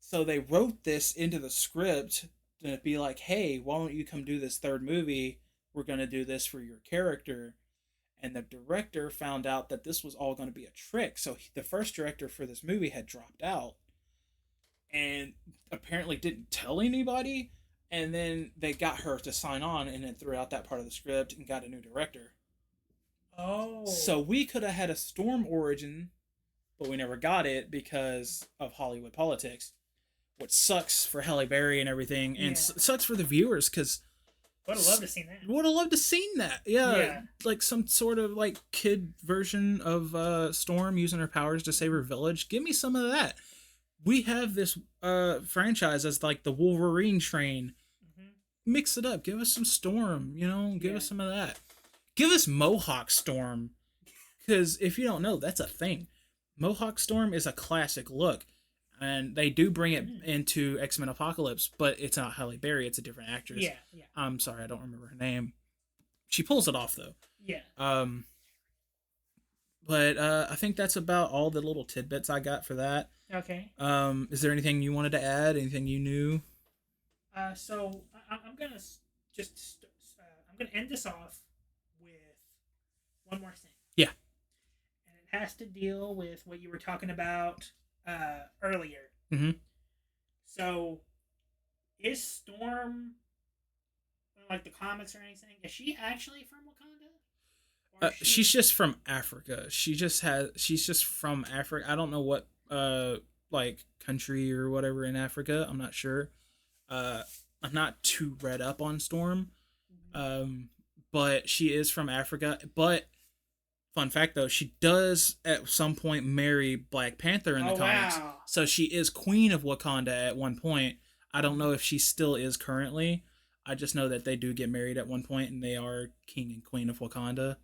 So they wrote this into the script to be like, hey, why don't you come do this third movie? We're going to do this for your character. And the director found out that this was all going to be a trick. So the first director for this movie had dropped out and apparently didn't tell anybody. And then they got her to sign on and then threw out that part of the script and got a new director. Oh. So we could have had a Storm origin, but we never got it because of Hollywood politics, which sucks for Halle Berry and everything. And sucks for the viewers because Would have loved to seen that. Would have loved to seen that. Yeah, Yeah. like some sort of like kid version of Storm using her powers to save her village. Give me some of that. We have this franchise as like the Wolverine train. Mm-hmm. Mix it up. Give us some Storm. You know, give us some of that. Give us Mohawk Storm, because if you don't know, that's a thing. Mohawk Storm is a classic look, and they do bring it into X-Men Apocalypse, but it's not Halle Berry. It's a different actress. Yeah, yeah. I'm sorry, I don't remember her name. She pulls it off though. Yeah. But I think that's about all the little tidbits I got for that. Okay. Is there anything you wanted to add? Anything you knew? So I'm gonna I'm gonna end this off with one more thing. Yeah. And it has to deal with what you were talking about earlier. Mm-hmm. So, is Storm, like the comics or anything, is she actually from Wakanda? She's just from Africa. She's just from Africa. I don't know what like country or whatever in Africa. I'm not sure. I'm not too read up on Storm. But she is from Africa. But fun fact though, she does at some point marry Black Panther in the comics. Wow. So she is Queen of Wakanda at one point. I don't know if she still is currently. I just know that they do get married at one point and they are King and Queen of Wakanda.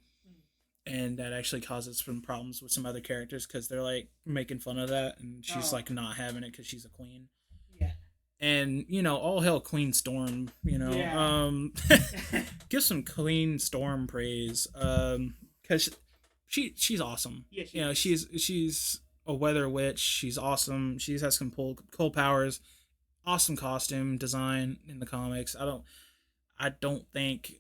And that actually causes some problems with some other characters because they're like making fun of that, and she's like not having it because she's a queen. Yeah. And you know, all hail Queen Storm. You know, give some Queen Storm praise, because she's awesome. Yeah, you know, she's a weather witch. She's awesome. She has some cool powers. Awesome costume design in the comics. I don't think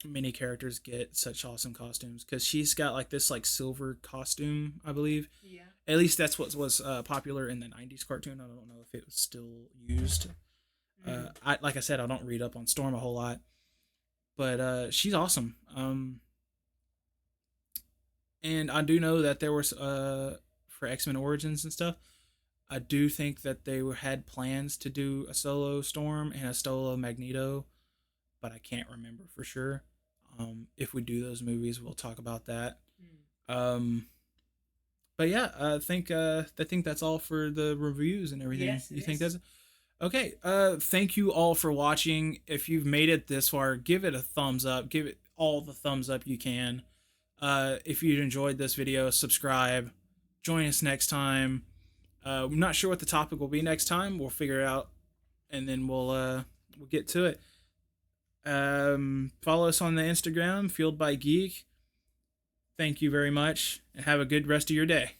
many characters get such awesome costumes, because she's got like this like silver costume, I believe. Yeah. At least that's what was popular in the 90s cartoon. I don't know if it was still used. Like I said, I don't read up on Storm a whole lot, but she's awesome. And I do know that there was for X-Men Origins and stuff, I do think that they had plans to do a solo Storm and a solo Magneto, but I can't remember for sure. If we do those movies, we'll talk about that. But yeah, I think that's all for the reviews and everything. Yes, you think that's okay? Thank you all for watching. If you've made it this far, give it a thumbs up. Give it all the thumbs up you can. If you enjoyed this video, subscribe. Join us next time. I'm not sure what the topic will be next time. We'll figure it out, and then we'll get to it. Follow us on the Instagram, Fueled by Geek. Thank you very much, and have a good rest of your day.